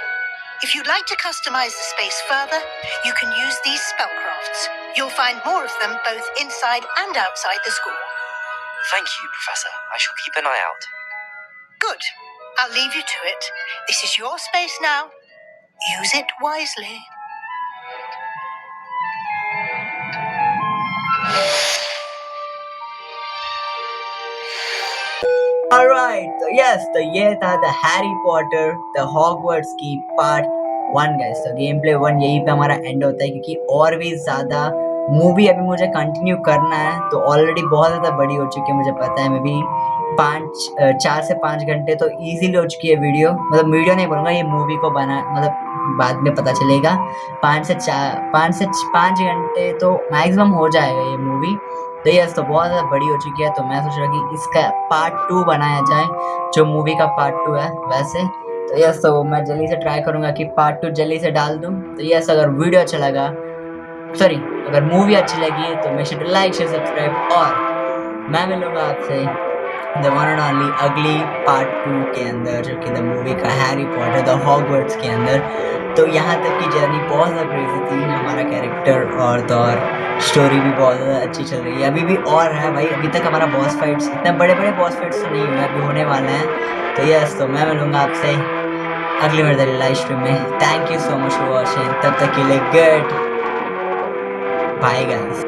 If you'd like to customize the space further, you can use these spellcrafts. You'll find more of them both inside and outside the school. Thank you, Professor. I shall keep an eye out. Good. I'll leave you to it. This is your space now. Use it wisely. Alright, तो yes तो ये था the Harry Potter the Hogwarts की part 1 guys. तो game play 1 यहीं पे हमारा and होता है, क्योंकि और भी ज़्यादा मूवी अभी मुझे कंटिन्यू करना है। तो ऑलरेडी बहुत ज़्यादा बड़ी हो चुकी है, मुझे पता है। मैं भी 4 से 5 घंटे तो इजीली हो चुकी है वीडियो, मतलब वीडियो नहीं बोलूँगा, ये मूवी को बना, मतलब बाद में पता चलेगा। 5 से 5 घंटे तो मैक्सिमम हो जाएगा ये मूवी। तो यस तो बहुत ज़्यादा बड़ी हो चुकी है, तो मैं सोच रहा कि इसका पार्ट 2 बनाया जाए, जो मूवी का पार्ट 2 है वैसे। तो यस तो मैं जल्दी से ट्राई करूँगा कि पार्ट 2 जल्दी से डाल दूँ। तो यस अगर वीडियो अच्छा लगा, सॉरी अगर मूवी अच्छी लगी तो make sure to like share subscribe, और मैं मिलूँगा आपसे द वन एंड ओनली अगली पार्ट 2 के अंदर, जो कि द मूवी का हैरी पॉटर द हॉगवर्ट्स के अंदर। तो यहाँ तक की जर्नी बहुत ज़्यादा क्रेजी थी, हमारा कैरेक्टर और स्टोरी भी बहुत ज़्यादा अच्छी चल रही है। अभी भी और है भाई, अभी तक हमारा बॉस फाइट्स, इतने बड़े बड़े बॉस फाइट्स तो नहीं हुए, अभी होने वाले हैं। तो यस तो मैं मिलूँगा आपसे अगली मेरे लाइव स्ट्रीम में। Thank you so much for watching, तब तक के लिए गुड बाय गाइस।